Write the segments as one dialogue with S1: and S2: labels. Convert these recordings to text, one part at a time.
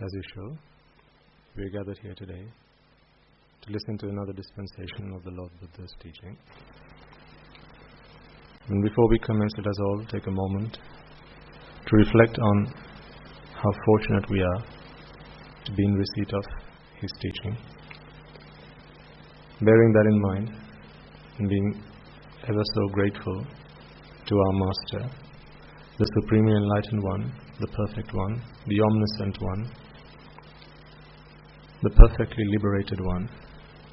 S1: As usual, we are gathered here today to listen to another dispensation of the Lord Buddha's teaching. And before we commence, let us all take a moment to reflect on how fortunate we are to be in receipt of His teaching. Bearing that in mind and being ever so grateful to our Master, the Supremely Enlightened One, the Perfect One, the Omniscient One, the perfectly liberated One,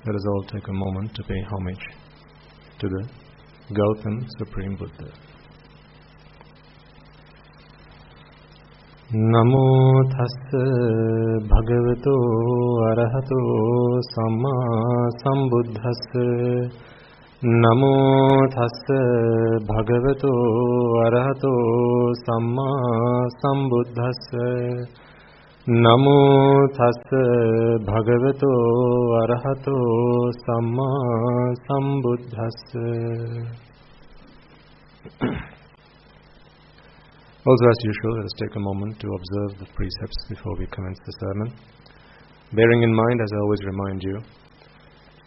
S1: let us all take a moment to pay homage to the Gautam Supreme Buddha. Namo Tassa Bhagavato Arahato Samma Sambuddhassa. Namo Tassa Bhagavato Arahato Samma Sambuddhassa. Namo Tassa Bhagavato Arahato Samma Sambuddhassa. Also, as usual, let us take a moment to observe the precepts before we commence the sermon. Bearing in mind, as I always remind you,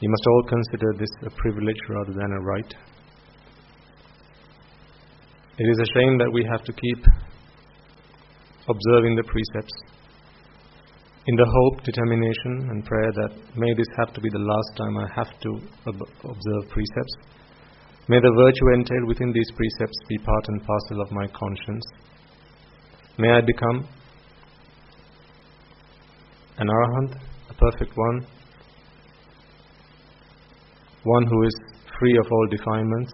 S1: you must all consider this a privilege rather than a right. It is a shame that we have to keep observing the precepts in the hope, determination and prayer that may this have to be the last time I have to observe precepts. May the virtue entailed within these precepts be part and parcel of my conscience. May I become an arahant, a perfect one who is free of all defilements,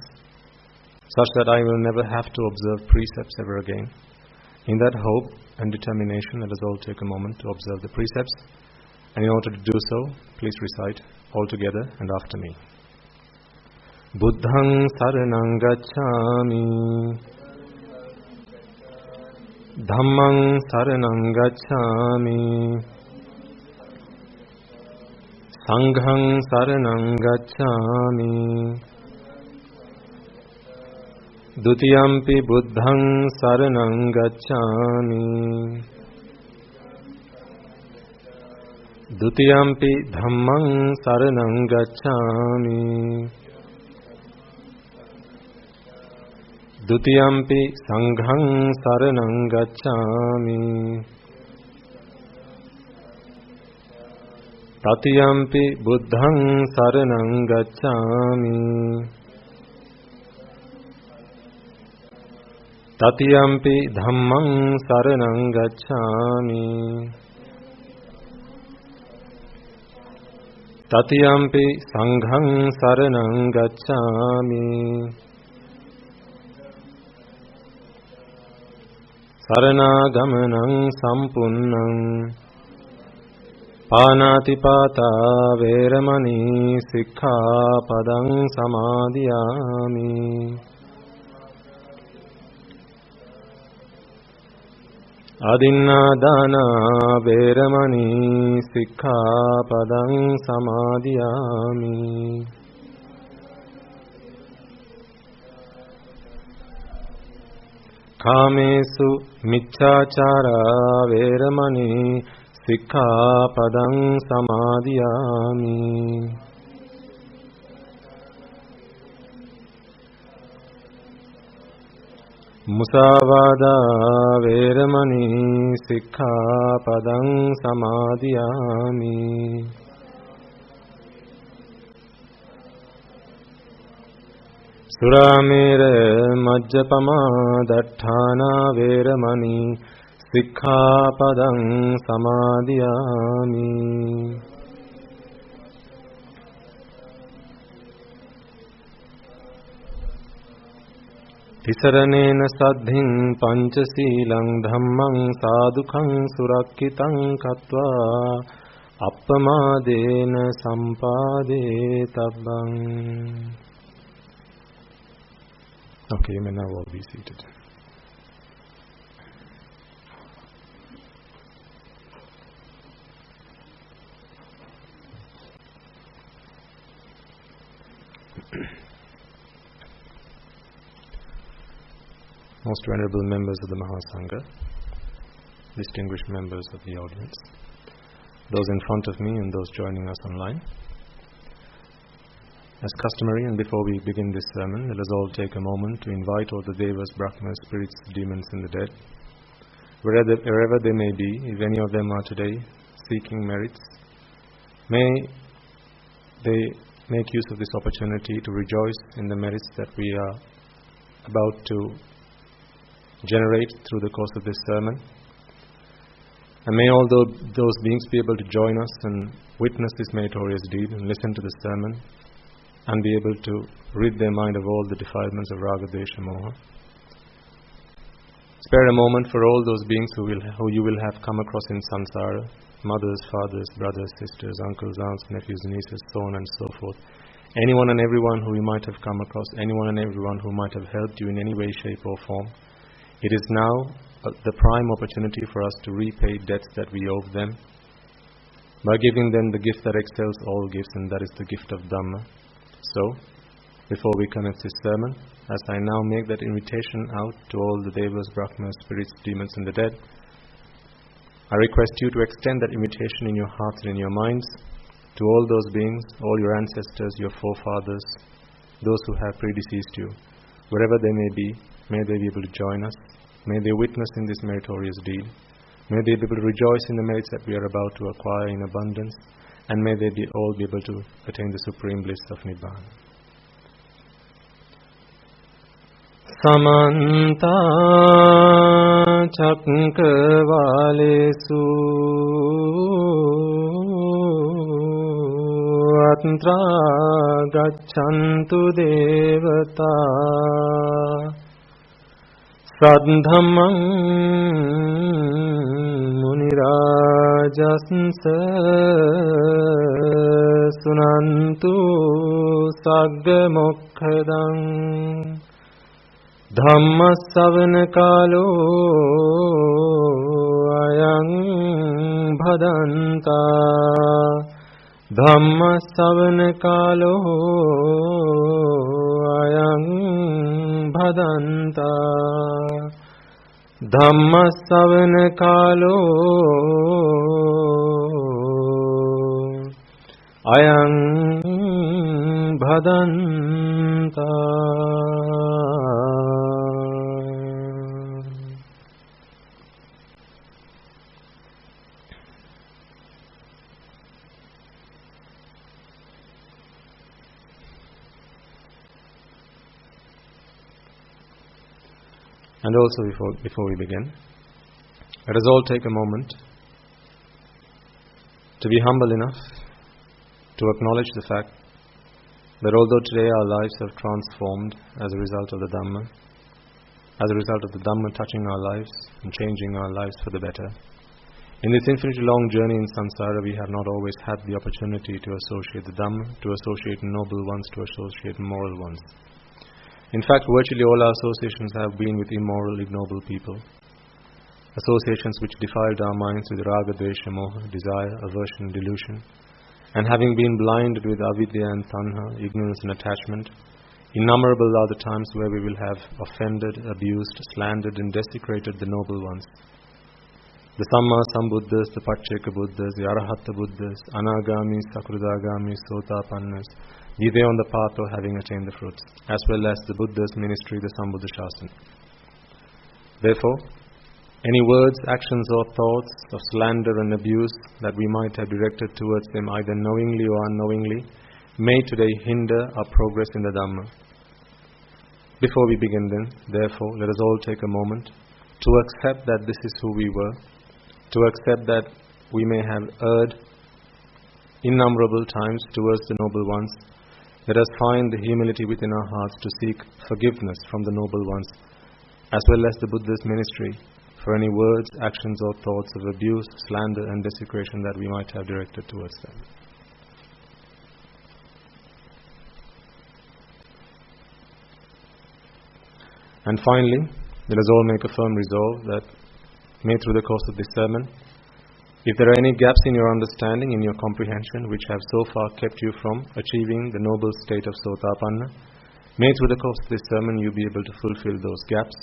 S1: such that I will never have to observe precepts ever again. In that hope and determination, let us all take a moment to observe the precepts. And in order to do so, please recite all together and after me. Buddhaṃ saranang gacchāmi, Dhammaṃ saranang gacchāmi, Sanghaṃ saranang gacchāmi, Dutiyampi buddhaṃ saranang gacchāmi, Dutiyampi dhammaṃ saranang gacchāmi, Dutiyampi sanghaṃ saranang gacchāmi, Tatiyampi buddhaṃ saranang gacchāmi, Tatiyampi dhammaṃ saranang gacchāmi, Tatiyampi sanghaṃ saranang gacchāmi, Saranagamanang sampunnaṃ, Pānātipātā vēramani sikkhapadang samādhiyāmi. Adinādāna vēramani sikkhapadang samādhiyāmi. Kāmesu micchācārā vēramani sikkhapadang samādhiyāmi. Musāvādā vēramani sikkhapadang samādhiyāmi. Suramera majjapamā daṭṭhānā vēramani sikkhapadang samādhiyāmi. Tisaranena saddhiṃ pañcasīlaṃ dhammaṃ sādhukaṃ surakkitaṃ kattvā appamādena sampādetabbam. Okay, you may now all be seated. Most venerable members of the Mahasangha, distinguished members of the audience, those in front of me and those joining us online. As customary, and before we begin this sermon, let us all take a moment to invite all the Devas, Brahmas, spirits, demons and the dead, wherever they may be, if any of them are today seeking merits, may they make use of this opportunity to rejoice in the merits that we are about to generate through the course of this sermon. And may all those beings be able to join us and witness this meritorious deed and listen to the sermon and be able to rid their mind of all the defilements of raga, desha, moha. Spare a moment for all those beings who you will have come across in samsara, mothers, fathers, brothers, sisters, uncles, aunts, nephews, nieces, so on and so forth. Anyone and everyone who you might have come across, anyone and everyone who might have helped you in any way, shape or form. It is now the prime opportunity for us to repay debts that we owe them by giving them the gift that excels all gifts, and that is the gift of Dhamma. So, before we commence this sermon, as I now make that invitation out to all the Devas, Brahmas, spirits, demons and the dead, I request you to extend that invitation in your hearts and in your minds to all those beings, all your ancestors, your forefathers, those who have predeceased you. Wherever they may be, may they be able to join us. May they witness in this meritorious deed. May they be able to rejoice in the merits that we are about to acquire in abundance. And may they all be able to attain the supreme bliss of Nibbana. Samanta Chakravalesu Atra Gacchantu Devata Sadhamang Munirajansa Sunantu Sagga Mokkadang Dhamma Savana Kalo Ayang Bhadanta Dhamma Savana Kalo Ayang Bhadanta Dhamma Savana Kalo Ayang Bhadanta. And also before we begin, let us all take a moment to be humble enough to acknowledge the fact that although today our lives have transformed as a result of the Dhamma, as a result of the Dhamma touching our lives and changing our lives for the better, in this infinitely long journey in samsara we have not always had the opportunity to associate the Dhamma, to associate noble ones, to associate moral ones. In fact, virtually all our associations have been with immoral, ignoble people. Associations which defiled our minds with raga, desha, moha, desire, aversion, delusion. And having been blinded with avidya and tanha, ignorance and attachment, innumerable are the times where we will have offended, abused, slandered and desecrated the noble ones. The Samma Sambuddhas, the Pacceka Buddhas, the Arahata Buddhas, Anagamis, Sakridagamis, Sotapannas, be they on the path or having attained the fruits, as well as the Buddha's ministry, the Sambuddha Shasana. Therefore, any words, actions or thoughts of slander and abuse that we might have directed towards them either knowingly or unknowingly may today hinder our progress in the Dhamma. Before we begin then, therefore, let us all take a moment to accept that this is who we were, to accept that we may have erred innumerable times towards the noble ones. Let us find the humility within our hearts to seek forgiveness from the noble ones, as well as the Buddha's ministry, for any words, actions or thoughts of abuse, slander and desecration that we might have directed towards them. And finally, let us all make a firm resolve that may through the course of this sermon, if there are any gaps in your understanding, in your comprehension, which have so far kept you from achieving the noble state of Sotapanna, may through the course of this sermon you be able to fulfill those gaps.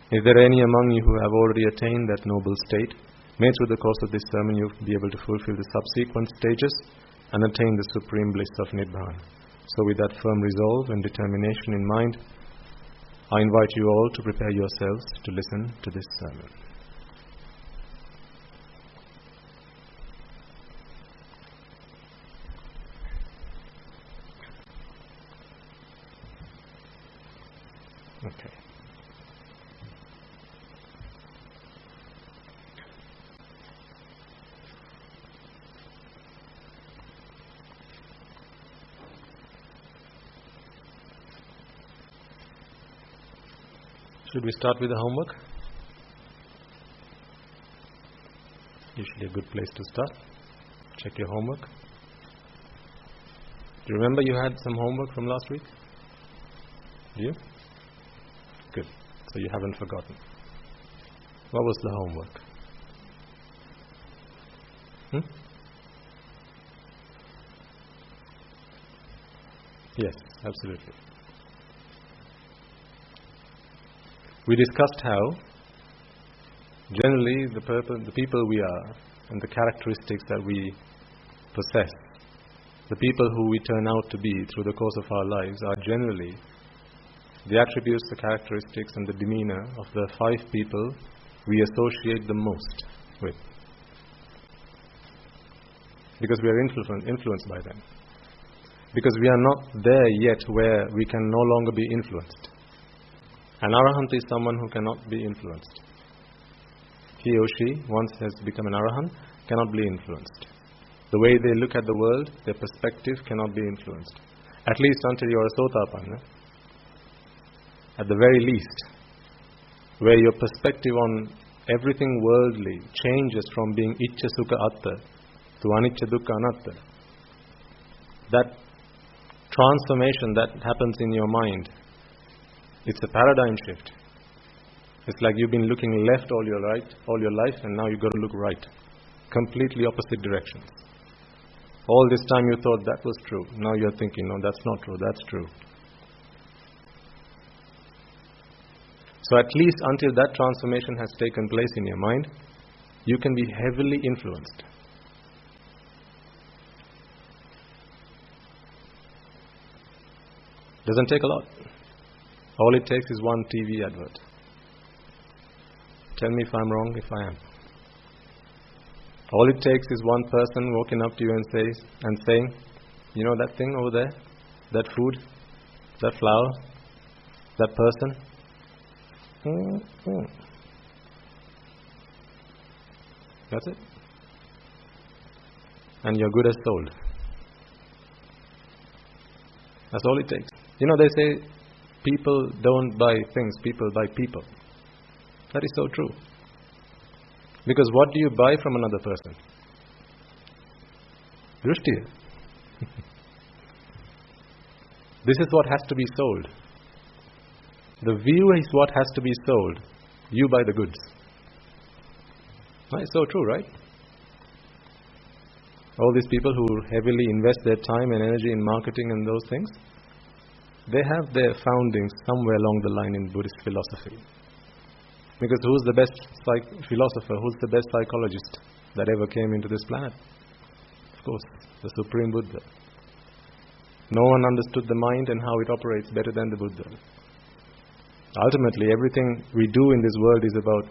S1: If there are any among you who have already attained that noble state, May through the course of this sermon you be able to fulfill the subsequent stages and attain the supreme bliss of Nibbana. So with that firm resolve and determination in mind, I invite you all to prepare yourselves to listen to this sermon. Okay. Should we start with the homework? Usually a good place to start. Check your homework. Do you remember you had some homework from last week? Do you? Good. So you haven't forgotten. What was the homework? Yes, absolutely. We discussed how generally the people we are and the characteristics that we possess, the people who we turn out to be through the course of our lives are generally the attributes, the characteristics and the demeanor of the 5 people we associate the most with. Because we are influenced by them. Because we are not there yet where we can no longer be influenced. An arahant is someone who cannot be influenced. He or she, once has become an arahant, cannot be influenced. The way they look at the world, their perspective cannot be influenced. At least until you are a sotapanna. At the very least, where your perspective on everything worldly changes from being icca sukha atta to anicca dukkha anatta. That transformation that happens in your mind, it's a paradigm shift. It's like you've been looking left all your life, and now you've got to look right. Completely opposite directions. All this time you thought that was true. Now you're thinking, no, that's not true, that's true. So at least until that transformation has taken place in your mind, you can be heavily influenced. Doesn't take a lot. All it takes is one TV advert. Tell me if I'm wrong, if I am. All it takes is one person walking up to you and saying, you know that thing over there? That food? That flower? That person? That's it. And you're good as sold. That's all it takes. You know, they say people don't buy things, people buy people. That is so true. Because what do you buy from another person? Drishti. This is what has to be sold. The view is what has to be sold. You buy the goods. It's so true, right? All these people who heavily invest their time and energy in marketing and those things, they have their foundings somewhere along the line in Buddhist philosophy. Because who's the best philosopher, who's the best psychologist that ever came into this planet? Of course, the Supreme Buddha. No one understood the mind and how it operates better than the Buddha. Ultimately, everything we do in this world is about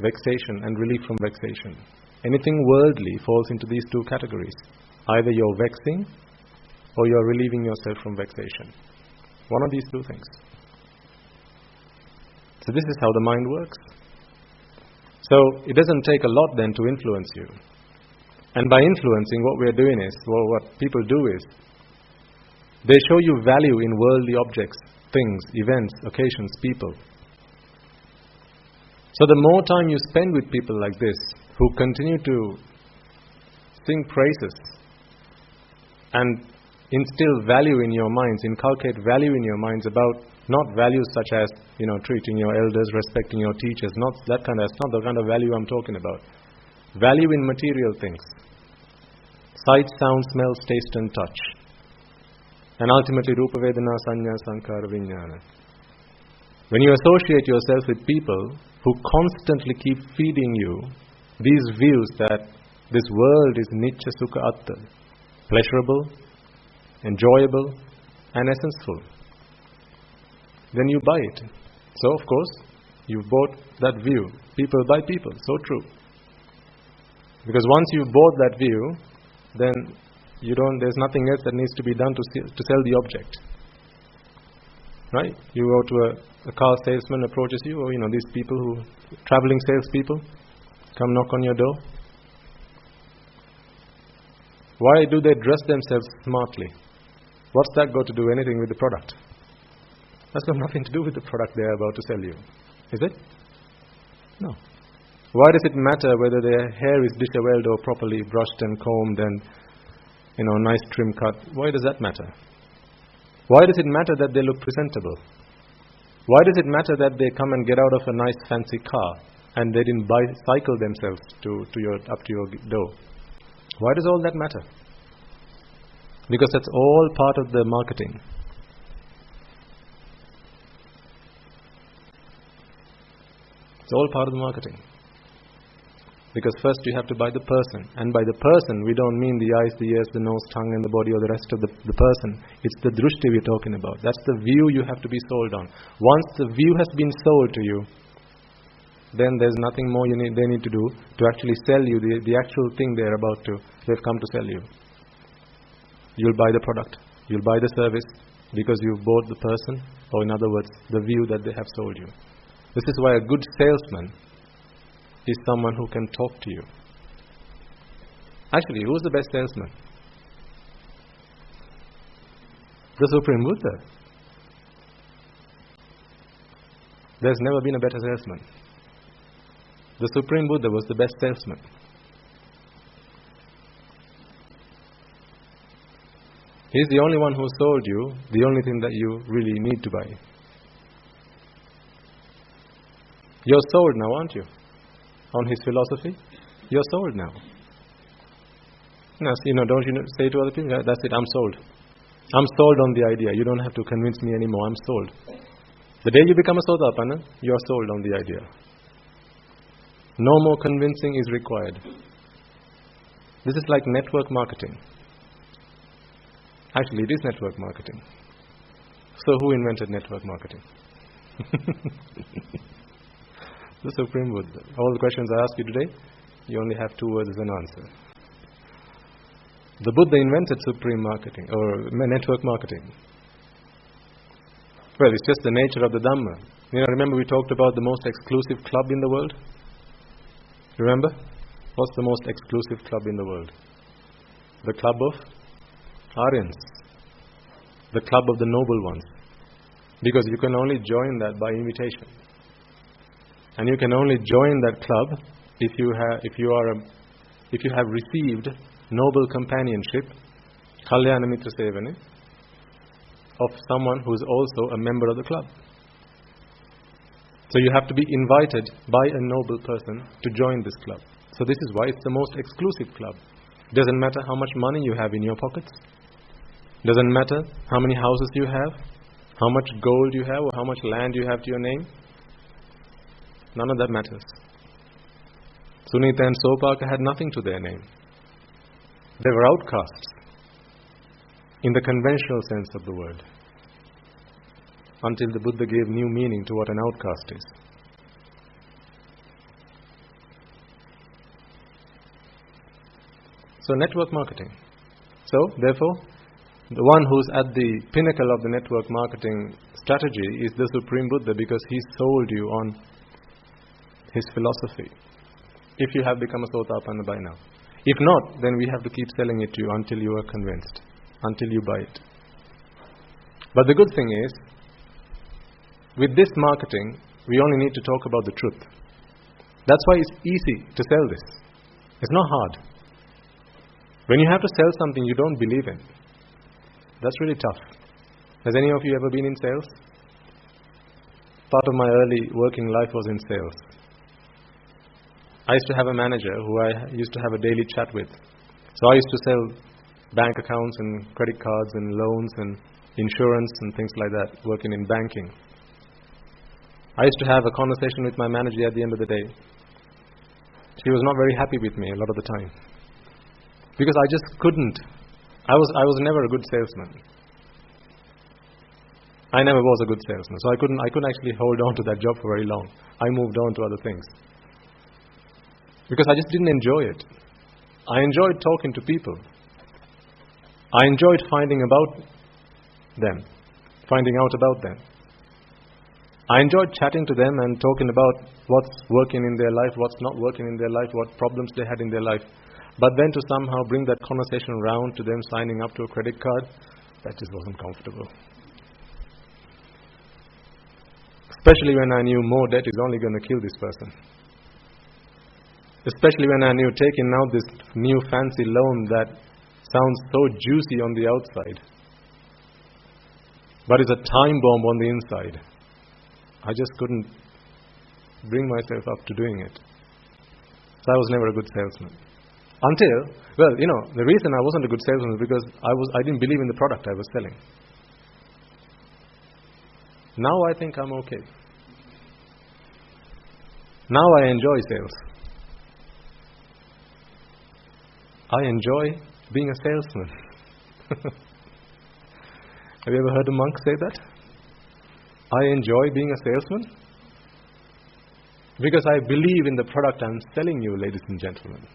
S1: vexation and relief from vexation. Anything worldly falls into these 2 categories. Either you're vexing or you're relieving yourself from vexation. One of these 2 things. So this is how the mind works. So it doesn't take a lot then to influence you. And by influencing, what we're doing is, what people do is, they show you value in worldly objects, things, events, occasions, people. So the more time you spend with people like this, who continue to sing praises and instill value in your minds, inculcate value in your minds about not values such as, treating your elders, respecting your teachers, that's not the kind of value I'm talking about. Value in material things. Sight, sound, smell, taste and touch. And ultimately, Rupa Vedana Sanya Sankara Vijnana. When you associate yourself with people who constantly keep feeding you these views that this world is nitya sukha atta, pleasurable, enjoyable and essential, then you buy it. So of course, you bought that view. People buy people, so true. Because once you bought that view, then there's nothing else that needs to be done to sell the object. Right? You go to a car salesman approaches you, or these people traveling salespeople, come knock on your door. Why do they dress themselves smartly? What's that got to do anything with the product? That's got nothing to do with the product they're about to sell you. Is it? No. Why does it matter whether their hair is disheveled or properly brushed and combed and, nice trim cut? Why does that matter? Why does it matter that they look presentable? Why does it matter that they come and get out of a nice fancy car and they didn't cycle themselves up to your door? Why does all that matter? Because that's all part of the marketing. It's all part of the marketing. Because first you have to buy the person. And by the person, we don't mean the eyes, the ears, the nose, tongue and the body or the rest of the person. It's the drushti we're talking about. That's the view you have to be sold on. Once the view has been sold to you, then there's nothing more they need to do to actually sell you the actual thing they've come to sell you. You'll buy the product. You'll buy the service because you've bought the person, or in other words, the view that they have sold you. This is why a good salesman is someone who can talk to you. Actually, who's the best salesman? The Supreme Buddha. There's never been a better salesman. The Supreme Buddha was the best salesman. He's the only one who sold you the only thing that you really need to buy. You're sold now, aren't you? On his philosophy, you're sold now. Don't you say to other people, that's it, I'm sold. I'm sold on the idea. You don't have to convince me anymore, I'm sold. The day you become a Sotapanna, you're sold on the idea. No more convincing is required. This is like network marketing. Actually, it is network marketing. So who invented network marketing? The Supreme Buddha. All the questions I ask you today, you only have 2 words as an answer. The Buddha invented supreme marketing, or network marketing. Well, it's just the nature of the Dhamma. Remember we talked about the most exclusive club in the world? Remember? What's the most exclusive club in the world? The club of Aryans. The club of the noble ones. Because you can only join that by invitation. And you can only join that club if you have received noble companionship, kalyana mitra sevane, of someone who is also a member of the club. So you have to be invited by a noble person to join this club. So this is why it's the most exclusive club. Doesn't matter how much money you have in your pockets. Doesn't matter how many houses you have, how much gold you have, or how much land you have to your name. None of that matters. Sunita and Sopaka had nothing to their name. They were outcasts in the conventional sense of the word, until the Buddha gave new meaning to what an outcast is. So network marketing. So therefore, the one who's at the pinnacle of the network marketing strategy is the Supreme Buddha, because he sold you on his philosophy. If you have become a Sotapanna by now. If not, then we have to keep selling it to you until you are convinced, until you buy it. But the good thing is, with this marketing, we only need to talk about the truth. That's why it's easy to sell this. It's not hard. When you have to sell something you don't believe in, that's really tough. Has any of you ever been in sales? Part of my early working life was in sales. I used to have a manager who I used to have a daily chat with. So I used to sell bank accounts and credit cards and loans and insurance and things like that, working in banking. I used to have a conversation with my manager at the end of the day. he was not very happy with me a lot of the time. Because I just couldn't. I was never a good salesman. I never was a good salesman. So I couldn't actually hold on to that job for very long. I moved on to other things. Because I just didn't enjoy it. I enjoyed talking to people. I enjoyed finding out about them. I enjoyed chatting to them and talking about what's working in their life, what's not working in their life, what problems they had in their life. But then to somehow bring that conversation around to them signing up to a credit card, that just wasn't comfortable. Especially when I knew more debt is only going to kill this person. Especially when I knew taking out this new fancy loan that sounds so juicy on the outside, but is a time bomb on the inside. I just couldn't bring myself up to doing it. So I was never a good salesman. Until, the reason I wasn't a good salesman was because I didn't believe in the product I was selling. Now I think I'm okay. Now I enjoy sales. I enjoy being a salesman. Have you ever heard a monk say that? I enjoy being a salesman because I believe in the product I'm selling you, ladies and gentlemen.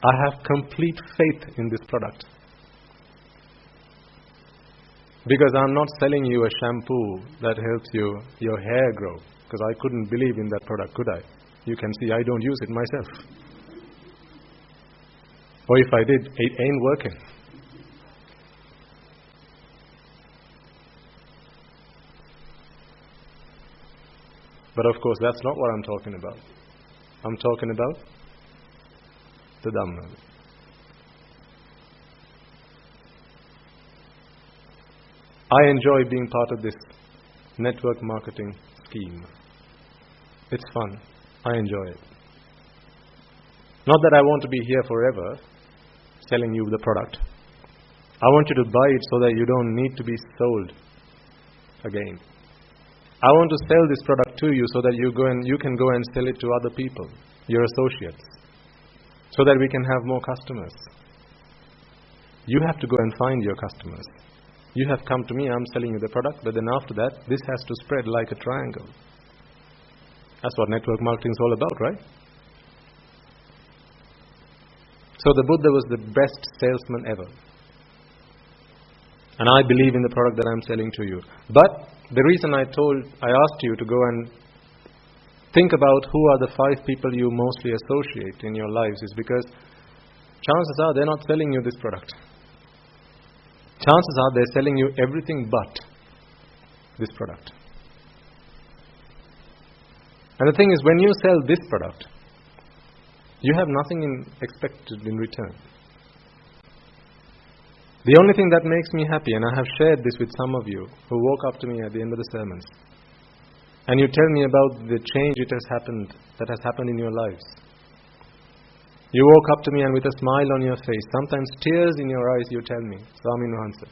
S1: I have complete faith in this product. Because I'm not selling you a shampoo that helps your hair grow. Because I couldn't believe in that product, could I? You can see I don't use it myself. Or if I did, it ain't working. But of course, that's not what I'm talking about. I'm talking about the Dhamma. I enjoy being part of this network marketing scheme. It's fun. I enjoy it. Not that I want to be here forever selling you the product. I want you to buy it so that you don't need to be sold again. I want to sell this product to you so that you can go and sell it to other people, your associates, so that we can have more customers. You have to go and find your customers. You have come to me, I'm selling you the product, but then after that, this has to spread like a triangle. That's what network marketing is all about, right? So the Buddha was the best salesman ever. And I believe in the product that I'm selling to you. But the reason I asked you to go and think about who are the 5 people you mostly associate in your lives is because chances are they're not selling you this product. Chances are they're selling you everything but this product. And the thing is, when you sell this product, you have nothing expected in return. The only thing that makes me happy, and I have shared this with some of you who walk up to me at the end of the sermons, and you tell me about the change that has happened in your lives. You walk up to me and with a smile on your face, sometimes tears in your eyes, you tell me, Swami Nuhansa,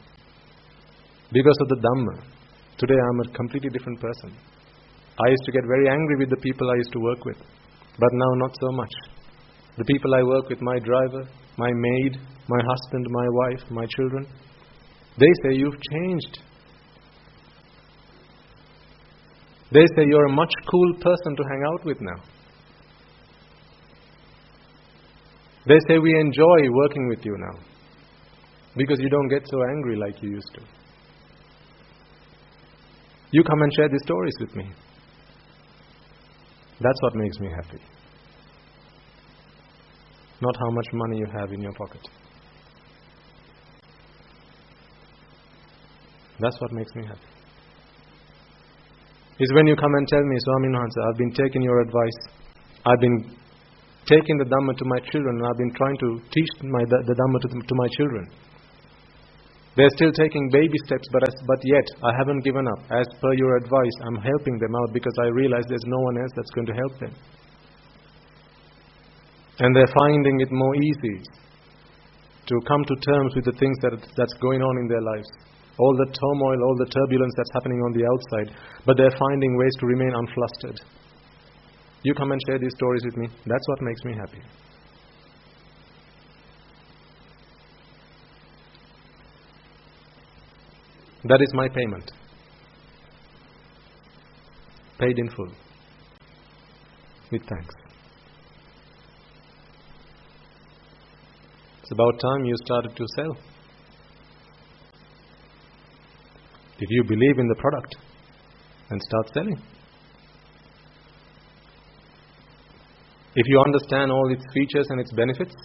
S1: because of the Dhamma, today I'm a completely different person. I used to get very angry with the people I used to work with, but now not so much. The people I work with, my driver, my maid, my husband, my wife, my children, they say, you've changed. They say, you're a much cool person to hang out with now. They say, we enjoy working with you now because you don't get so angry like you used to. You come and share these stories with me. That's what makes me happy. Not how much money you have in your pocket. That's what makes me happy. Is when you come and tell me, Swami Nuhansa, I've been taking your advice. I've been taking the Dhamma to my children, and I've been trying to teach the Dhamma to my children. They're still taking baby steps, but yet I haven't given up. As per your advice, I'm helping them out because I realize there's no one else that's going to help them. And they're finding it more easy to come to terms with the things that's going on in their lives. All the turmoil, all the turbulence that's happening on the outside, but they're finding ways to remain unflustered. You come and share these stories with me. That's what makes me happy. That is my payment. Paid in full. With thanks. It's about time you started to sell. If you believe in the product, then start selling. If you understand all its features and its benefits,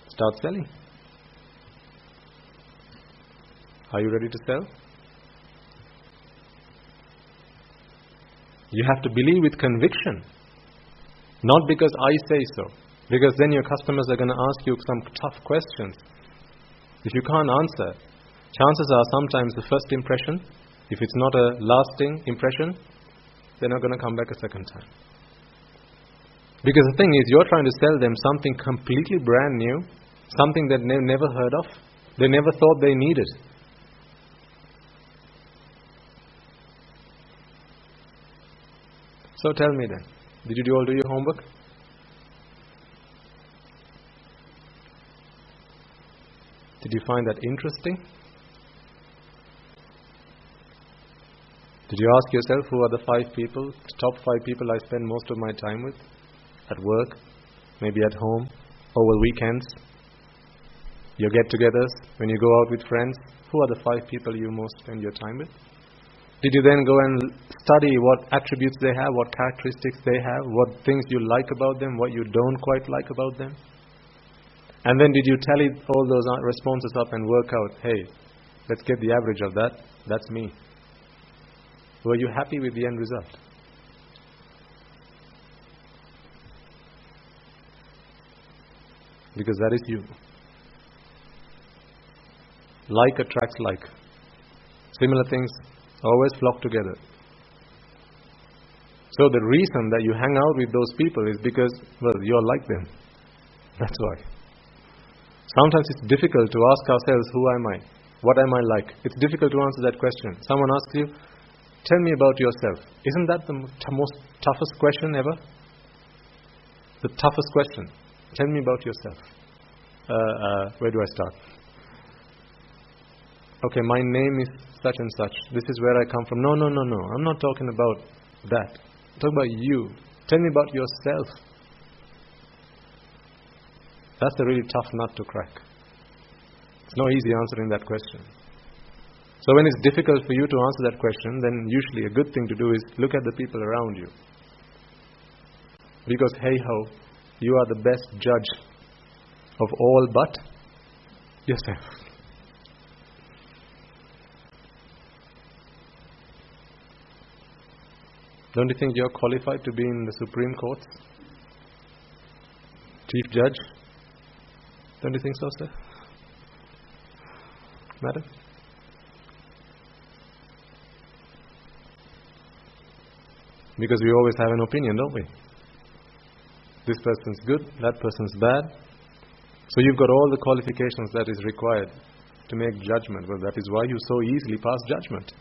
S1: start selling. Are you ready to sell? You have to believe with conviction. Not because I say so. Because then your customers are going to ask you some tough questions. If you can't answer, chances are sometimes the first impression, if it's not a lasting impression, they're not going to come back a second time. Because the thing is, you're trying to sell them something completely brand new, something that they've never heard of, they never thought they needed. So tell me then, did you all do your homework? Did you find that interesting? Did you ask yourself who are the top 5 people I spend most of my time with? At work, maybe at home, over weekends, your get-togethers, when you go out with friends. Who are the 5 people you most spend your time with? Did you then go and study what attributes they have, what characteristics they have, what things you like about them, what you don't quite like about them? And then did you tally all those responses up and work out, hey, let's get the average of that, that's me. Were you happy with the end result? Because that is you. Like attracts like. Similar things always flock together. So the reason that you hang out with those people is because, well, you're like them. That's why. Sometimes it's difficult to ask ourselves, who am I? What am I like? It's difficult to answer that question. Someone asks you, tell me about yourself. Isn't that the most toughest question ever? The toughest question. Tell me about yourself. Where do I start? Okay, my name is such and such. This is where I come from. No. I'm not talking about that. I'm talking about you. Tell me about yourself. That's a really tough nut to crack. It's no easy answering that question. So when it's difficult for you to answer that question, then usually a good thing to do is look at the people around you. Because hey ho, you are the best judge of all but yourself. Don't you think you're qualified to be in the Supreme Courts? Chief Judge? Don't you think so, sir? Madam? Because we always have an opinion, don't we? This person's good, that person's bad. So you've got all the qualifications that is required to make judgment. Well, that is why you so easily pass judgment.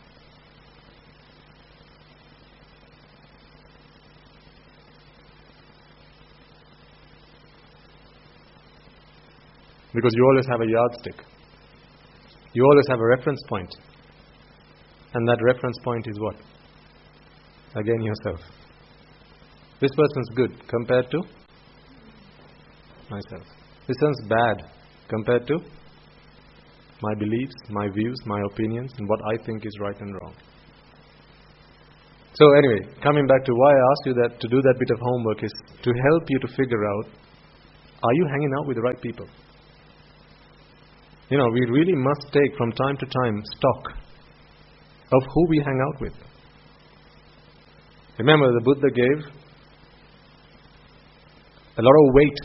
S1: Because you always have a yardstick. You always have a reference point. And that reference point is what? Again, yourself. This person's good compared to myself. This person's bad compared to my beliefs, my views, my opinions, and what I think is right and wrong. So anyway, coming back to why I asked you that to do that bit of homework is to help you to figure out, are you hanging out with the right people? We really must take from time to time stock of who we hang out with. Remember, the Buddha gave a lot of weight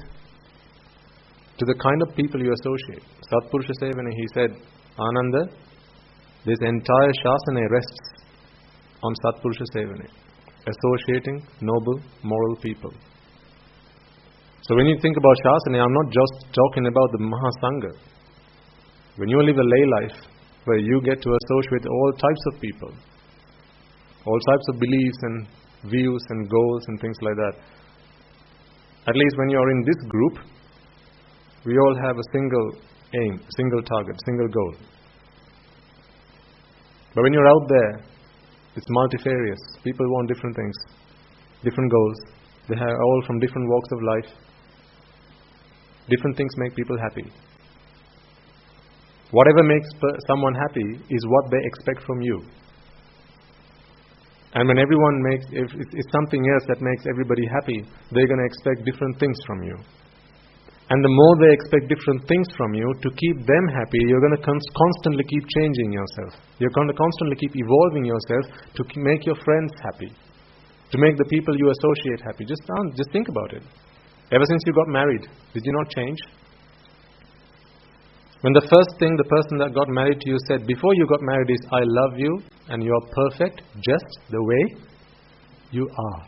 S1: to the kind of people you associate. Satpurusha Sevana, he said, Ananda, this entire Shasana rests on Satpurusha Sevana, associating noble, moral people. So when you think about Shasana, I'm not just talking about the Mahasangha. When you live a lay life where you get to associate all types of people, all types of beliefs and views and goals and things like that, At least when you're in this group, we all have a single aim, single target, single goal. But when you're out there, it's multifarious. People want different things, different goals. They are all from different walks of life. Different things make people happy. Whatever makes someone happy is what they expect from you. And when everyone if it's something else that makes everybody happy, they're going to expect different things from you. And the more they expect different things from you, to keep them happy, you're going to constantly keep changing yourself. You're going to constantly keep evolving yourself to make your friends happy, to make the people you associate happy. Just think about it. Ever since you got married, did you not change? When the first thing the person that got married to you said before you got married is, I love you and you are perfect just the way you are.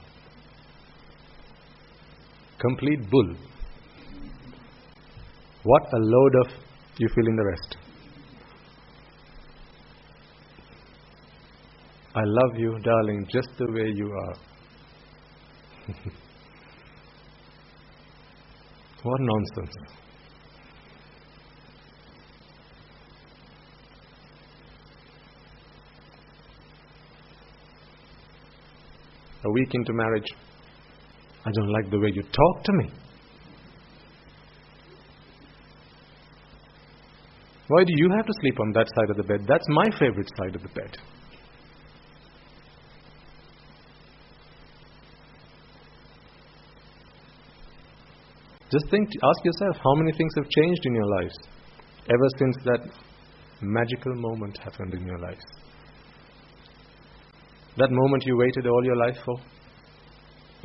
S1: Complete bull. What a load of you fill in the rest. I love you, darling, just the way you are. What nonsense. A week into marriage, I don't like the way you talk to me. Why do you have to sleep on that side of the bed? That's my favorite side of the bed. Just ask yourself, how many things have changed in your lives ever since that magical moment happened in your lives? That moment you waited all your life for?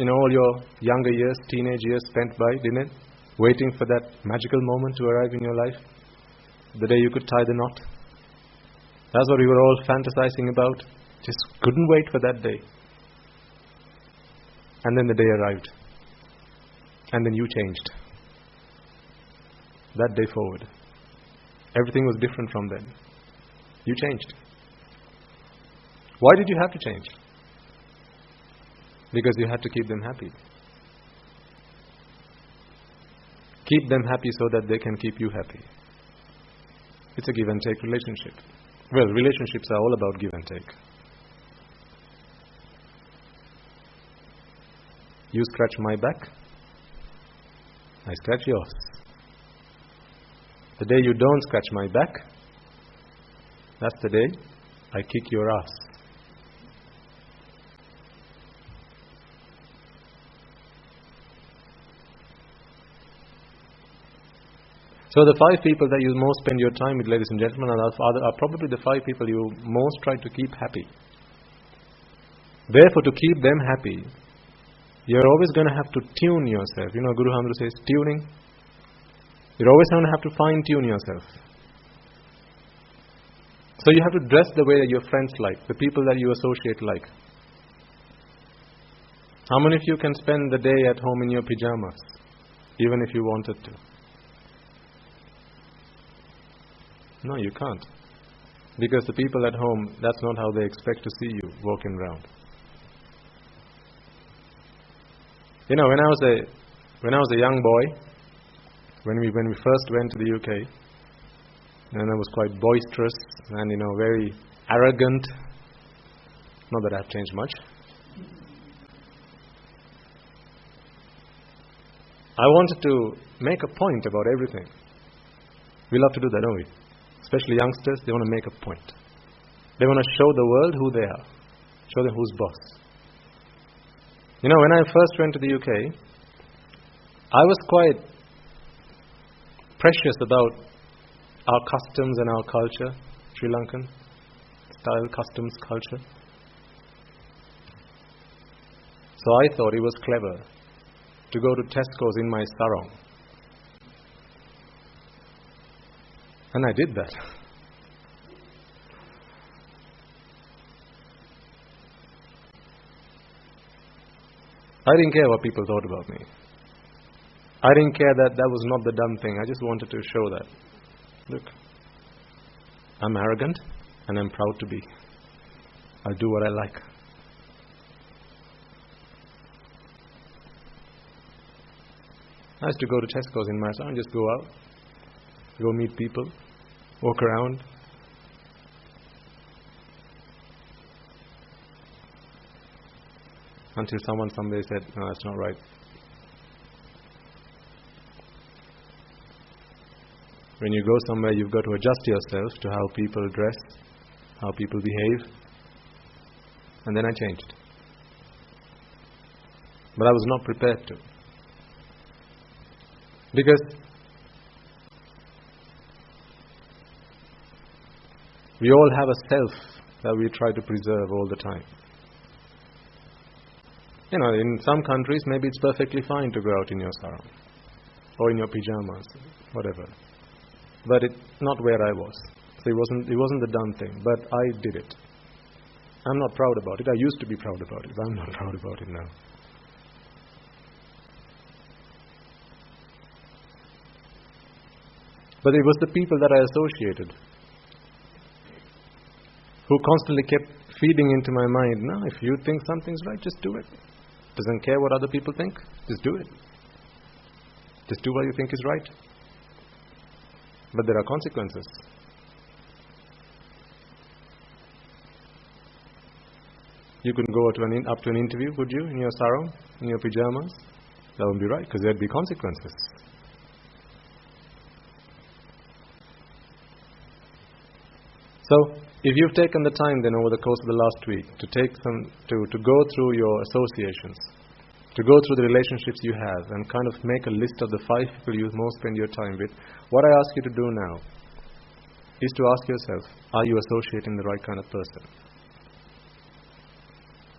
S1: All your younger years, teenage years spent by, didn't it? Waiting for that magical moment to arrive in your life? The day you could tie the knot? That's what we were all fantasizing about. Just couldn't wait for that day. And then the day arrived. And then you changed. That day forward. Everything was different from then. You changed. Why did you have to change? Because you had to keep them happy. Keep them happy so that they can keep you happy. It's a give and take relationship. Well, relationships are all about give and take. You scratch my back, I scratch yours. The day you don't scratch my back, that's the day I kick your ass. So the 5 people that you most spend your time with, ladies and gentlemen, are probably the 5 people you most try to keep happy. Therefore, to keep them happy, you're always going to have to tune yourself. Guru Hamdu says tuning. You're always going to have to fine-tune yourself. So you have to dress the way that your friends like, the people that you associate like. How many of you can spend the day at home in your pyjamas, even if you wanted to? No, you can't. Because the people at home, that's not how they expect to see you walking around. When I was a young boy, when we first went to the UK, and I was quite boisterous and very arrogant. Not that I've changed much. I wanted to make a point about everything. We love to do that, don't we? Especially youngsters, they want to make a point. They want to show the world who they are. Show them who's boss. When I first went to the UK, I was quite precious about our customs and our culture, Sri Lankan style customs culture. So I thought it was clever to go to Tesco's in my sarong. And I did that. I didn't care what people thought about me. I didn't care that was not the dumb thing. I just wanted to show that. Look, I'm arrogant and I'm proud to be. I'll do what I like. I used to go to Tesco's in my town, just go out, go meet people, walk around. Until someone someday said, no, that's not right. When you go somewhere, you've got to adjust yourself to how people dress, how people behave. And then I changed. But I was not prepared to. Because we all have a self that we try to preserve all the time. You know, in some countries, maybe it's perfectly fine to go out in your sarong or in your pyjamas, whatever. But it's not where I was. So it wasn't the done thing, but I did it. I'm not proud about it. I used to be proud about it, but I'm not proud about it now. But it was the people that I associated who constantly kept feeding into my mind, no, if you think something's right, just do it. Doesn't care what other people think, just do it. Just do what you think is right. But there are consequences. You couldn't go up to an interview, would you, in your sarong, in your pyjamas? That wouldn't be right, because there'd be consequences. So, if you've taken the time then over the course of the last week to go through your associations, to go through the relationships you have and kind of make a list of the 5 people you most spend your time with, what I ask you to do now is to ask yourself, are you associating the right kind of person?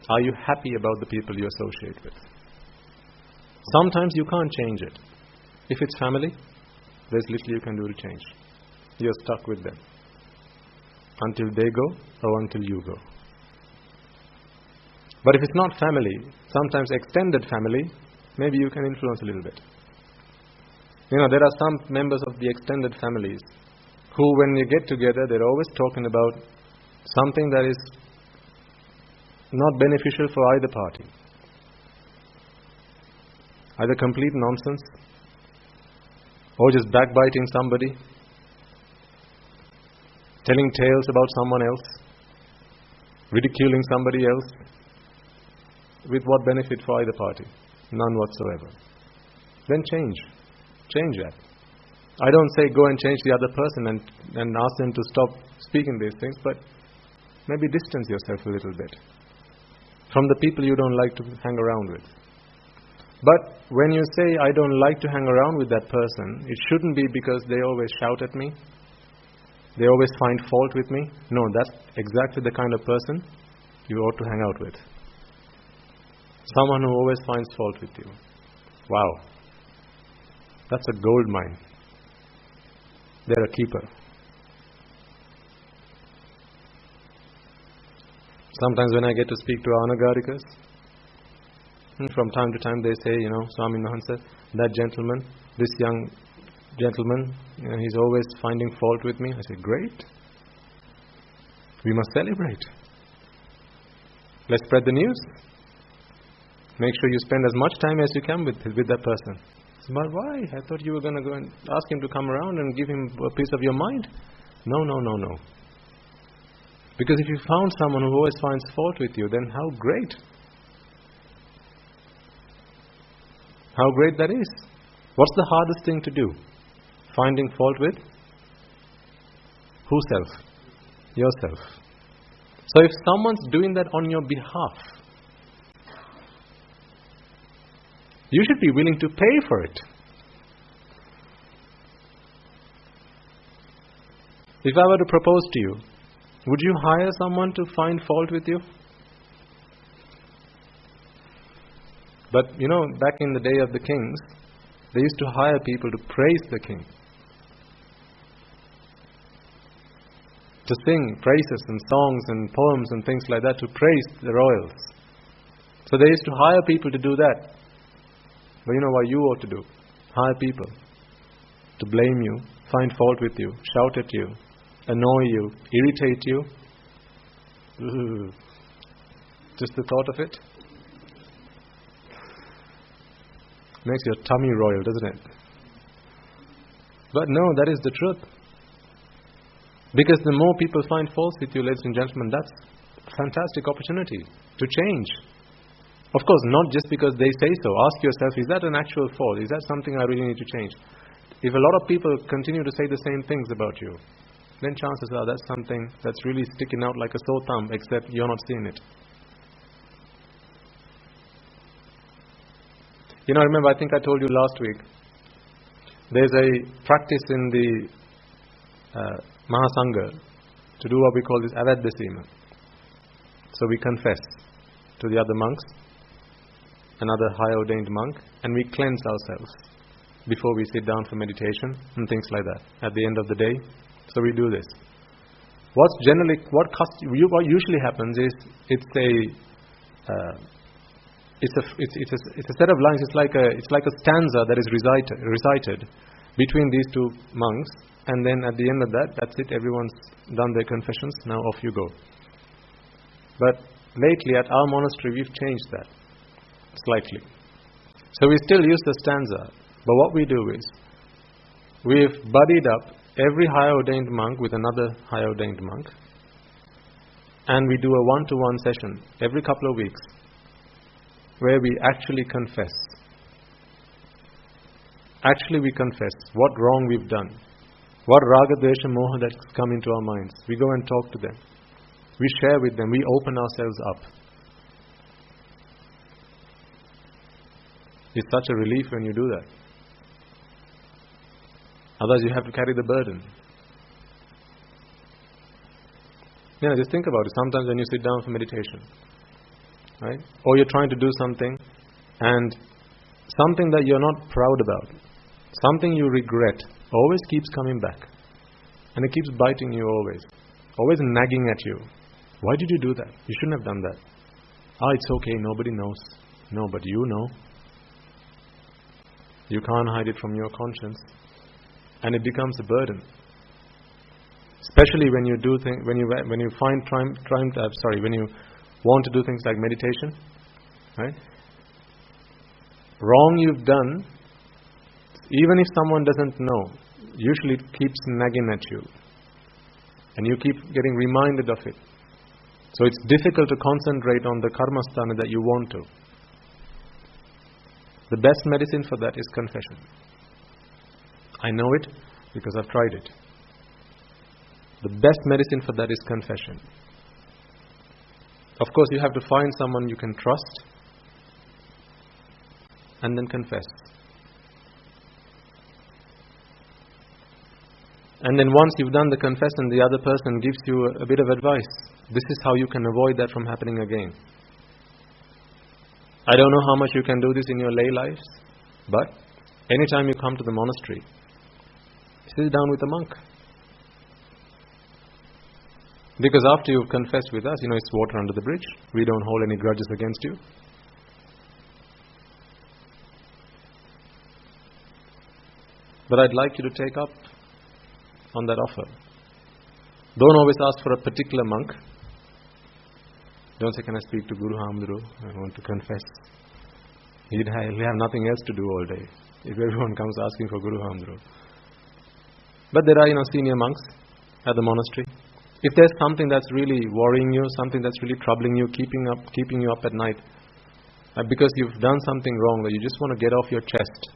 S1: Are you happy about the people you associate with? Sometimes you can't change it. If it's family, there's little you can do to change. You're stuck with them. Until they go or until you go. But if it's not family, sometimes extended family, maybe you can influence a little bit. You know, there are some members of the extended families who, when you get together, they're always talking about something that is not beneficial for either party. Either complete nonsense or just backbiting somebody, telling tales about someone else, ridiculing somebody else, with what benefit for either party? None whatsoever. Then change that. I don't say go and change the other person and ask them to stop speaking these things, but maybe distance yourself a little bit from the people you don't like to hang around with. But when you say I don't like to hang around with that person, it shouldn't be because they always shout at me, they always find fault with me. No, that's exactly the kind of person you ought to hang out with. Someone who always finds fault with you. Wow. That's a gold mine. They're a keeper. Sometimes when I get to speak to Anagarikas, from time to time they say, Swami Mahansa, that gentleman, this young gentleman, he's always finding fault with me. I say, great. We must celebrate. Let's spread the news. Make sure you spend as much time as you can with that person. But why? I thought you were going to go and ask him to come around and give him a piece of your mind. No. Because if you found someone who always finds fault with you, then how great. How great that is. What's the hardest thing to do? Finding fault with? Who self? Yourself. So if someone's doing that on your behalf, you should be willing to pay for it. If I were to propose to you, would you hire someone to find fault with you? But back in the day of the kings, they used to hire people to praise the king. To sing praises and songs and poems and things like that to praise the royals. So they used to hire people to do that. But you know what you ought to do? Hire people to blame you, find fault with you, shout at you, annoy you, irritate you. Ooh. Just the thought of it Makes your tummy royal, doesn't it? But no, that is the truth. Because the more people find faults with you, ladies and gentlemen, that's a fantastic opportunity to change. Of course, not just because they say so. Ask yourself, is that an actual fault? Is that something I really need to change? If a lot of people continue to say the same things about you, then chances are that's something that's really sticking out like a sore thumb, except you're not seeing it. You know, remember, I think I told you last week, there's a practice in the Mahasangha to do what we call this Avaddasima. So we confess to the other monks, another high ordained monk, and we cleanse ourselves before we sit down for meditation and things like that at the end of the day. So we do this. What usually happens is it's a set of lines. It's like a stanza that is recited between these two monks, and then at the end of that, that's it. Everyone's done their confessions. Now off you go. But lately at our monastery, we've changed that slightly. So we still use the stanza, but what we do is we've buddied up every high ordained monk with another high ordained monk, and we do a one-to-one session every couple of weeks where we actually confess. Actually we confess what wrong we've done, what raga, dvesha, moha that's come into our minds. We go and talk to them. We share with them. We open ourselves up. It's such a relief when you do that. Otherwise you have to carry the burden. Just think about it. Sometimes when you sit down for meditation, right? Or you're trying to do something, and something that you're not proud about, something you regret, always keeps coming back. And it keeps biting you always nagging at you. Why did you do that? You shouldn't have done that. It's okay, nobody knows. No, but you know. You can't hide it from your conscience. And it becomes a burden. Especially when you do things, when you want to do things like meditation, right? Wrong you've done, even if someone doesn't know, usually it keeps nagging at you, and you keep getting reminded of it. So it's difficult to concentrate on the karmasthana that you want to. The best medicine for that is confession. I know it because I've tried it. The best medicine for that is confession. Of course, you have to find someone you can trust and then confess. And then once you've done the confession, the other person gives you a bit of advice. This is how you can avoid that from happening again. I don't know how much you can do this in your lay lives, but anytime you come to the monastery, sit down with a monk. Because after you've confessed with us, it's water under the bridge. We don't hold any grudges against you. But I'd like you to take up on that offer. Don't always ask for a particular monk. Don't say, can I speak to Guru Hamdru? I want to confess. He'll have nothing else to do all day if everyone comes asking for Guru Hamdru. But there are, senior monks at the monastery. If there's something that's really worrying you, something that's really troubling you, keeping you up at night, because you've done something wrong that you just want to get off your chest,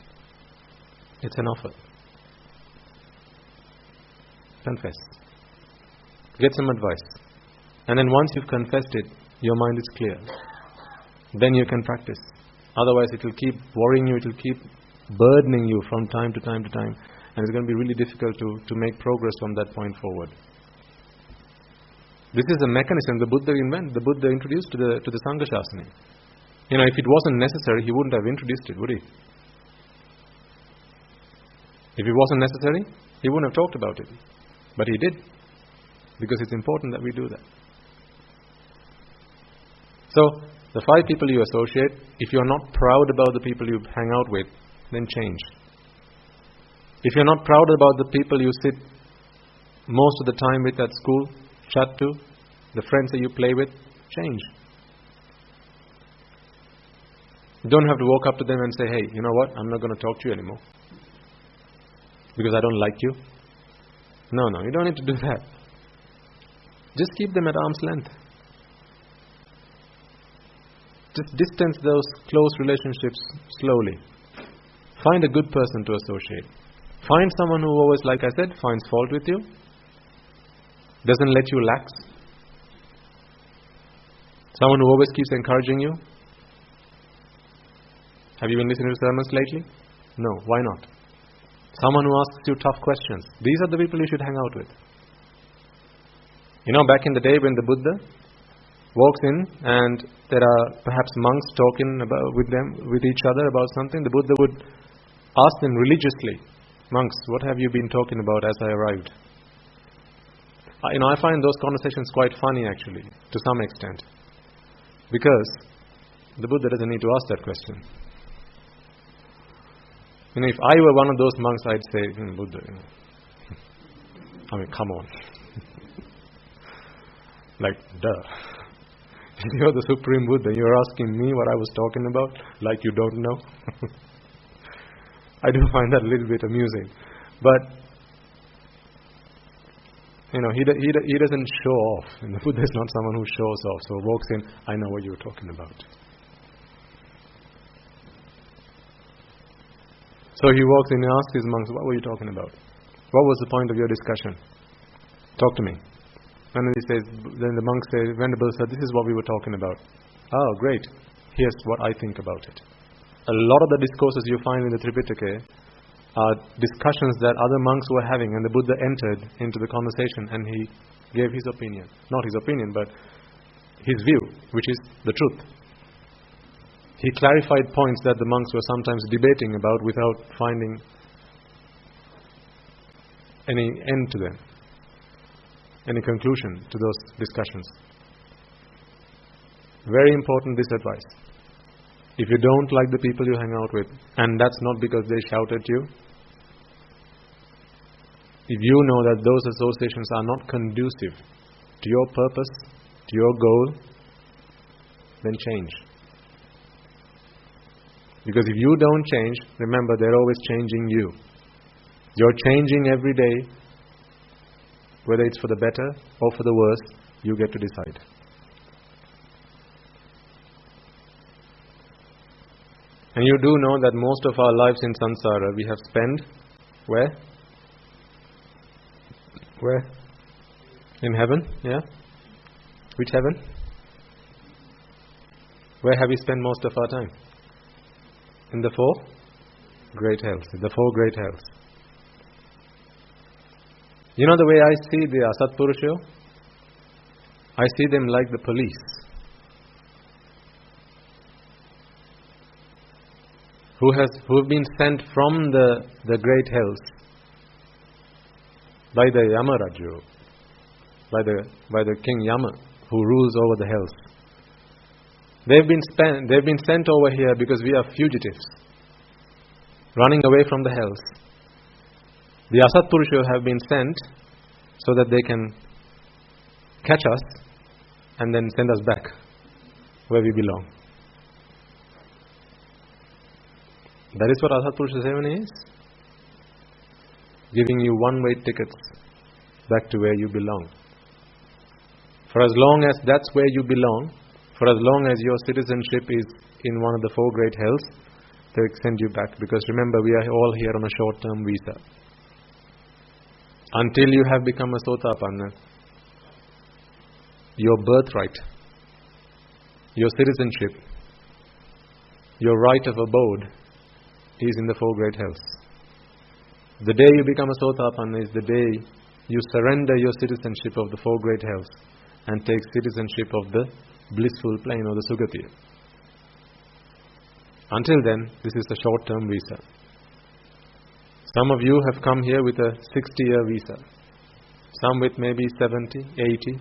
S1: it's an offer. Confess. Get some advice. And then once you've confessed it, your mind is clear. Then you can practice. Otherwise it will keep worrying you, it will keep burdening you from time to time to time. And it's going to be really difficult to make progress from that point forward. This is a mechanism the Buddha introduced to the Sangha Shasana. If it wasn't necessary, he wouldn't have introduced it, would he? If it wasn't necessary, he wouldn't have talked about it. But he did, because it's important that we do that. So, the 5 people you associate, if you're not proud about the people you hang out with, then change. If you're not proud about the people you sit most of the time with at school, chat to, the friends that you play with, change. You don't have to walk up to them and say, hey, you know what, I'm not going to talk to you anymore because I don't like you. No, you don't need to do that. Just keep them at arm's length. Just distance those close relationships slowly. Find a good person to associate. Find someone who always, like I said, finds fault with you, doesn't let you lax. Someone who always keeps encouraging you. Have you been listening to sermons lately? No, why not? Someone who asks you tough questions. These are the people you should hang out with. You know, back in the day when the Buddha walks in and there are perhaps monks talking with each other about something, the Buddha would ask them religiously, monks, what have you been talking about as I arrived? I find those conversations quite funny actually, to some extent. Because the Buddha doesn't need to ask that question. If I were one of those monks, I'd say, Buddha, I mean, come on. Like, duh. You're the Supreme Buddha, you're asking me what I was talking about, like you don't know. I do find that a little bit amusing. But, he doesn't show off. And the Buddha is not someone who shows off. So walks in, I know what you're talking about. So he walks in and asks his monks, what were you talking about? What was the point of your discussion? Talk to me. And then the monk says, Venerable Sir, this is what we were talking about. Oh, great. Here's what I think about it. A lot of the discourses you find in the Tripitaka are discussions that other monks were having, and the Buddha entered into the conversation and he gave his opinion. Not his opinion, but his view, which is the truth. He clarified points that the monks were sometimes debating about without finding any end to them, any conclusion to those discussions. Very important, this advice. If you don't like the people you hang out with, and that's not because they shout at you, if you know that those associations are not conducive to your purpose, to your goal, then change. Because if you don't change, remember, they're always changing you. You're changing every day. Whether it's for the better or for the worse, you get to decide. And you do know that most of our lives in samsara we have spent where? Where? In heaven, yeah? Which heaven? Where have we spent most of our time? In the four great hells. The four great hells. You know the way I see the Asatpurusha? I see them like the police who have been sent from the great hells by the Yamaraju, by the King Yama who rules over the hells. They've been sent over here because we are fugitives, running away from the hells. The Asatpurusha have been sent so that they can catch us and then send us back where we belong. That is what Asatpurusha Sevana is. Giving you one-way tickets back to where you belong. For as long as that's where you belong, for as long as your citizenship is in one of the four great hells, they send you back. Because remember, we are all here on a short-term visa. Until you have become a Sotapanna, your birthright, your citizenship, your right of abode is in the four great hells. The day you become a Sotapanna is the day you surrender your citizenship of the four great hells and take citizenship of the blissful plane or the Sugatiya. Until then, this is a short-term visa. Some of you have come here with a 60-year visa. Some with maybe 70, 80.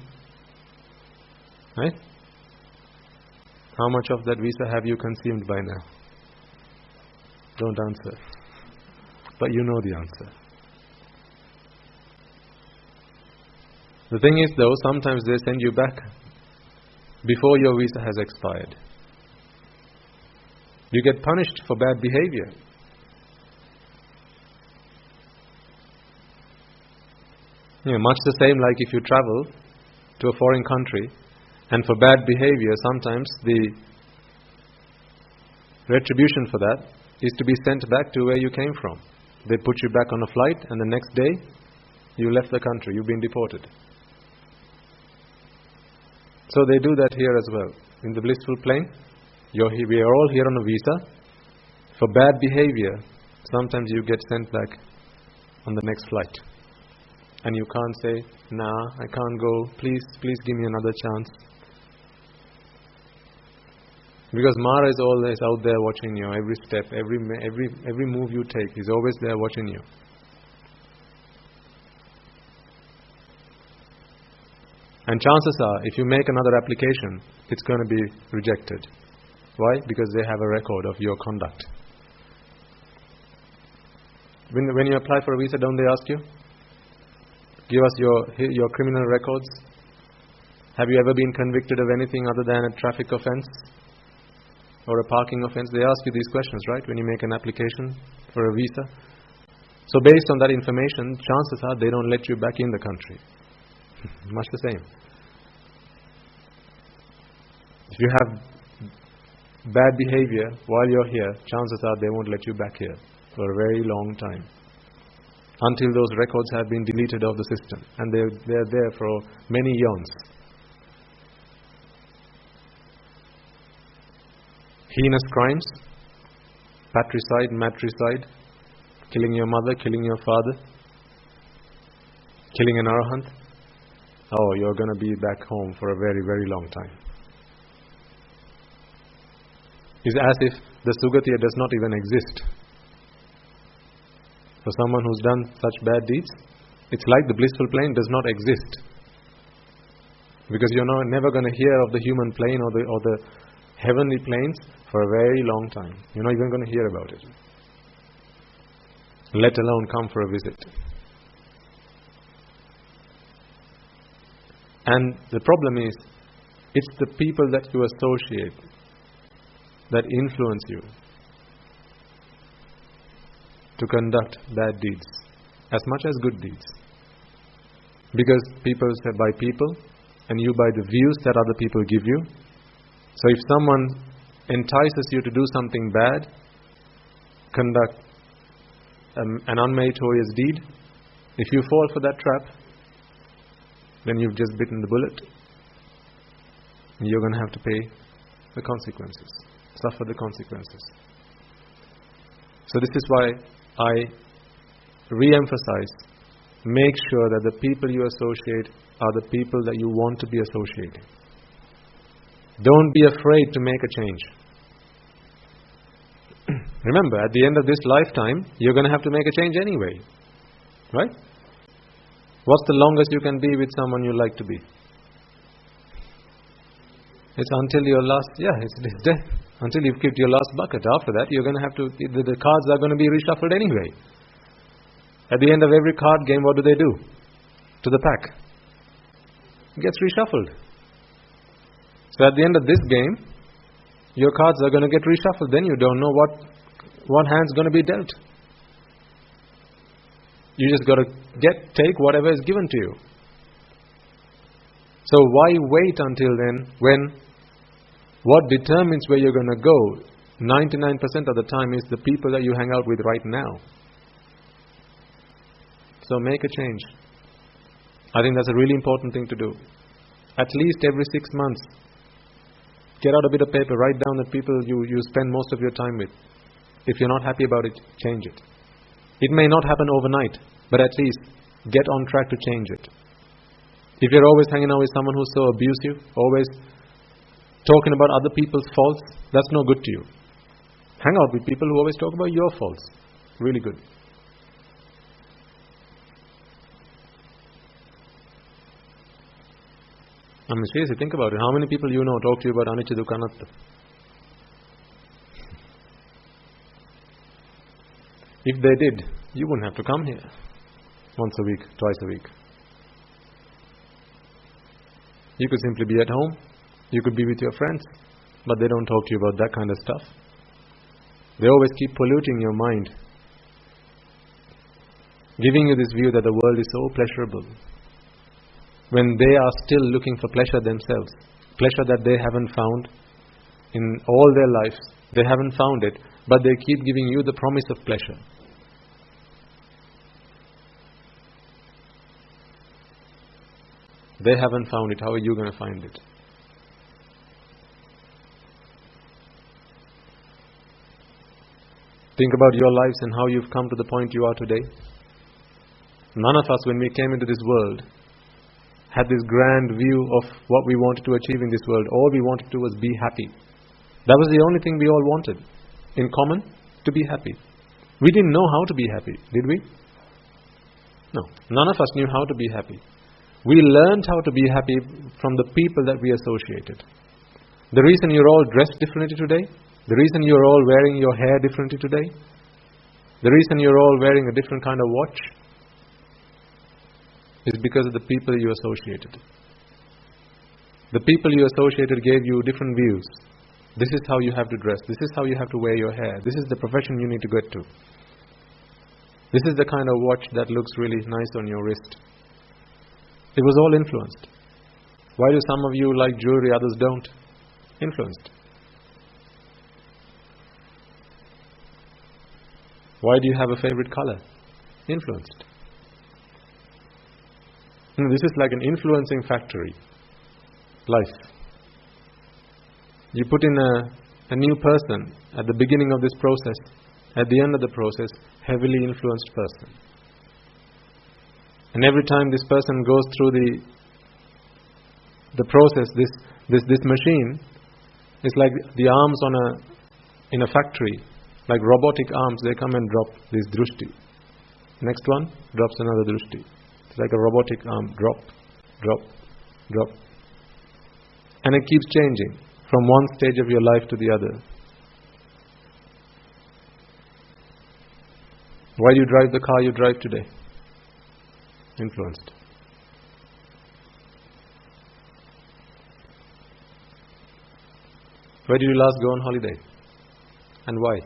S1: Right? How much of that visa have you consumed by now? Don't answer. But you know the answer. The thing is though, sometimes they send you back before your visa has expired. You get punished for bad behavior. Much the same like if you travel to a foreign country, and for bad behavior, sometimes the retribution for that is to be sent back to where you came from. They put you back on a flight, and the next day, you left the country, you've been deported. So they do that here as well. In the blissful plane, we are all here on a visa. For bad behavior, sometimes you get sent back on the next flight. And you can't say, nah, I can't go, please give me another chance. Because Mara is always out there watching you, every step, every move you take, he's always there watching you. And chances are, if you make another application, it's going to be rejected. Why? Because they have a record of your conduct. When you apply for a visa, don't they ask you? Give us your criminal records. Have you ever been convicted of anything other than a traffic offense or a parking offense? They ask you these questions, right, when you make an application for a visa. So based on that information, chances are they don't let you back in the country. Much the same. If you have bad behavior while you're here, chances are they won't let you back here for a very long time, until those records have been deleted off the system, and they're there for many eons. Heinous crimes, patricide, matricide, killing your mother, killing your father, killing an arahant. Oh, you're going to be back home for a very, very long time. It's as if the Sugatiya does not even exist. For someone who's done such bad deeds, it's like the blissful plane does not exist. Because you're never going to hear of the human plane or the heavenly planes for a very long time. You're not even going to hear about it, let alone come for a visit. And the problem is, it's the people that you associate that influence you to conduct bad deeds as much as good deeds. Because people say by people, and you by the views that other people give you. So if someone entices you to do something bad, conduct an unmeritorious deed, if you fall for that trap, then you've just bitten the bullet. And you're going to have to pay the consequences, suffer the consequences. So this is why I re-emphasize, make sure that the people you associate are the people that you want to be associating. Don't be afraid to make a change. Remember, at the end of this lifetime, you're going to have to make a change anyway. Right? What's the longest you can be with someone you like to be? It's until your last, it's death. Until you've kicked your last bucket. After that, you're going to have to, the cards are going to be reshuffled anyway. At the end of every card game, what do they do to the pack? It gets reshuffled. So at the end of this game, your cards are going to get reshuffled. Then you don't know what hand's going to be dealt. You just got to take whatever is given to you. So why wait until then, when what determines where you're going to go 99% of the time is the people that you hang out with right now. So make a change. I think that's a really important thing to do. At least every 6 months, get out a bit of paper, write down the people you spend most of your time with. If you're not happy about it, change it. It may not happen overnight, but at least get on track to change it. If you're always hanging out with someone who's so abusive, always talking about other people's faults, that's no good to you. Hang out with people who always talk about your faults. Really good. I mean, seriously, think about it. How many people you know talk to you about anicca dukkha anatta? If they did, you wouldn't have to come here once a week, twice a week. You could simply be at home. You could be with your friends. But they don't talk to you about that kind of stuff. They always keep polluting your mind, giving you this view that the world is so pleasurable, when they are still looking for pleasure themselves, pleasure that they haven't found in all their lives. They haven't found it, but they keep giving you the promise of pleasure. They haven't found it. How are you going to find it? Think about your lives and how you've come to the point you are today. None of us, when we came into this world, had this grand view of what we wanted to achieve in this world. All we wanted to was be happy. That was the only thing we all wanted. In common, to be happy. We didn't know how to be happy, did we? No. None of us knew how to be happy. We learned how to be happy from the people that we associated. The reason you're all dressed differently today, the reason you're all wearing your hair differently today, the reason you're all wearing a different kind of watch, is because of the people you associated. The people you associated gave you different views. This is how you have to dress. This is how you have to wear your hair. This is the profession you need to get to. This is the kind of watch that looks really nice on your wrist. It was all influenced. Why do some of you like jewelry, others don't? Influenced. Why do you have a favorite color? Influenced. This is like an influencing factory. Life. You put in a new person at the beginning of this process, at the end of the process, heavily influenced person. And every time this person goes through the process, this machine is like the arms in a factory, like robotic arms. They come and drop this drushti. Next one drops another drushti. It's like a robotic arm, drop, drop, drop. And it keeps changing from one stage of your life to the other. Why do you drive the car you drive today? Influenced. Where did you last go on holiday? And why?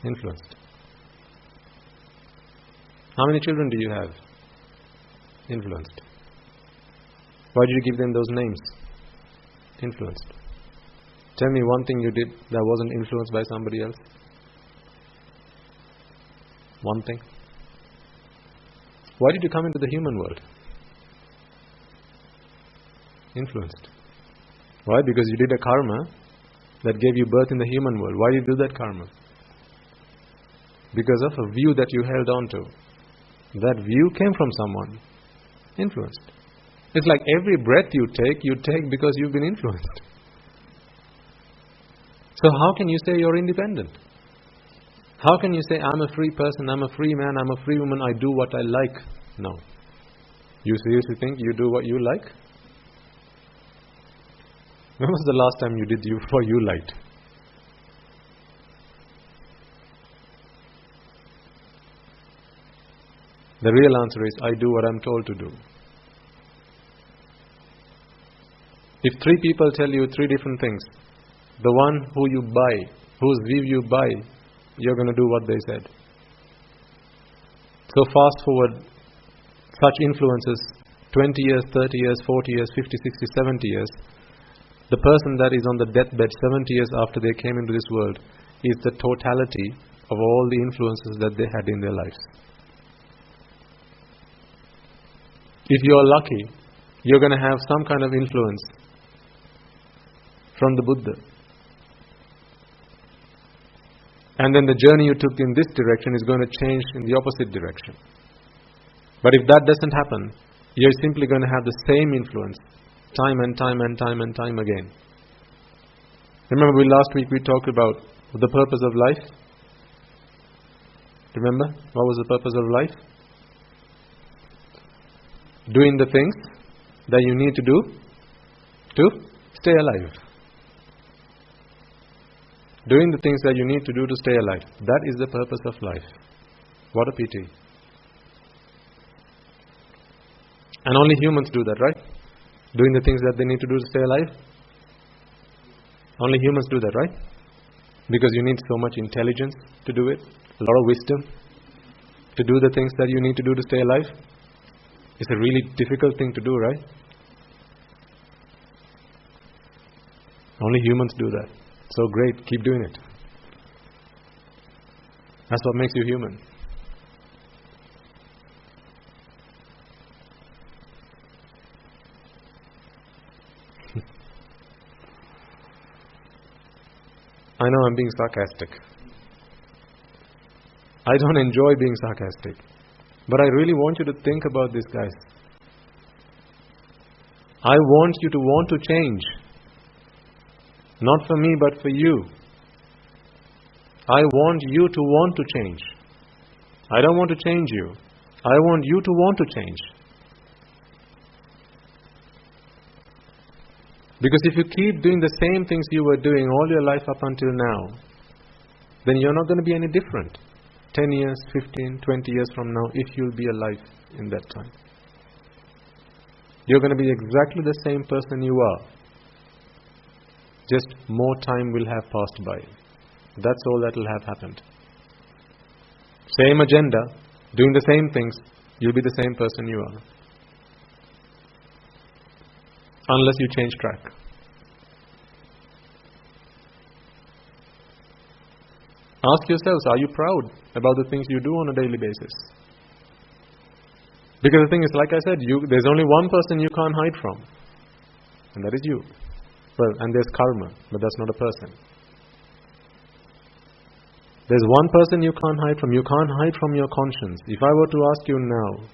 S1: Influenced. How many children do you have? Influenced. Why did you give them those names? Influenced. Tell me one thing you did that wasn't influenced by somebody else. One thing. Why did you come into the human world? Influenced. Why? Because you did a karma that gave you birth in the human world. Why did you do that karma? Because of a view that you held on to. That view came from someone. Influenced. It's like every breath you take because you've been influenced. So how can you say you're independent? How can you say, I'm a free person, I'm a free man, I'm a free woman, I do what I like? No. You seriously think you do what you like? When was the last time you did what you liked? The real answer is, I do what I'm told to do. If three people tell you three different things, the one who you buy, whose view you buy, you're going to do what they said. So fast forward such influences 20 years, 30 years, 40 years, 50, 60, 70 years. The person that is on the deathbed 70 years after they came into this world is the totality of all the influences that they had in their lives. If you're lucky, you're going to have some kind of influence from the Buddha. And then the journey you took in this direction is going to change in the opposite direction. But if that doesn't happen, you're simply going to have the same influence time and time and time and time again. Remember last week we talked about the purpose of life? Remember? What was the purpose of life? Doing the things that you need to do to stay alive. Doing the things that you need to do to stay alive. That is the purpose of life. What a pity. And only humans do that, right? Doing the things that they need to do to stay alive. Only humans do that, right? Because you need so much intelligence to do it, a lot of wisdom to do the things that you need to do to stay alive. It's a really difficult thing to do, right? Only humans do that. So great, keep doing it. That's what makes you human. I know I'm being sarcastic. I don't enjoy being sarcastic. But I really want you to think about this, guys. I want you to want to change. Not for me, but for you. I want you to want to change. I don't want to change you. I want you to want to change. Because if you keep doing the same things you were doing all your life up until now, then you're not going to be any different. 10 years, 15, 20 years from now, if you'll be alive in that time. You're going to be exactly the same person you are. Just more time will have passed by. That's all that will have happened. Same agenda, doing the same things, you'll be the same person you are. Unless you change track. Ask yourselves, are you proud about the things you do on a daily basis? Because the thing is, like I said, there's only one person you can't hide from. And that is you. Well, and there's karma, but that's not a person. There's one person you can't hide from. You can't hide from your conscience. If I were to ask you now,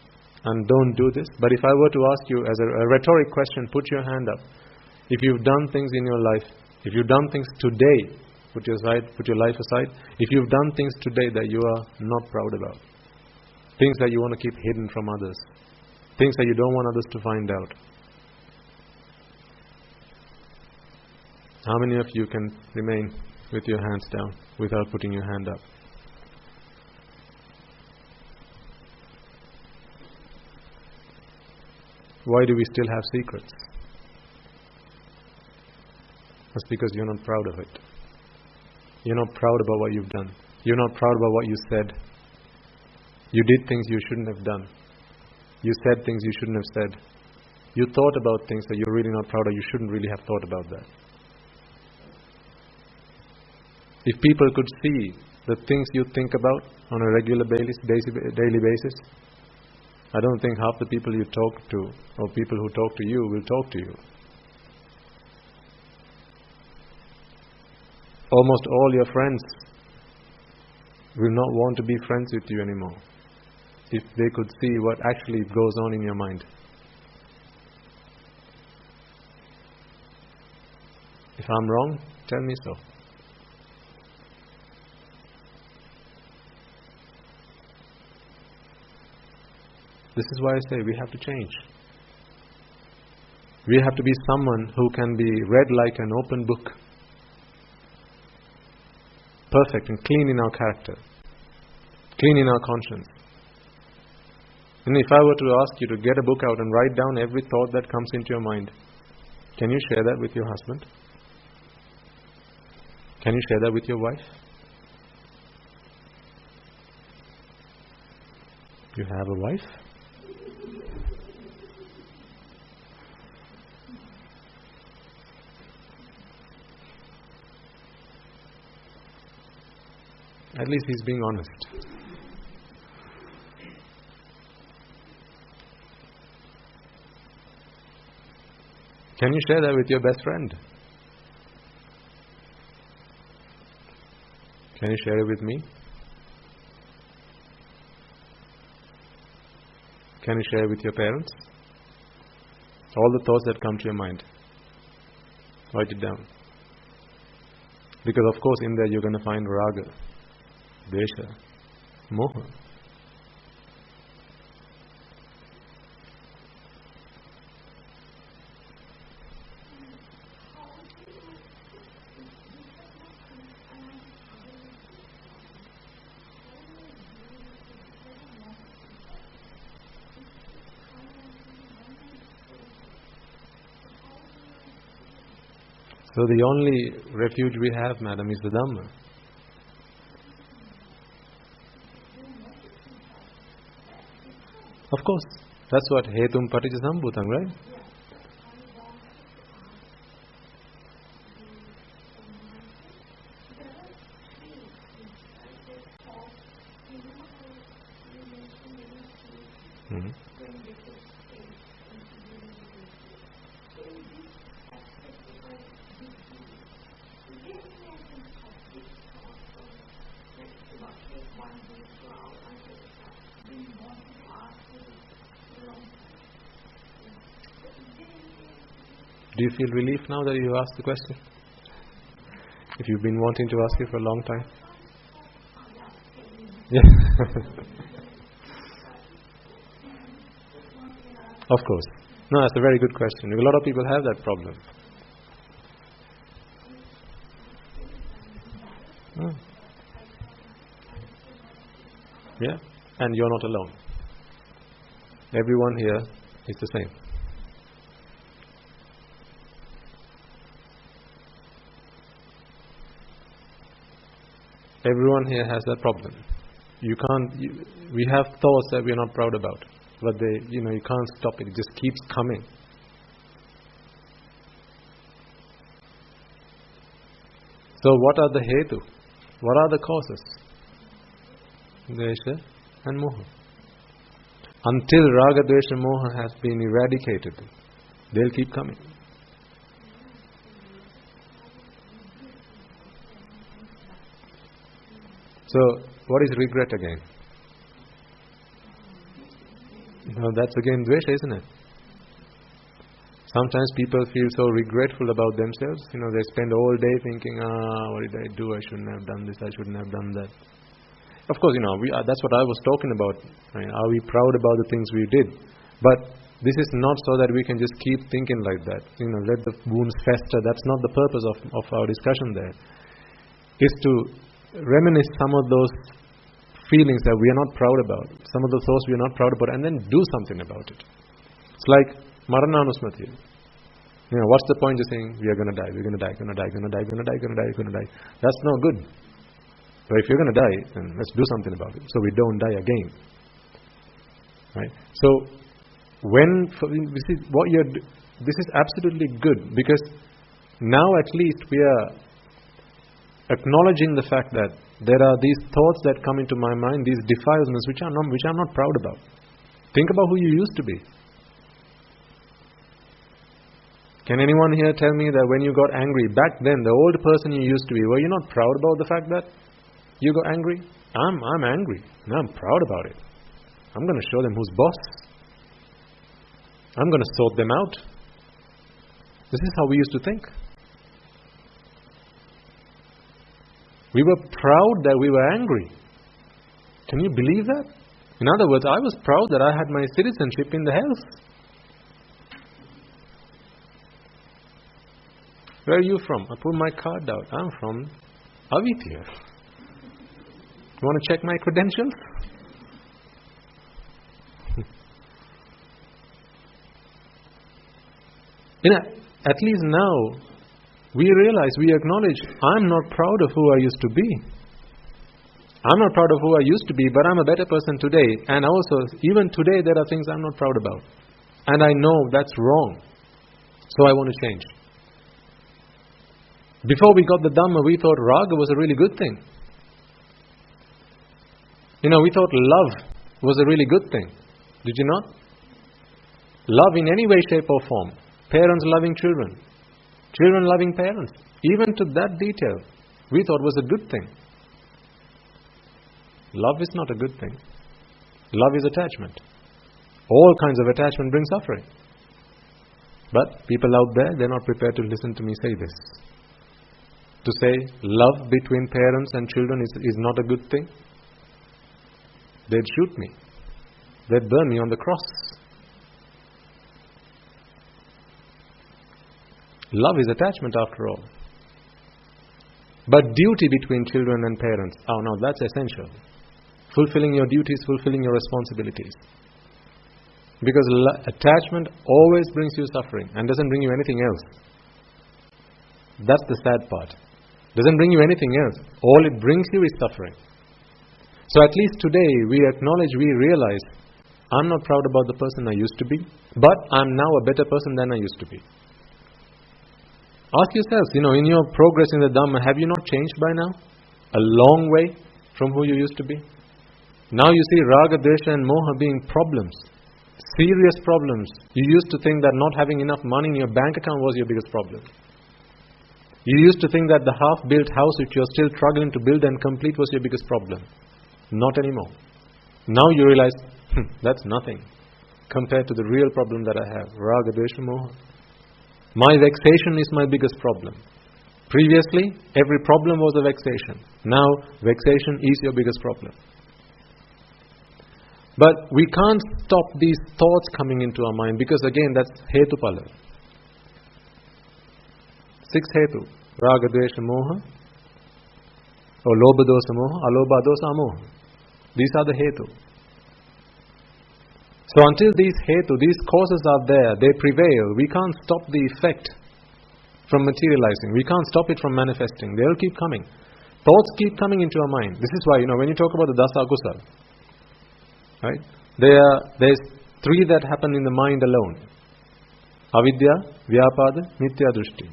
S1: and don't do this, but if I were to ask you as a rhetoric question, put your hand up. If you've done things in your life, if you've done things today, put your life aside, if you've done things today that you are not proud about, things that you want to keep hidden from others, things that you don't want others to find out, how many of you can remain with your hands down without putting your hand up? Why do we still have secrets? That's because you're not proud of it. You're not proud about what you've done. You're not proud about what you said. You did things you shouldn't have done. You said things you shouldn't have said. You thought about things that you're really not proud of. You shouldn't really have thought about that. If people could see the things you think about on a regular daily basis, I don't think half the people you talk to or people who talk to you will talk to you. Almost all your friends will not want to be friends with you anymore if they could see what actually goes on in your mind. If I'm wrong, tell me so. This is why I say we have to change. We have to be someone who can be read like an open book. Perfect and clean in our character. Clean in our conscience. And if I were to ask you to get a book out and write down every thought that comes into your mind, can you share that with your husband? Can you share that with your wife? You have a wife? At least he's being honest. Can you share that with your best friend? Can you share it with me? Can you share it with your parents? All the thoughts that come to your mind. Write it down. Because of course in there you're going to find raga, desha, moha. So the only refuge we have, madam, is the Dhamma. course. That's what hetum paticca sambhutam, right? Mm-hmm. Do you feel relief now that you asked the question? If you've been wanting to ask it for a long time? Yeah. Of course. No, that's a very good question. A lot of people have that problem. Oh. Yeah, and you're not alone. Everyone here is the same. Everyone here has that problem. We have thoughts that we're not proud about, but you can't stop it. It just keeps coming. So what are the hetu? What are the causes? Dvesha and moha. Until raga, dvesha, moha has been eradicated, they'll keep coming. So, what is regret again? No, that's again dvesha, isn't it? Sometimes people feel so regretful about themselves. They spend all day thinking, what did I do? I shouldn't have done this, I shouldn't have done that. Of course, that's what I was talking about. Right? Are we proud about the things we did? But this is not so that we can just keep thinking like that. Let the wounds fester. That's not the purpose of our discussion there. It's to reminisce some of those feelings that we are not proud about, some of the thoughts we are not proud about, and then do something about it. It's like Marananusmati. What's the point of saying we are going to die, we're going to die, going to die, going to die, going to die, going to die, going to die? That's not good. But if you're going to die, then let's do something about it, so we don't die again. Right? So, this is absolutely good, because now at least we are acknowledging the fact that there are these thoughts that come into my mind, these defilements which I'm not proud about. Think about who you used to be. Can anyone here tell me that when you got angry, back then, the old person you used to be, were you not proud about the fact that you got angry? I'm angry, and I'm proud about it. I'm going to show them who's boss. I'm going to sort them out. This is how we used to think. We were proud that we were angry. Can you believe that? In other words, I was proud that I had my citizenship in the house. Where are you from? I pulled my card out. I'm from Avitya. You want to check my credentials? At least now, we realize, we acknowledge, I'm not proud of who I used to be. I'm not proud of who I used to be, but I'm a better person today. And also, even today, there are things I'm not proud about. And I know that's wrong. So I want to change. Before we got the Dhamma, we thought raga was a really good thing. We thought love was a really good thing. Did you not? Love in any way, shape or form. Parents loving children. Children loving parents. Even to that detail, we thought was a good thing. Love is not a good thing. Love is attachment. All kinds of attachment bring suffering. But people out there, they're not prepared to listen to me say this. To say love between parents and children is not a good thing. They'd shoot me. They'd burn me on the cross. Love is attachment after all. But duty between children and parents, no, that's essential. Fulfilling your duties, fulfilling your responsibilities. Because attachment always brings you suffering and doesn't bring you anything else. That's the sad part. Doesn't bring you anything else. All it brings you is suffering. So at least today we acknowledge, we realize I'm not proud about the person I used to be, but I'm now a better person than I used to be. Ask yourselves, in your progress in the Dhamma, have you not changed by now? A long way from who you used to be. Now you see Raga, Dvesha and Moha being problems. Serious problems. You used to think that not having enough money in your bank account was your biggest problem. You used to think that the half-built house which you're still struggling to build and complete was your biggest problem. Not anymore. Now you realize, that's nothing compared to the real problem that I have. Raga, Dvesha, Moha. My vexation is my biggest problem. Previously, every problem was a vexation. Now, vexation is your biggest problem. But we can't stop these thoughts coming into our mind because again, that's hetupala. 6 hetu. Raga, Dvesha, Moha. Or Lobha, Dosa, Moha. Alobha, Dosa, Amoha. These are the hetu. So until these hetu, these causes are there, they prevail, we can't stop the effect from materializing. We can't stop it from manifesting. They'll keep coming. Thoughts keep coming into our mind. This is why, when you talk about the dasa akusala, right? There's 3 that happen in the mind alone. Avidya, Vyapada, Mithya Drushti.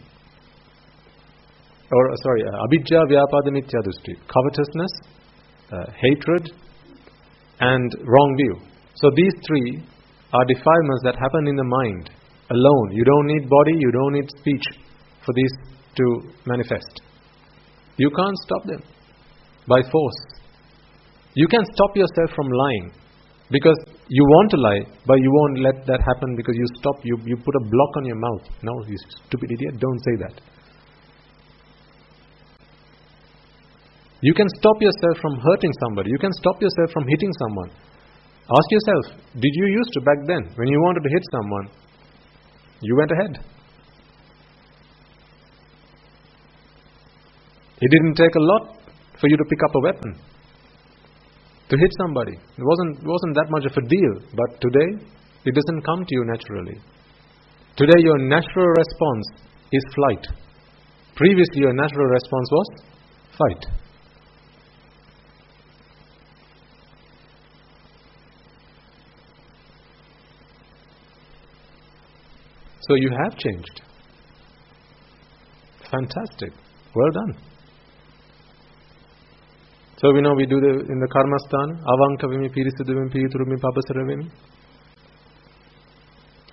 S1: Abhijja, Vyapada, Mithya Drushti. Covetousness, hatred, and wrong view. So these 3 are defilements that happen in the mind alone. You don't need body, you don't need speech for these to manifest. You can't stop them by force. You can stop yourself from lying because you want to lie, but you won't let that happen because you put a block on your mouth. No, you stupid idiot, don't say that. You can stop yourself from hurting somebody. You can stop yourself from hitting someone. Ask yourself, did you used to back then, when you wanted to hit someone, you went ahead? It didn't take a lot for you to pick up a weapon to hit somebody. It wasn't that much of a deal, but today, it doesn't come to you naturally. Today, your natural response is flight. Previously, your natural response was fight. So you have changed. Fantastic. Well done. So we know we do in the karmasthana, avankavimi pirisuduvimi piriturumi papasaravimi.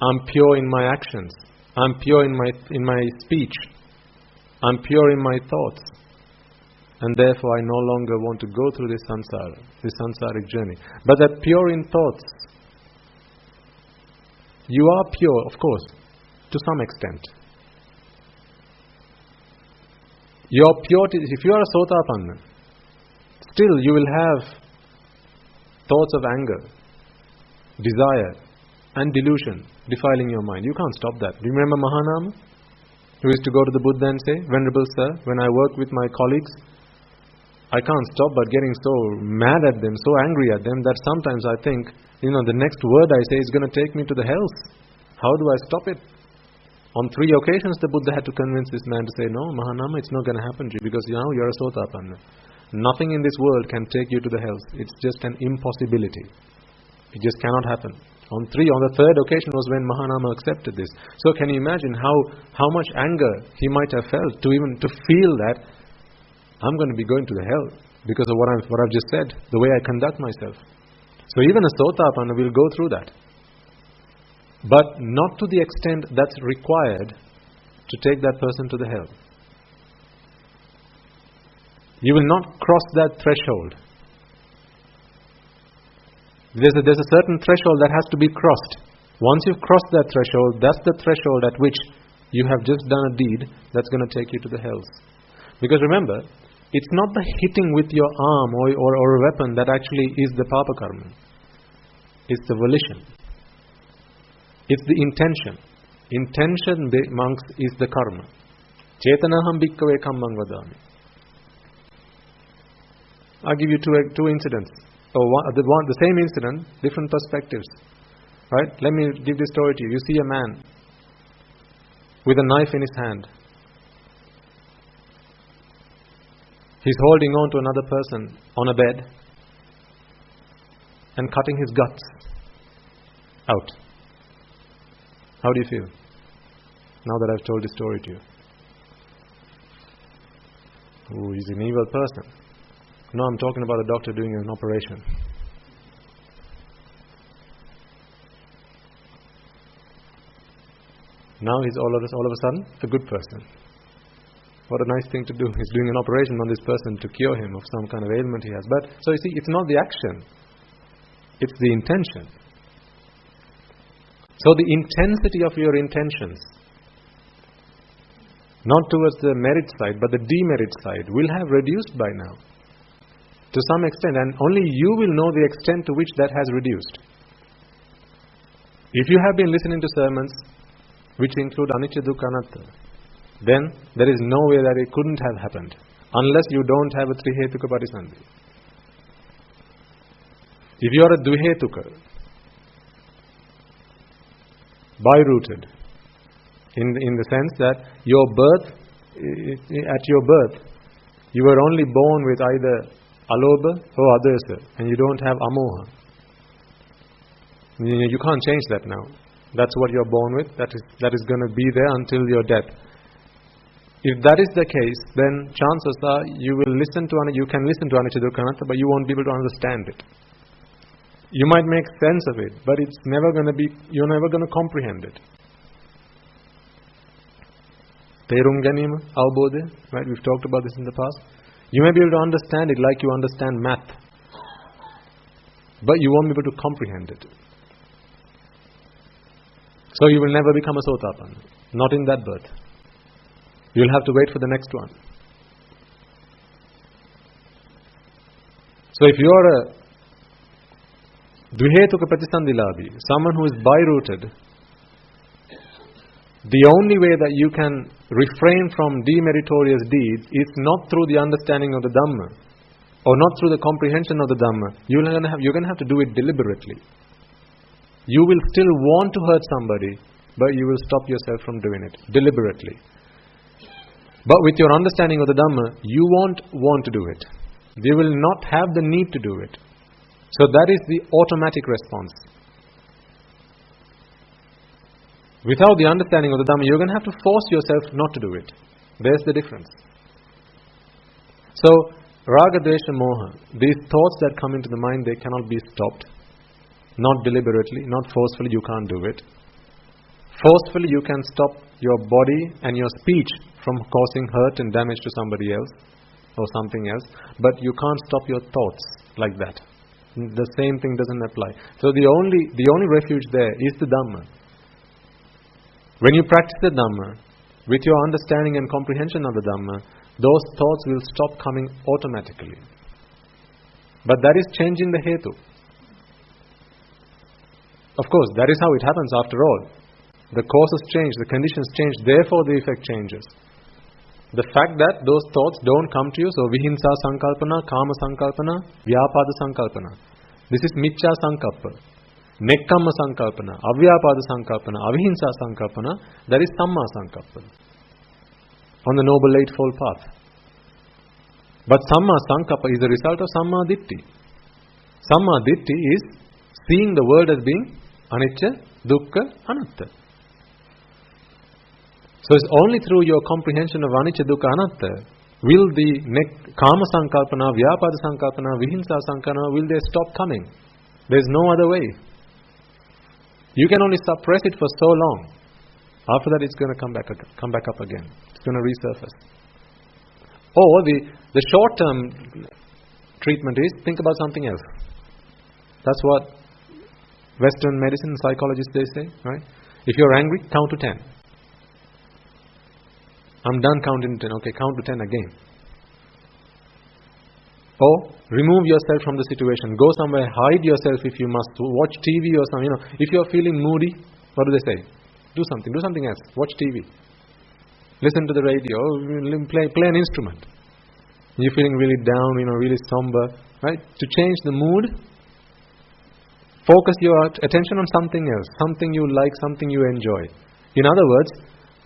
S1: I'm pure in my actions. I'm pure in my speech. I'm pure in my thoughts. And therefore I no longer want to go through this samsaric journey. But that pure in thoughts, you are pure, of course, to some extent. Your purity, if you are a Sotapanna, still you will have thoughts of anger, desire, and delusion defiling your mind. You can't stop that. Do you remember Mahanama, who used to go to the Buddha and say, Venerable Sir, when I work with my colleagues, I can't stop but getting so mad at them, so angry at them, that sometimes I think, the next word I say is going to take me to the hells. How do I stop it? On 3 occasions the Buddha had to convince this man to say, no, Mahanama, it's not going to happen to you because now you're a Sotapanna. Nothing in this world can take you to the hells. It's just an impossibility. It just cannot happen. On the 3rd occasion was when Mahanama accepted this. So can you imagine how much anger he might have felt to feel that I'm going to be going to the hell because of what I've just said, the way I conduct myself. So even a Sotapanna will go through that. But not to the extent that's required to take that person to the hell. You will not cross that threshold. There's a certain threshold that has to be crossed. Once you've crossed that threshold, that's the threshold at which you have just done a deed that's going to take you to the hells. Because remember, it's not the hitting with your arm or a weapon that actually is the papa karma. It's the volition. It's the intention. Intention, monks, is the karma. Chetanaham bhikkave kammang vadami. I'll give you two incidents. The same incident, different perspectives. Right? Let me give this story to you. You see a man with a knife in his hand. He's holding on to another person on a bed and cutting his guts out. How do you feel now that I've told this story to you? Oh, he's an evil person. No, I'm talking about a doctor doing an operation. Now he's all of a sudden a good person. What a nice thing to do. He's doing an operation on this person to cure him of some kind of ailment he has. But, so you see, it's not the action. It's the intention. So the intensity of your intentions, not towards the merit side, but the demerit side, will have reduced by now. To some extent, and only you will know the extent to which that has reduced. If you have been listening to sermons which include anicca, dukkha, anatta, then there is no way that it couldn't have happened, unless you don't have a trihetuka patisandhi. If you are a duhetuka, by-rooted, in the sense that your birth, at your birth, you were only born with either alobha or adesa, and you don't have amoha. You can't change that now. That's what you're born with. That is going to be there until your death. If that is the case, then chances are you can listen to anicca, dukkha, anatta, but you won't be able to understand it. You might make sense of it, but you're never going to comprehend it. Therum ganima, avbodha, right? We've talked about this in the past. You may be able to understand it like you understand math, but you won't be able to comprehend it. So you will never become a sotapanna, not in that birth. You'll have to wait for the next one. So if you are a dvihetuka pratisandhilabhi, someone who is by-rooted, the only way that you can refrain from demeritorious deeds is not through the understanding of the Dhamma, or not through the comprehension of the Dhamma. You're going to have to do it deliberately. You will still want to hurt somebody, but you will stop yourself from doing it deliberately. But with your understanding of the Dhamma, you won't want to do it. You will not have the need to do it. So that is the automatic response. Without the understanding of the Dhamma, you're going to have to force yourself not to do it. There's the difference. So, raga, dvesha, moha, these thoughts that come into the mind, they cannot be stopped. Not deliberately, not forcefully, you can't do it. Forcefully, you can stop your body and your speech from causing hurt and damage to somebody else or something else, but you can't stop your thoughts like that. The same thing doesn't apply. So the only refuge there is the Dhamma. When you practice the Dhamma, with your understanding and comprehension of the Dhamma, those thoughts will stop coming automatically. But that is changing the hetu. Of course, that is how it happens after all. The causes change, the conditions change, therefore the effect changes. The fact that those thoughts don't come to you, so vihinsa sankalpana, kama sankalpana, vyapada sankalpana. This is miccha sankalpa. Nekkamma sankalpana, avyapada sankalpana, avihinsa sankalpana, that is samma sankalpa. On the Noble Eightfold Path. But samma sankalpa is the result of samma ditti. Samma ditti is seeing the world as being anicca, dukkha, anatta. So it's only through your comprehension of anicca, dukkha, anatta will the kama sankalpana, vyapada sankalpana, vihinsa sankalpana, will they stop coming. There's no other way. You can only suppress it for so long. After that, it's going to come back up again. It's going to resurface. Or the short-term treatment is think about something else. That's what Western medicine psychologists they say, right? If you're angry, count to 10. I'm done counting to 10. Okay, count to 10 again. Or remove yourself from the situation. Go somewhere, hide yourself if you must. Watch TV or something. If you're feeling moody, what do they say? Do something else. Watch TV. Listen to the radio. Play an instrument. You're feeling really down, really somber, right? To change the mood, focus your attention on something else, something you like, something you enjoy. In other words,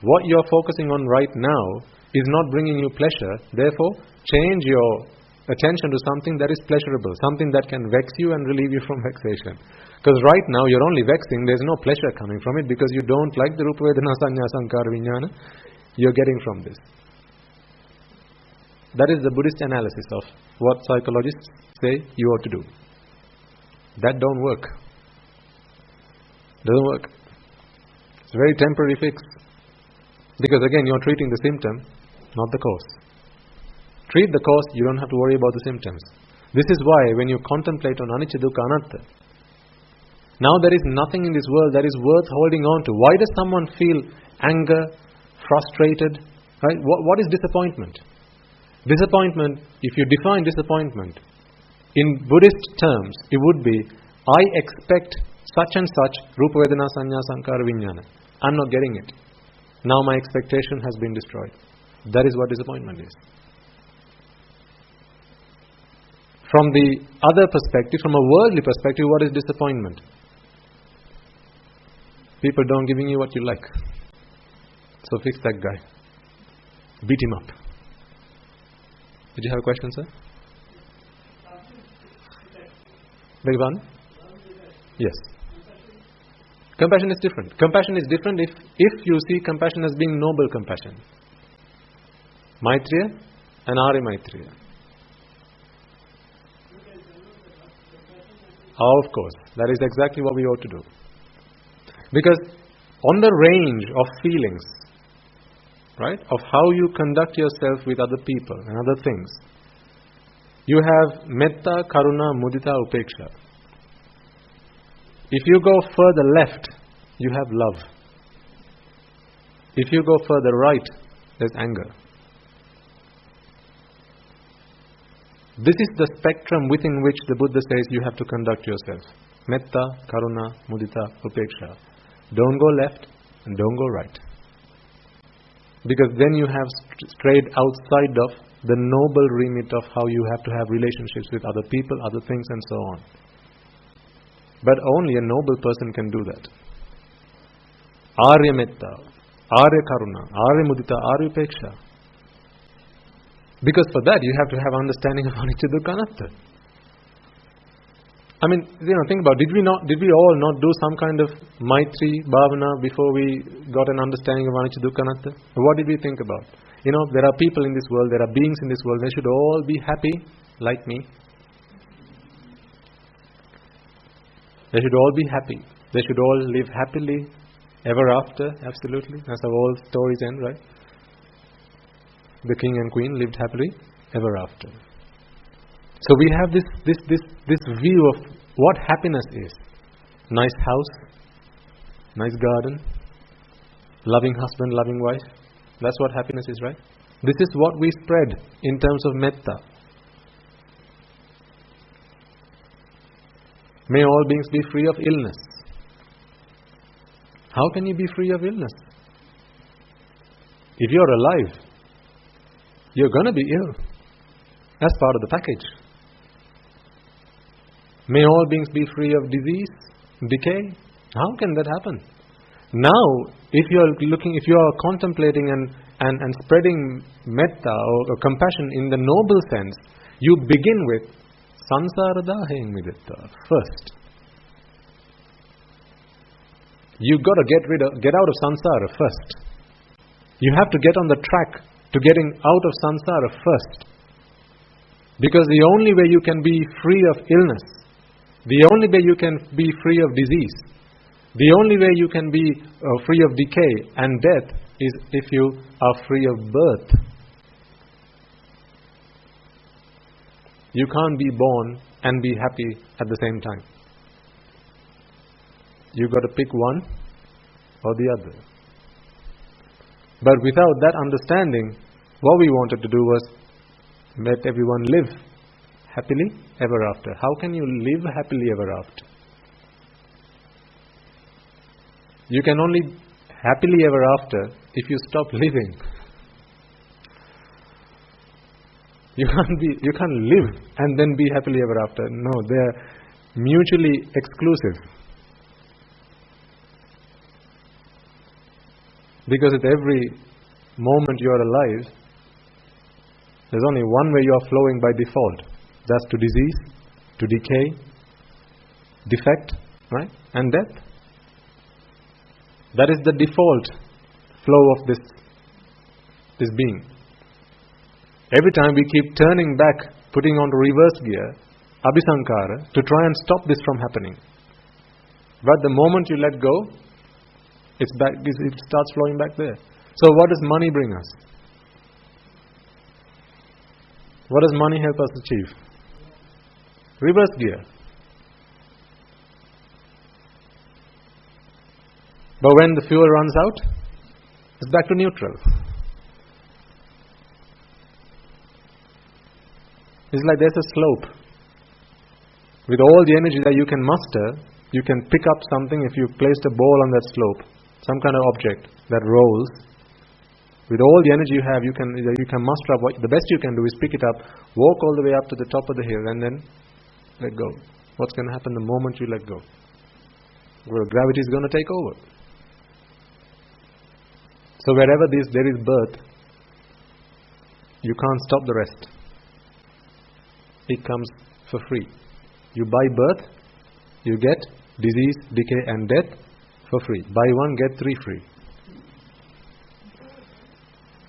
S1: what you're focusing on right now is not bringing you pleasure. Therefore, change your attention to something that is pleasurable, something that can vex you and relieve you from vexation. Because right now you're only vexing, there's no pleasure coming from it because you don't like the Rupa Vedana Sanya Sankara Vijnana you're getting from this. That is the Buddhist analysis of what psychologists say you ought to do. That don't work. Doesn't work. It's a very temporary fix. Because again, you're treating the symptom, not the cause. Treat the cause, you don't have to worry about the symptoms. This is why when you contemplate on anicca dukkha anatta, now there is nothing in this world that is worth holding on to. Why does someone feel anger, frustrated? Right? What is disappointment? Disappointment, if you define disappointment, in Buddhist terms, it would be, I expect such and such Rupa Vedana Sanya Sankara Vijnana. I'm not getting it. Now my expectation has been destroyed. That is what disappointment is. From the other perspective, from a worldly perspective, what is disappointment? People don't giving you what you like. So fix that guy. Beat him up. Did you have a question, sir? Beg your pardon? Yes. Compassion is different. Compassion is different if you see compassion as being noble compassion. Maitreya and Arya Maitreya. Of course. That is exactly what we ought to do. Because on the range of feelings, right, of how you conduct yourself with other people and other things, you have metta, karuna, mudita, upeksha. If you go further left, you have love. If you go further right, there's anger. This is the spectrum within which the Buddha says you have to conduct yourself. Metta, karuna, mudita, upeksha. Don't go left and don't go right. Because then you have strayed outside of the noble remit of how you have to have relationships with other people, other things and so on. But only a noble person can do that. Arya metta, Arya karuna, Arya mudita, Arya upeksha. Because for that you have to have understanding of anicca dukkha anatta. I mean, think about, did we all not do some kind of maitri, bhavana before we got an understanding of anicca dukkha anatta? What did we think about? There are people in this world, there are beings in this world, they should all be happy like me. They should all be happy. They should all live happily ever after, absolutely. That's how all stories end, right? The king and queen lived happily ever after. So we have this view of what happiness is. Nice house, nice garden, loving husband, loving wife. That's what happiness is, right? This is what we spread in terms of metta. May all beings be free of illness. How can you be free of illness? If you're alive, you're going to be ill. That's part of the package. May all beings be free of disease, decay. How can that happen? Now, if you are contemplating and spreading metta or compassion in the noble sense, you begin with sansara daheng miditta first. You've got to get out of samsara first. You have to get on the track to getting out of samsara first. Because the only way you can be free of illness, the only way you can be free of disease, the only way you can be free of decay and death is if you are free of birth. You can't be born and be happy at the same time. You've got to pick one or the other. But without that understanding, what we wanted to do was let everyone live happily ever after. How can you live happily ever after? You can only happily ever after if you stop living. You can't live and then be happily ever after. No, they're mutually exclusive. Because at every moment you are alive, there's only one way you are flowing by default. That's to disease, to decay, defect, right? And death. That is the default flow of this being. Every time we keep turning back, putting on reverse gear, abhisankara, to try and stop this from happening. But the moment you let go, it starts flowing back there. So what does money bring us? What does money help us achieve? Reverse gear. But when the fuel runs out, it's back to neutral. It's like there's a slope. With all the energy that you can muster, you can pick up something. If you placed a ball on that slope, some kind of object that rolls, with all the energy you have, you can muster up. The best you can do is pick it up, walk all the way up to the top of the hill, and then let go. What's going to happen the moment you let go? Well, gravity is going to take over. So wherever there is birth, you can't stop the rest. It comes for free. You buy birth, you get disease, decay and death for free. Buy one, get three free.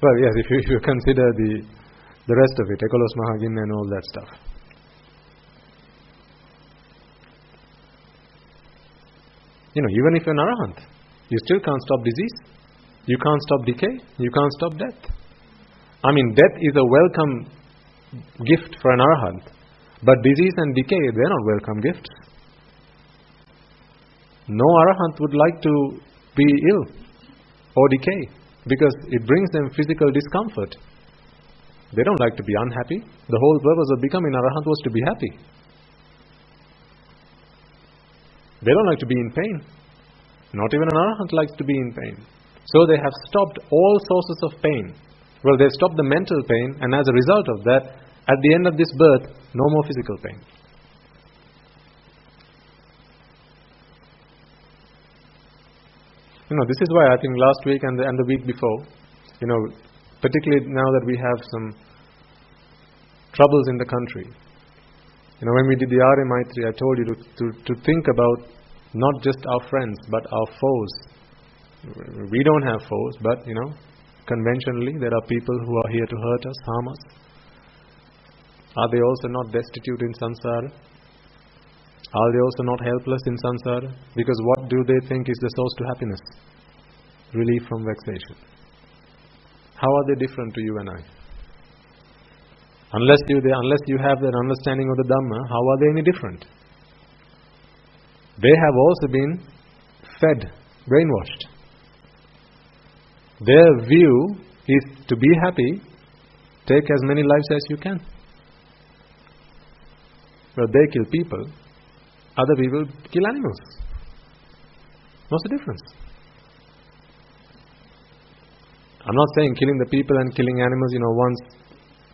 S1: Well, yes, if you consider the rest of it, Ekalos Mahagin and all that stuff. Even if you're an arahant, you still can't stop disease. You can't stop decay. You can't stop death. Death is a welcome gift for an arahant. But disease and decay, they're not welcome gifts. No arahant would like to be ill or decay because it brings them physical discomfort. They don't like to be unhappy. The whole purpose of becoming arahant was to be happy. They don't like to be in pain. Not even an arahant likes to be in pain. So they have stopped all sources of pain. Well, they've stopped the mental pain, and as a result of that, at the end of this birth, no more physical pain. This is why I think last week and the week before, particularly now that we have some troubles in the country. When we did the Arya Maitri, I told you to think about not just our friends, but our foes. We don't have foes, but, conventionally there are people who are here to hurt us, harm us. Are they also not destitute in samsara? Are they also not helpless in samsara? Because what do they think is the source to happiness? Relief from vexation. How are they different to you and I? Unless you have that understanding of the Dhamma, how are they any different? They have also been fed, brainwashed. Their view is to be happy, take as many lives as you can. Well, they kill people, other people kill animals. What's the difference? I'm not saying killing the people and killing animals,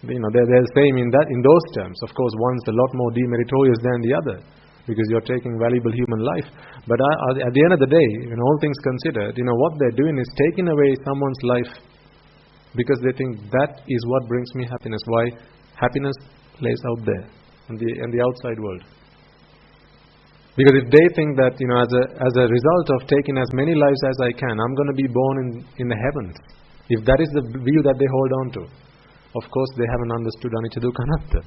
S1: they're the same in those terms. Of course, one's a lot more demeritorious than the other, because you're taking valuable human life. But at the end of the day, all things considered, what they're doing is taking away someone's life because they think that is what brings me happiness. Why? Happiness lays out there in the outside world. Because if they think that, as a result of taking as many lives as I can, I'm going to be born in the heavens. If that is the view that they hold on to, of course they haven't understood anicca dukkha anatta.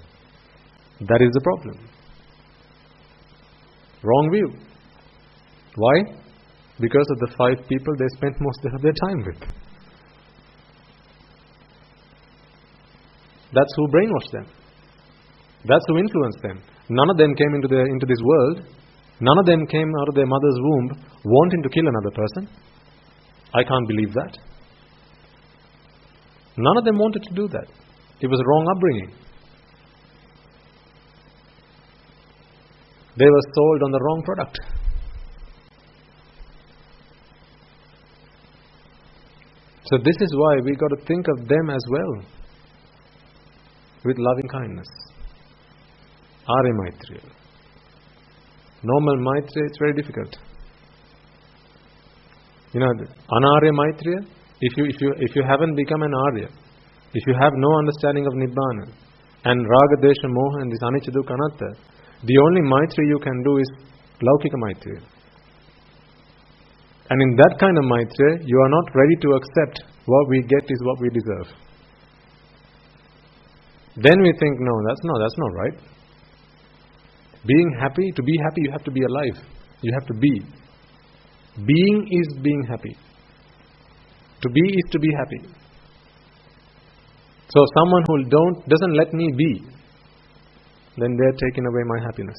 S1: That is the problem. Wrong view. Why? Because of the 5 people they spent most of their time with. That's who brainwashed them. That's who influenced them. None of them came into this world. None of them came out of their mother's womb wanting to kill another person. I can't believe that. None of them wanted to do that. It was a wrong upbringing. They were sold on the wrong product. So this is why we got to think of them as well, with loving kindness. Arya Maitreya. Normal Maitreya, it's very difficult. Anarya Maitreya, if you haven't become an Arya, if you have no understanding of Nibbana, and Raga, Desha, Moha, and this Anicca Dukkha Anatta, the only Maitreya you can do is Laukika Maitreya. And in that kind of Maitreya, you are not ready to accept what we get is what we deserve. Then we think, no, that's not right. Being happy, to be happy, you have to be alive. You have to be. Being is being happy. To be is to be happy. So someone who doesn't let me be, then they're taking away my happiness.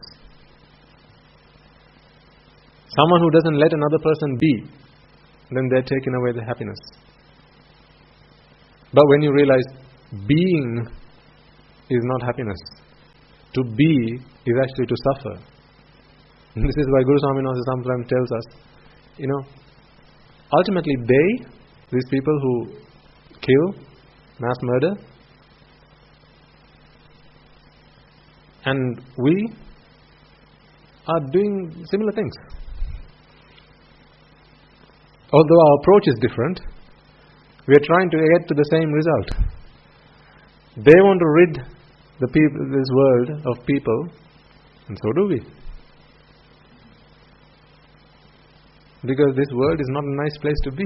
S1: Someone who doesn't let another person be, then they're taking away the happiness. But when you realize being is not happiness, to be is actually to suffer. And this is why Guru Swaminatha sometimes tells us, ultimately these people who kill, mass murder, and we are doing similar things. Although our approach is different, we are trying to get to the same result. They want to rid this world of people, and so do we. Because this world is not a nice place to be.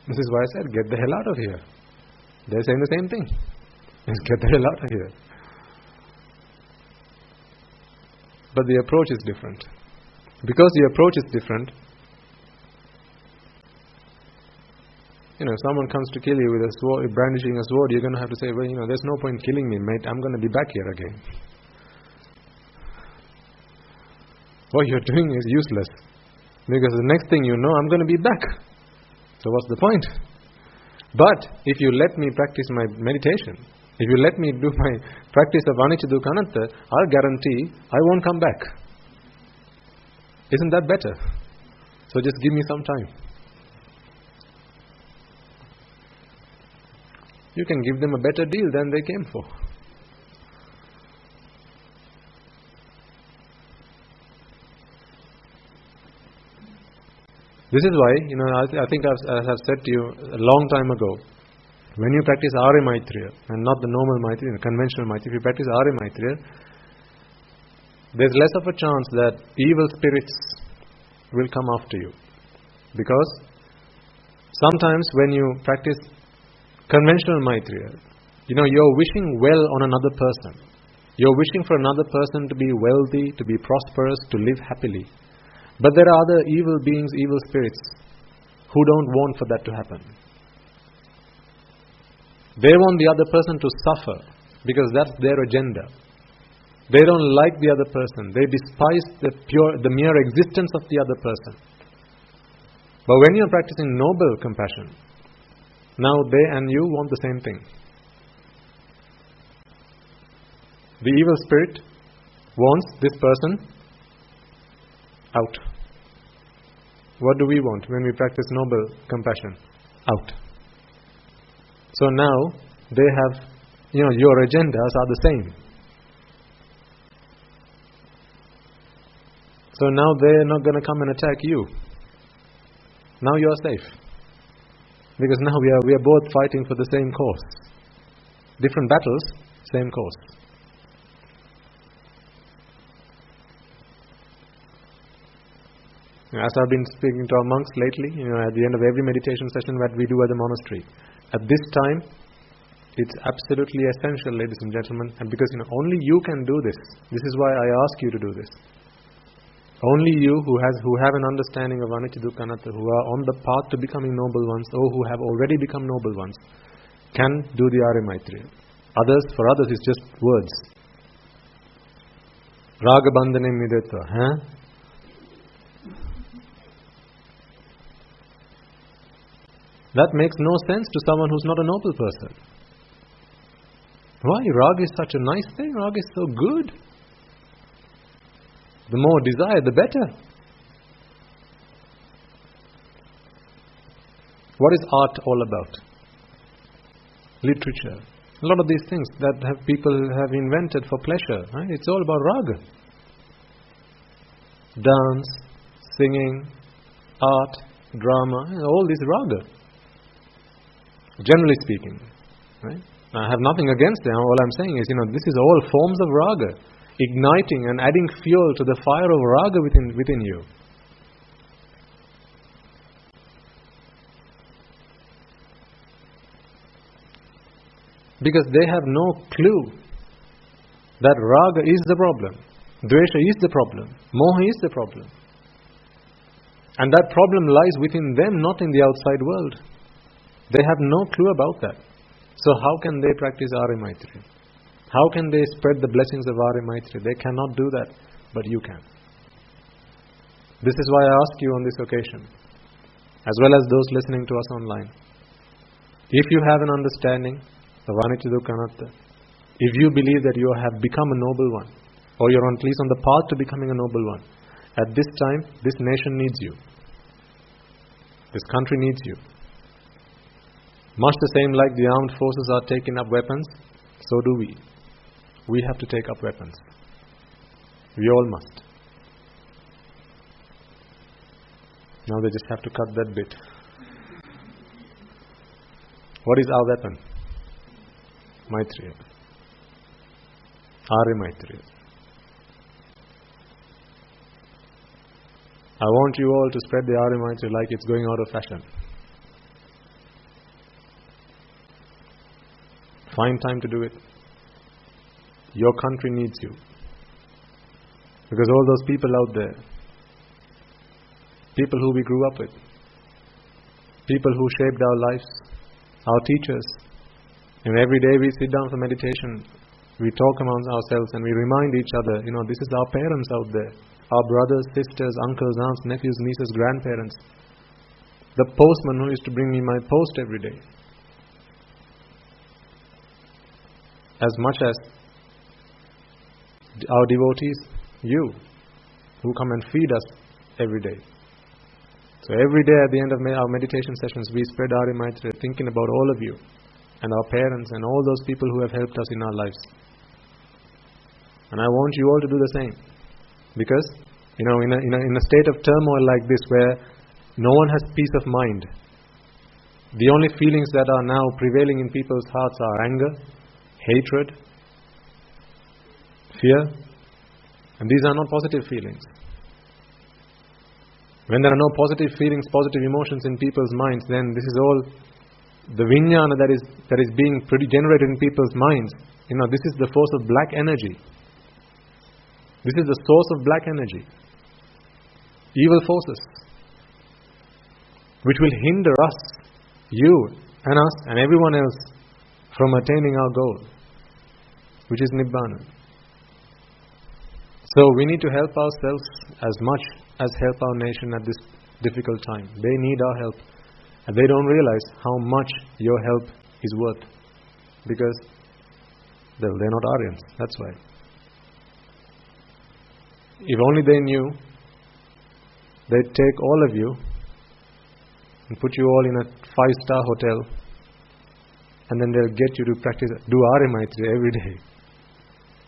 S1: This is why I said, get the hell out of here. They're saying the same thing. Just get the hell out of here. But the approach is different. Because the approach is different, if someone comes to kill you with a sword, brandishing a sword, you're going to have to say, well, there's no point killing me, mate. I'm going to be back here again. What you're doing is useless. Because the next thing you know, I'm going to be back. So what's the point? But if you let me practice my meditation, if you let me do my practice of anicca dukkha anatta, I'll guarantee I won't come back. Isn't that better? So just give me some time. You can give them a better deal than they came for. This is why, I think as I've said to you a long time ago, when you practice Arya Maitreya, and not the normal Maitreya, conventional Maitreya, if you practice Arya Maitreya, there's less of a chance that evil spirits will come after you. Because sometimes when you practice conventional Maitreya, you're wishing well on another person. You're wishing for another person to be wealthy, to be prosperous, to live happily. But there are other evil beings, evil spirits, who don't want for that to happen. They want the other person to suffer, because that's their agenda. They don't like the other person. They despise the mere existence of the other person. But when you're practicing noble compassion, now they and you want the same thing. The evil spirit wants this person out. What do we want when we practice noble compassion? Out. So now they have, your agendas are the same. So now they're not going to come and attack you. Now you are safe. Because now we are both fighting for the same cause. Different battles, same cause. As I've been speaking to our monks lately, at the end of every meditation session that we do at the monastery, at this time, it's absolutely essential, ladies and gentlemen, and because only you can do this. This is why I ask you to do this. Only you who have an understanding of anicca dukkha anatta, who are on the path to becoming noble ones, or who have already become noble ones, can do the Arya Maitreya. For others, it's just words. Raga bandhane midetva, That makes no sense to someone who's not a noble person. Why? Raga is such a nice thing. Raga is so good. The more desire, the better. What is art all about? Literature. A lot of these things that people have invented for pleasure, right? It's all about raga. Dance, singing, art, drama, all this raga. Generally speaking, right? I have nothing against them. All I'm saying is, this is all forms of raga, igniting and adding fuel to the fire of raga within you. Because they have no clue that raga is the problem, dvesha is the problem, moha is the problem. And that problem lies within them, not in the outside world. They have no clue about that. So how can they practice Arya Maitri? How can they spread the blessings of Arya Maitri? They cannot do that, but you can. This is why I ask you on this occasion, as well as those listening to us online, if you have an understanding of Anicca Dukkha Anatta, if you believe that you have become a noble one, or you're at least on the path to becoming a noble one, at this time, this nation needs you. This country needs you. Much the same like the armed forces are taking up weapons, so do we. We have to take up weapons. We all must. Now they just have to cut that bit. What is our weapon? Maitreya. Arya Maitreya. I want you all to spread the Arya Maitreya like it's going out of fashion. Find time to do it. Your country needs you. Because all those people out there, people who we grew up with, people who shaped our lives, our teachers, and every day we sit down for meditation, we talk amongst ourselves and we remind each other, this is our parents out there, our brothers, sisters, uncles, aunts, nephews, nieces, grandparents, the postman who used to bring me my post every day. As much as our devotees, you, who come and feed us every day. So every day at the end of our meditation sessions, we spread Arya Maitreya, thinking about all of you and our parents and all those people who have helped us in our lives. And I want you all to do the same. Because, in a state of turmoil like this where no one has peace of mind, the only feelings that are now prevailing in people's hearts are anger, hatred, fear, and these are not positive feelings. When there are no positive feelings, positive emotions in people's minds, then this is all the vijnana that is being generated in people's minds. This is the force of black energy. This is the source of black energy. Evil forces, which will hinder us, you and us and everyone else, from attaining our goal, which is Nibbana. So we need to help ourselves as much as help our nation at this difficult time. They need our help, and they don't realize how much your help is worth, because they're not Aryans, that's why. If only they knew, they'd take all of you and put you all in a 5-star hotel, and then they'll get you to do Arya Maitreya every day.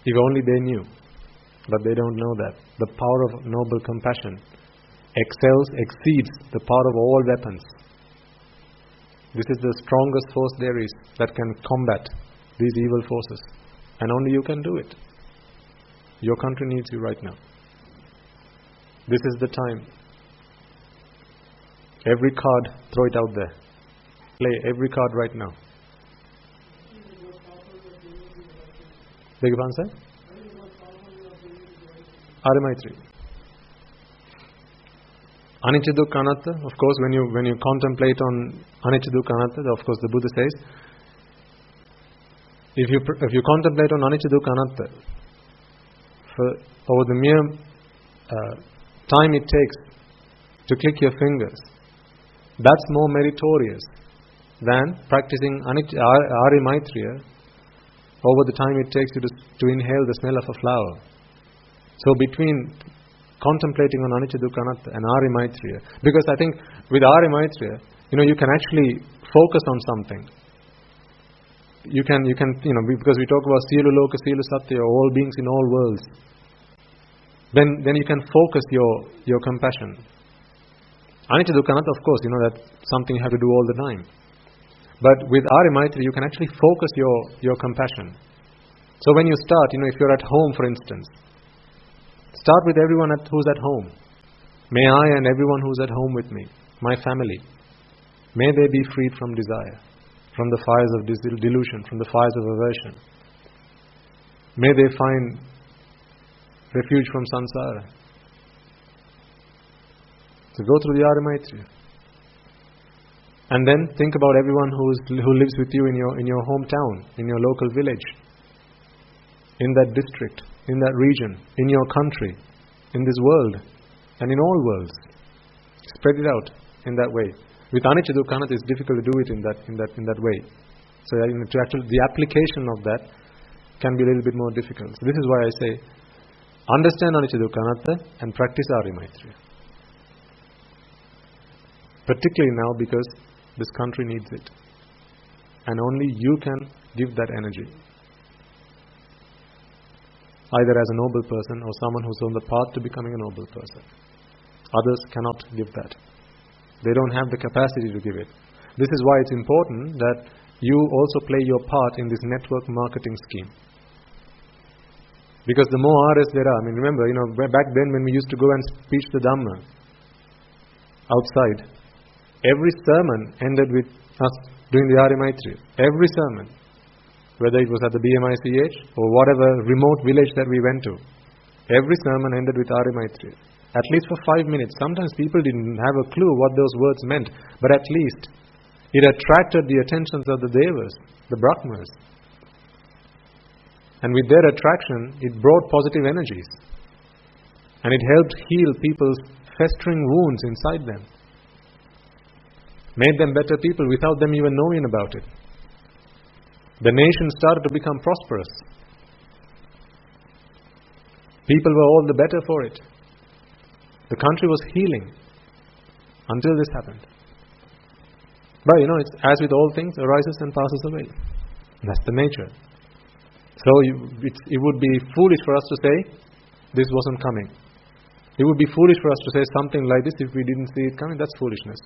S1: If only they knew. But they don't know that. The power of noble compassion exceeds the power of all weapons. This is the strongest force there is that can combat these evil forces. And only you can do it. Your country needs you right now. This is the time. Every card, throw it out there. Play every card right now. Beg your pardon, sir? Arya Maitreya. Anicca Dukkha Anatta, of course, when you contemplate on Anicca Dukkha Anatta, of course the Buddha says, if you contemplate on Anicca Dukkha Anatta, over the mere time it takes to click your fingers, that's more meritorious than practicing Arya Maitreya over the time it takes you to inhale the smell of a flower. So between contemplating on Anicca Dukkha Anatta and Arya Maitreya, because I think with Arya Maitreya, you can actually focus on something. You can because we talk about Sielu Loka, Sielu Satya, all beings in all worlds. Then you can focus your compassion. Anicca Dukkha Anatta, of course, that's something you have to do all the time. But with Arya Maitreya, you can actually focus your compassion. So when you start, if you're at home, for instance, start with everyone who's at home. May I and everyone who's at home with me, my family, may they be freed from desire, from the fires of delusion, from the fires of aversion. May they find refuge from samsara. So go through the Arya Maitri. And then think about everyone who lives with you in your hometown, in your local village, in that district, in that region, in your country, in this world, and in all worlds. Spread it out in that way. With anicca dukkha anatta, it's difficult to do it in that way. So the application of that can be a little bit more difficult. So this is why I say, understand anicca dukkha anatta and practice Arya Maitri. Particularly now, because this country needs it. And only you can give that energy. Either as a noble person or someone who's on the path to becoming a noble person. Others cannot give that. They don't have the capacity to give it. This is why it's important that you also play your part in this network marketing scheme. Because the more Aryas there are, remember, back then when we used to go and preach the Dhamma outside, every sermon ended with us doing the Arya Maitri. Every sermon. Whether it was at the BMICH or whatever remote village that we went to. Every sermon ended with Arya Maitri. At least for 5 minutes. Sometimes people didn't have a clue what those words meant. But at least it attracted the attentions of the Devas, the Brahmas. And with their attraction, it brought positive energies. And it helped heal people's festering wounds inside them. Made them better people without them even knowing about it. The nation started to become prosperous. People were all the better for it. The country was healing until this happened. But it's as with all things, arises and passes away. That's the nature. So it would be foolish for us to say, this wasn't coming. It would be foolish for us to say something like this if we didn't see it coming. That's foolishness.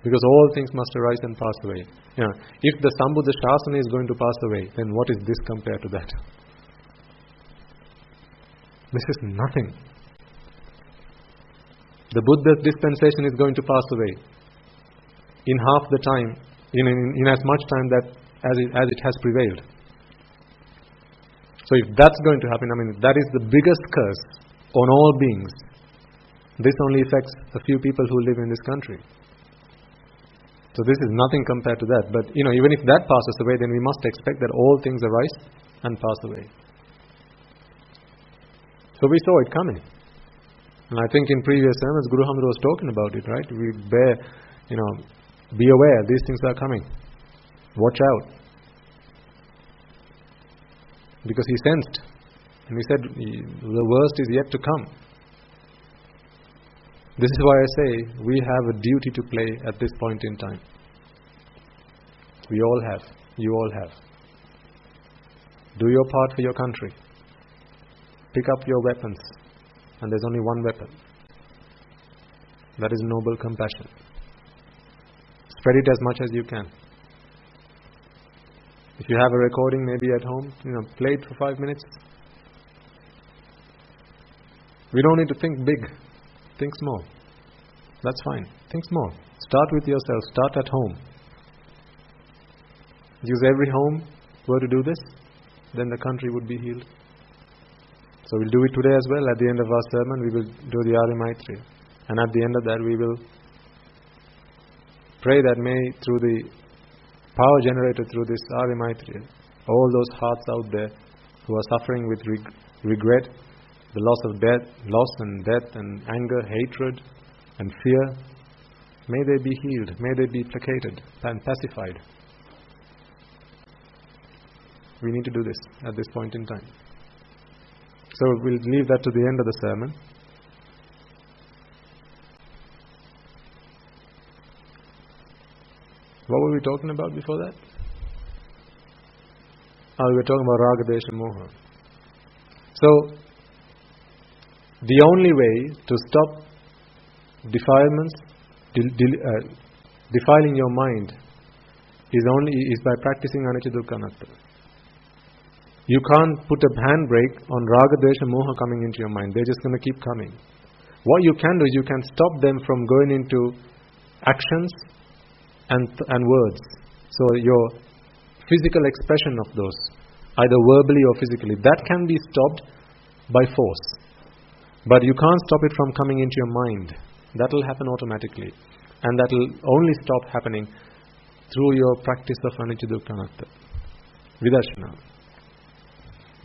S1: Because all things must arise and pass away. If the Sambuddha Shasana is going to pass away, then what is this compared to that? This is nothing. The Buddha's dispensation is going to pass away in half the time, in as much time as it has prevailed. So if that's going to happen, that is the biggest curse on all beings. This only affects a few people who live in this country. So this is nothing compared to that. But even if that passes away, then we must expect that all things arise and pass away. So we saw it coming. And I think in previous sermons, Guru Hamad was talking about it, right? We be aware, these things are coming. Watch out. Because he sensed. And he said, the worst is yet to come. This is why I say, we have a duty to play at this point in time. We all have. You all have. Do your part for your country. Pick up your weapons. And there's only one weapon. That is noble compassion. Spread it as much as you can. If you have a recording maybe at home, play it for 5 minutes. We don't need to think big. Think small. That's fine. Think small. Start with yourself. Start at home. Because every home were to do this, then the country would be healed. So we'll do it today as well. At the end of our sermon, we will do the Arya Maitri. And at the end of that, we will pray that may, through the power generated through this Arya Maitri, all those hearts out there who are suffering with regret, the loss and death and anger, hatred and fear, may they be healed, may they be placated and pacified. We need to do this at this point in time. So we'll leave that to the end of the sermon. What were we talking about before that? We were talking about Raga, Desha, Moha. So, the only way to stop defilements, defiling your mind, is by practicing anicca dukkha anatta. You can't put a handbrake on Raga, Desha, Moha coming into your mind. They're just going to keep coming. What you can do is you can stop them from going into actions and words. So your physical expression of those, either verbally or physically, that can be stopped by force. But you can't stop it from coming into your mind. That will happen automatically. And that will only stop happening through your practice of anicca dukkha anatta, vidarshana.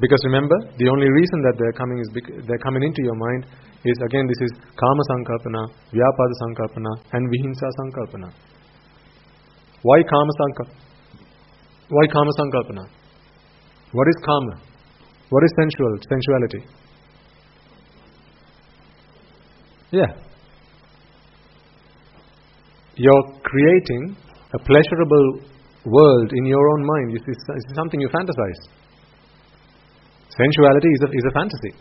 S1: Because remember, the only reason that they're coming into your mind is, again, this is kama sankalpana, vyapada sankalpana, and vihinsa sankalpana. Why kama sankalpana? What is kama? What is sensuality? Yeah. You're creating a pleasurable world in your own mind. This is something you fantasize. Sensuality is a fantasy.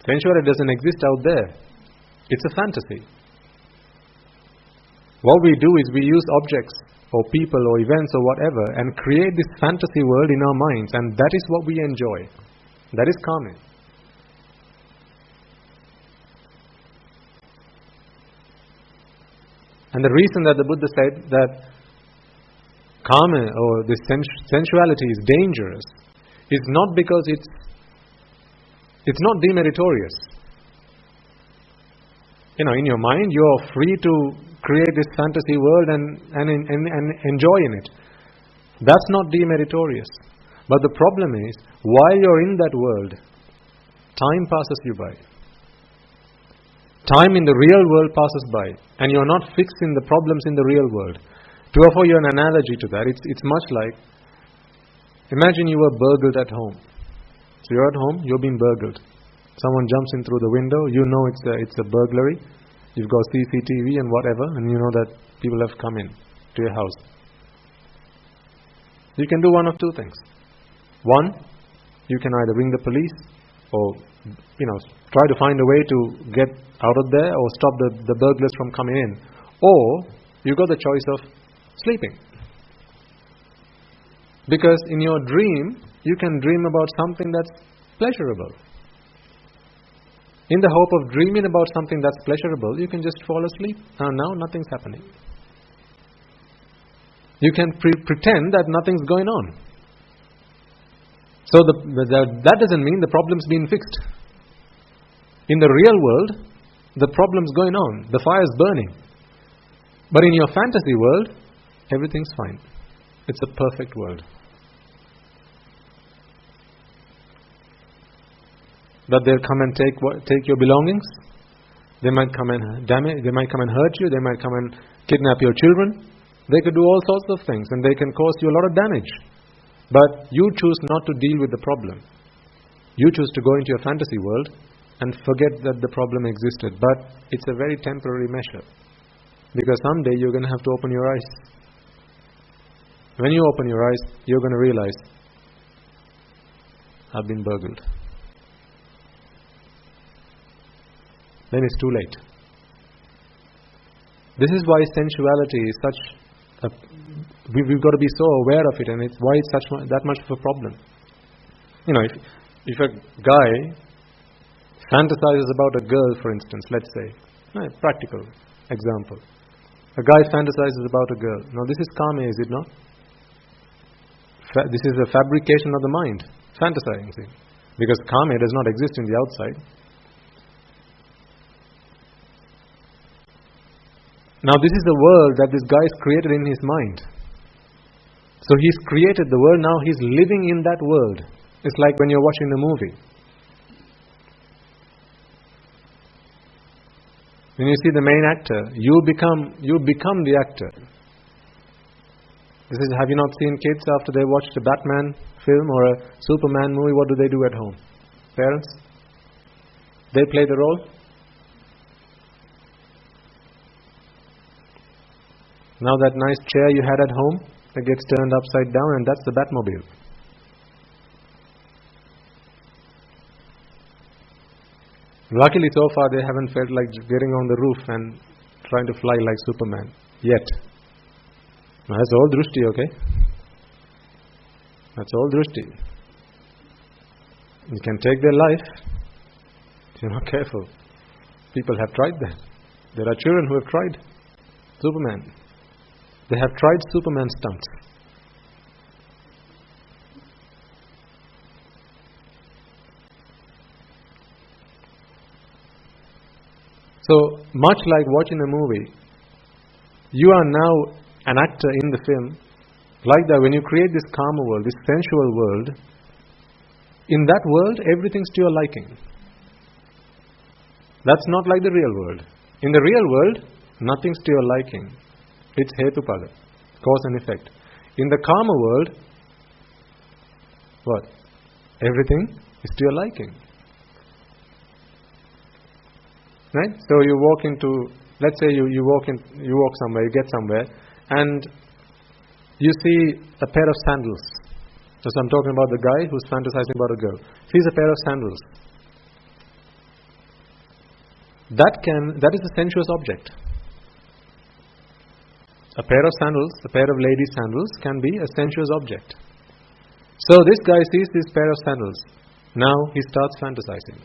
S1: Sensuality doesn't exist out there. It's a fantasy. What we do is we use objects or people or events or whatever and create this fantasy world in our minds, and that is what we enjoy. That is kama. And the reason that the Buddha said that kama or this sensuality is dangerous is not because it's not demeritorious. In your mind you are free to create this fantasy world and enjoy in it. That's not demeritorious. But the problem is, while you're in that world, time passes you by. Time in the real world passes by, and you're not fixing the problems in the real world. To offer you an analogy to that, it's much like, imagine you were burgled at home. So you're at home, you're being burgled. Someone jumps in through the window, you know it's a burglary. You've got CCTV and whatever, and you know that people have come in to your house. You can do one of two things. One, you can either ring the police or try to find a way to get out of there or stop the burglars from coming in. Or you got the choice of sleeping. Because in your dream, you can dream about something that's pleasurable. In the hope of dreaming about something that's pleasurable, you can just fall asleep. Now nothing's happening. You can pretend that nothing's going on. So that doesn't mean the problem's been fixed. In the real world, the problem's going on. The fire's burning. But in your fantasy world, everything's fine. It's a perfect world. That they'll come and take your belongings. They might come and damage. They might come and hurt you. They might come and kidnap your children. They could do all sorts of things, and they can cause you a lot of damage. But you choose not to deal with the problem. You choose to go into your fantasy world and forget that the problem existed. But it's a very temporary measure, because someday you're going to have to open your eyes. When you open your eyes, you're going to realize, I've been burgled. Then it's too late. This is why sensuality is we've got to be so aware of it, and it's why it's that much of a problem. If a guy fantasizes about a girl, for instance, let's say, a practical example. A guy fantasizes about a girl. Now this is kama, is it not? This is a fabrication of the mind, fantasizing. Because kama does not exist in the outside. Now this is the world that this guy has created in his mind. So he's created the world, now he's living in that world. It's like when you're watching a movie. When you see the main actor, you become the actor. This is, have you not seen kids after they watched a Batman film or a Superman movie, what do they do at home? Parents? They play the role. Now that nice chair you had at home, it gets turned upside down, and that's the Batmobile. Luckily so far they haven't felt like getting on the roof and trying to fly like Superman yet. Now that's all drushti, okay? That's all drushti. You can take their life if you're not careful. People have tried that. There are children who have tried Superman. They have tried Superman stunts. So, much like watching a movie, you are now an actor in the film. Like that, when you create this karma world, this sensual world, in that world, everything's to your liking. That's not like the real world. In the real world, nothing's to your liking. It's hetupada, cause and effect. In the karma world, what? Everything is to your liking. Right? So you walk into, let's say you walk somewhere, you get somewhere, and you see a pair of sandals. So I'm talking about the guy who's fantasizing about a girl. Sees a pair of sandals. That is a sensuous object. A pair of sandals, a pair of ladies' sandals can be a sensuous object. So this guy sees this pair of sandals. Now he starts fantasizing.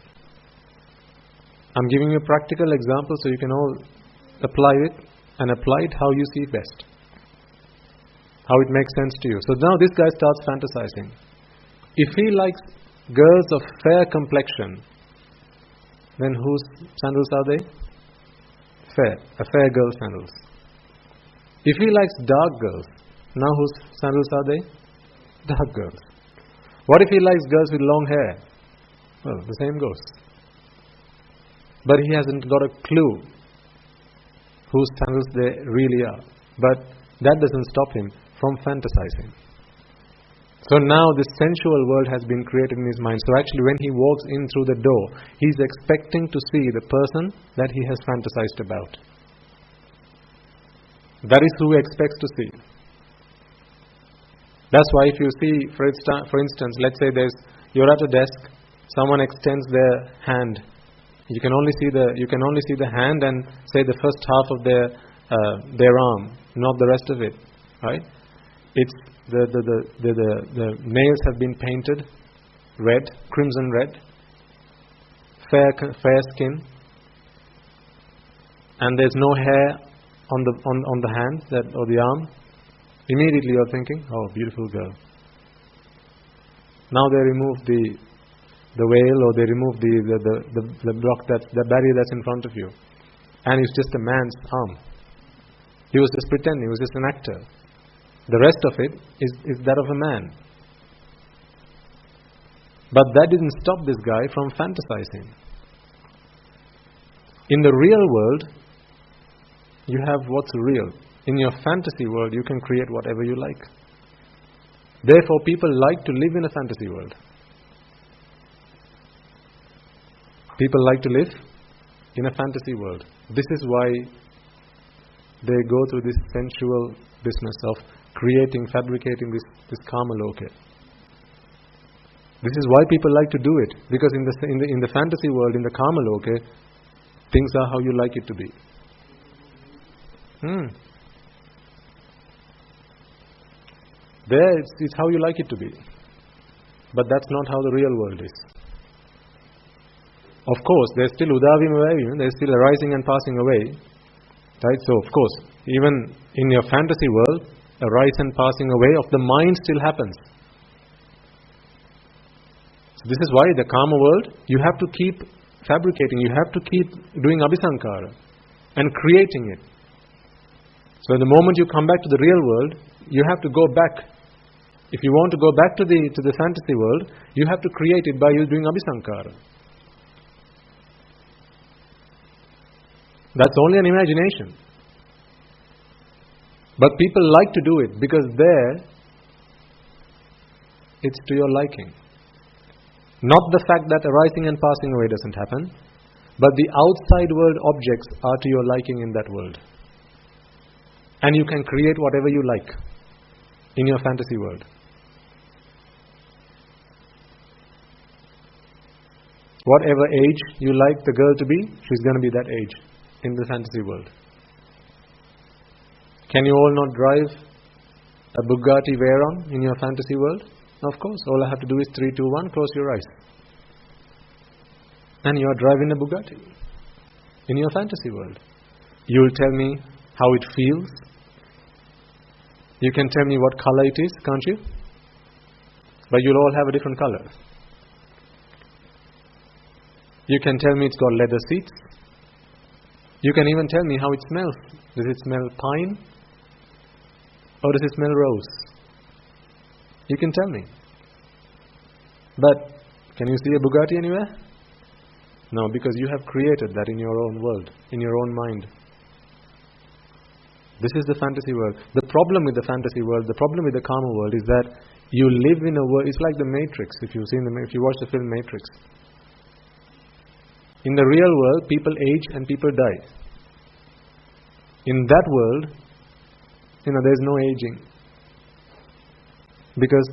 S1: I'm giving you a practical example so you can all apply it and apply it how you see it best. How it makes sense to you. So now this guy starts fantasizing. If he likes girls of fair complexion, then whose sandals are they? Fair. A fair girl's sandals. If he likes dark girls, now whose sandals are they? Dark girls. What if he likes girls with long hair? Well, the same goes. But he hasn't got a clue whose sandals they really are. But that doesn't stop him from fantasizing. So now this sensual world has been created in his mind. So actually when he walks in through the door, he's expecting to see the person that he has fantasized about. That is who he expects to see. That's why if you see, for instance, let's say you're at a desk, someone extends their hand. You can only see the hand and say the first half of their arm, not the rest of it, right? It's the nails have been painted red, crimson red, fair skin, and there's no hair on the hand or the arm. Immediately you're thinking, oh, beautiful girl. Now they remove the veil, or they remove the block, the barrier that's in front of you, and it's just a man's arm. He was just pretending, he was just an actor. The rest of it is that of a man. But that didn't stop this guy from fantasizing. In the real world, you have what's real. In your fantasy world, you can create whatever you like. Therefore, people like to live in a fantasy world. People like to live in a fantasy world. This is why they go through this sensual business of fabricating this karma loka. This is why people like to do it, because in the fantasy world, in the karma loka, things are how you like it to be. There, it's how you like it to be. But that's not how the real world is. Of course, there's still udavima, there's still arising and passing away. Right? So, of course, even in your fantasy world, a rise and passing away of the mind still happens. So this is why the karma world, you have to keep fabricating, you have to keep doing abhisankara and creating it. So the moment you come back to the real world, you have to go back. If you want to go back to the fantasy world, you have to create it by you doing abhisankara. That's only an imagination. But people like to do it because there, it's to your liking. Not the fact that arising and passing away doesn't happen, but the outside world objects are to your liking in that world. And you can create whatever you like in your fantasy world. Whatever age you like the girl to be, she's going to be that age in the fantasy world. Can you all not drive a Bugatti Veyron in your fantasy world? Of course. All I have to do is 3, 2, 1, close your eyes. And you are driving a Bugatti in your fantasy world. You will tell me how it feels. You can tell me what color it is, can't you? But you'll all have a different color. You can tell me it's got leather seats. You can even tell me how it smells. Does it smell pine? Or does it smell rose? You can tell me. But can you see a Bugatti anywhere? No, because you have created that in your own world, in your own mind. This is the fantasy world. The problem with the fantasy world, the problem with the karma world is that you live in a world. It's like the Matrix. If you watch the film Matrix, in the real world, people age and people die. In that world, there's no aging, because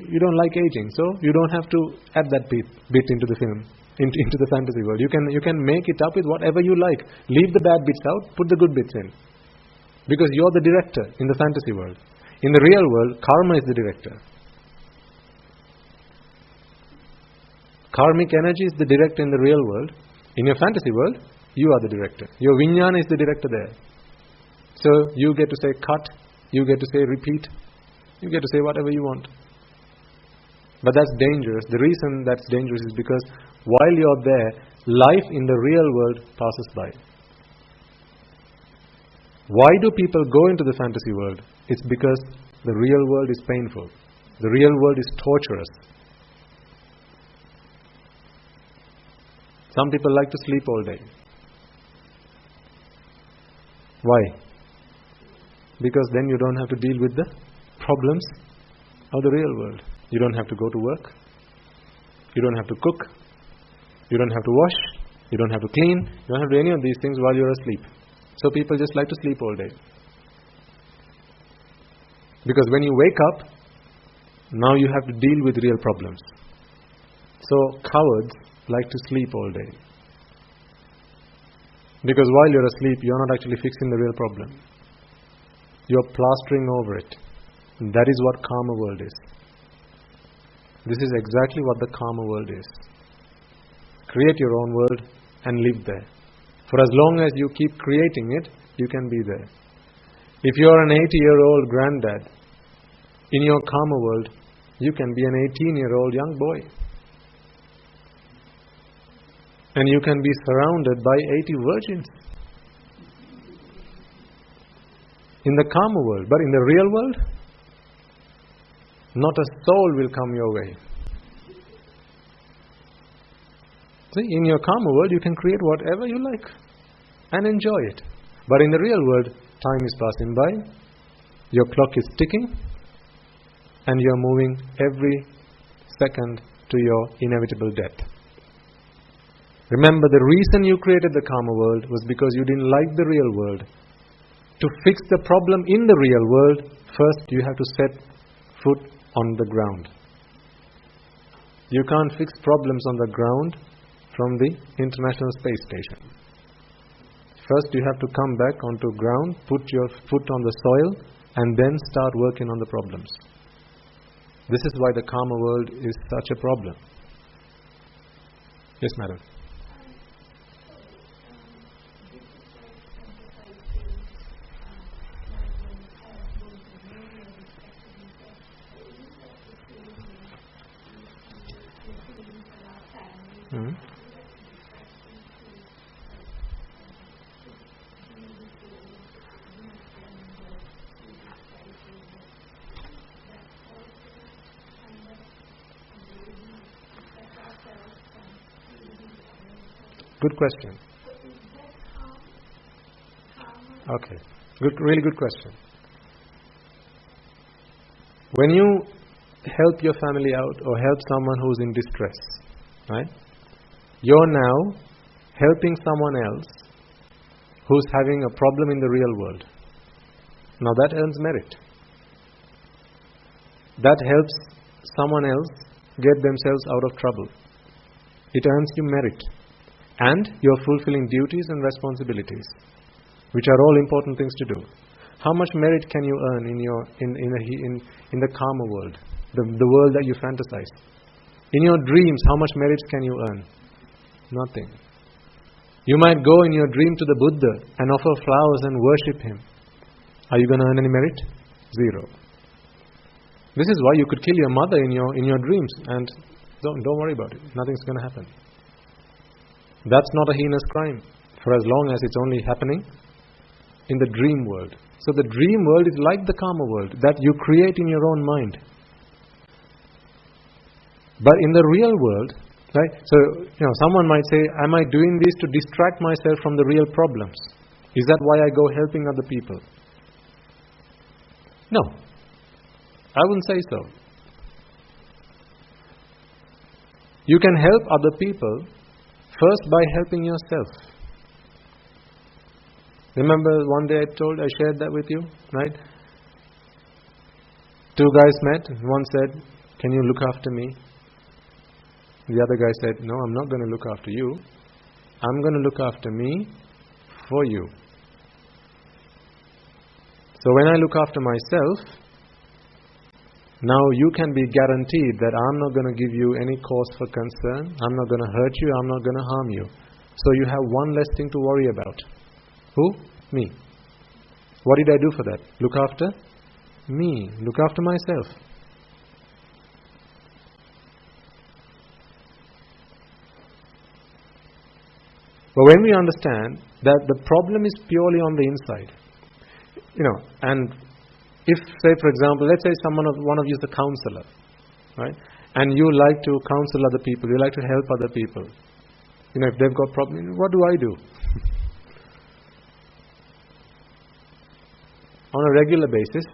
S1: you don't like aging, so you don't have to add that bit into the film, into the fantasy world. You can make it up with whatever you like. Leave the bad bits out, put the good bits in. Because you're the director in the fantasy world. In the real world, karma is the director. Karmic energy is the director in the real world. In your fantasy world, you are the director. Your vijnana is the director there. So you get to say cut, you get to say repeat, you get to say whatever you want. But that's dangerous. The reason that's dangerous is because while you're there, life in the real world passes by. Why do people go into the fantasy world? It's because the real world is painful. The real world is torturous. Some people like to sleep all day. Why? Because then you don't have to deal with the problems of the real world. You don't have to go to work. You don't have to cook. You don't have to wash. You don't have to clean. You don't have to do any of these things while you're asleep. So people just like to sleep all day. Because when you wake up, now you have to deal with real problems. So cowards like to sleep all day. Because while you're asleep, you're not actually fixing the real problem. You're plastering over it. And that is what karma world is. This is exactly what the karma world is. Create your own world and live there. For as long as you keep creating it, you can be there. If you're an 80-year-old granddad, in your karma world, you can be an 18-year-old young boy. And you can be surrounded by 80 virgins. In the karma world. But in the real world, not a soul will come your way. See, in your karma world, you can create whatever you like and enjoy it. But in the real world, time is passing by, your clock is ticking, and you're moving every second to your inevitable death. Remember, the reason you created the karma world was because you didn't like the real world. To fix the problem in the real world, first you have to set foot on the ground. You can't fix problems on the ground from the International Space Station. First you have to come back onto ground, put your foot on the soil, and then start working on the problems. This is why the karma world is such a problem. Yes, madam. Good question. Okay. Really good question. When you help your family out or help someone who's in distress, right? You're now helping someone else who's having a problem in the real world. Now that earns merit. That helps someone else get themselves out of trouble. It earns you merit. And you're fulfilling duties and responsibilities, which are all important things to do. How much merit can you earn in the karma world, the world that you fantasize? In your dreams, how much merit can you earn? Nothing. You might go in your dream to the Buddha and offer flowers and worship him. Are you going to earn any merit? Zero. This is why you could kill your mother in your dreams, and don't worry about it. Nothing's going to happen. That's not a heinous crime, for as long as it's only happening in the dream world. So the dream world is like the karma world that you create in your own mind. But in the real world, right? So someone might say, "Am I doing this to distract myself from the real problems? Is that why I go helping other people?" No, I wouldn't say so. You can help other people first by helping yourself. Remember one day I shared that with you, right? Two guys met. One said, "Can you look after me?" The other guy said, "No, I'm not going to look after you. I'm going to look after me for you. So when I look after myself, now you can be guaranteed that I'm not going to give you any cause for concern. I'm not going to hurt you. I'm not going to harm you. So you have one less thing to worry about." Who? Me. What did I do for that? Look after me. Look after myself. But when we understand that the problem is purely on the inside, and if, say, for example, let's say one of you is a counselor, right? And you like to counsel other people, you like to help other people. If they've got problems, what do I do? On a regular basis,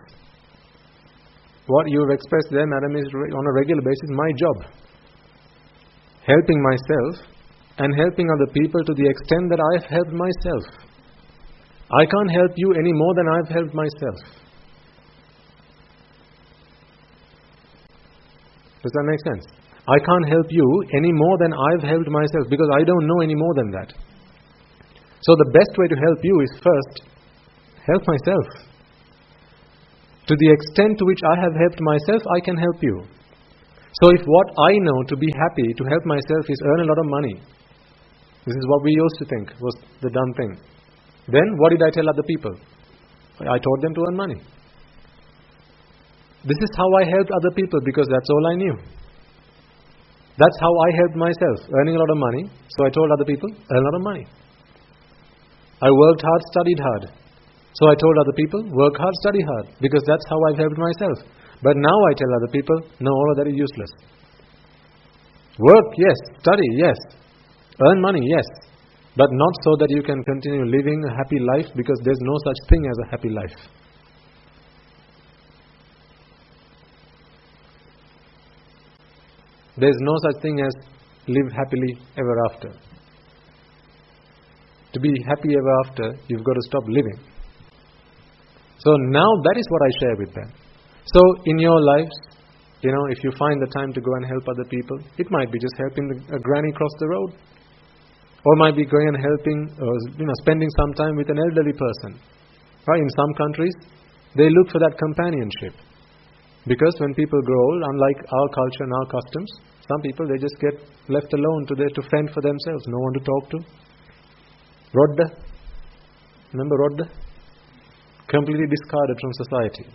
S1: what you've expressed there, madam, is on a regular basis my job. Helping myself and helping other people to the extent that I've helped myself. I can't help you any more than I've helped myself. Does that make sense? I can't help you any more than I've helped myself, because I don't know any more than that. So the best way to help you is first help myself. To the extent to which I have helped myself, I can help you. So if what I know to be happy, to help myself, is earn a lot of money, this is what we used to think was the done thing. Then what did I tell other people? I taught them to earn money. This is how I helped other people, because that's all I knew. That's how I helped myself, earning a lot of money. So I told other people, earn a lot of money. I worked hard, studied hard. So I told other people, work hard, study hard, because that's how I've helped myself. But now I tell other people, no, all of that is useless. Work, yes. Study, yes. Earn money, yes. But not so that you can continue living a happy life, because there's no such thing as a happy life. There's no such thing as live happily ever after. To be happy ever after, you've got to stop living. So now that is what I share with them. So in your lives, if you find the time to go and help other people, it might be just helping a granny cross the road. Or might be going and helping, spending some time with an elderly person. Right? In some countries, they look for that companionship. Because when people grow old, unlike our culture and our customs, some people, they just get left alone to fend for themselves. No one to talk to. Rodda. Remember Rodda? Completely discarded from society.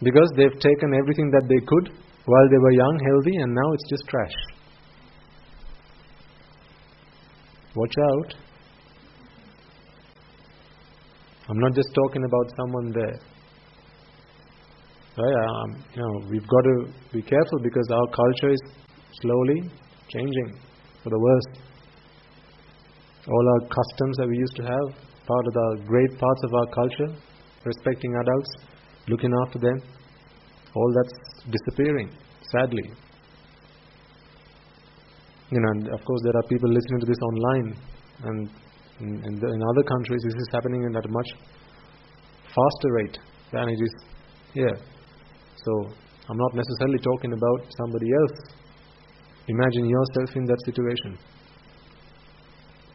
S1: Because they've taken everything that they could while they were young, healthy, and now it's just trash. Watch out. I'm not just talking about someone there. Right? We've got to be careful, because our culture is slowly changing for the worse. All our customs that we used to have, part of the great parts of our culture, respecting adults, looking after them, all that's disappearing, sadly. And of course there are people listening to this online, and in other countries this is happening at a much faster rate than it is here. So I'm not necessarily talking about somebody else. Imagine yourself in that situation.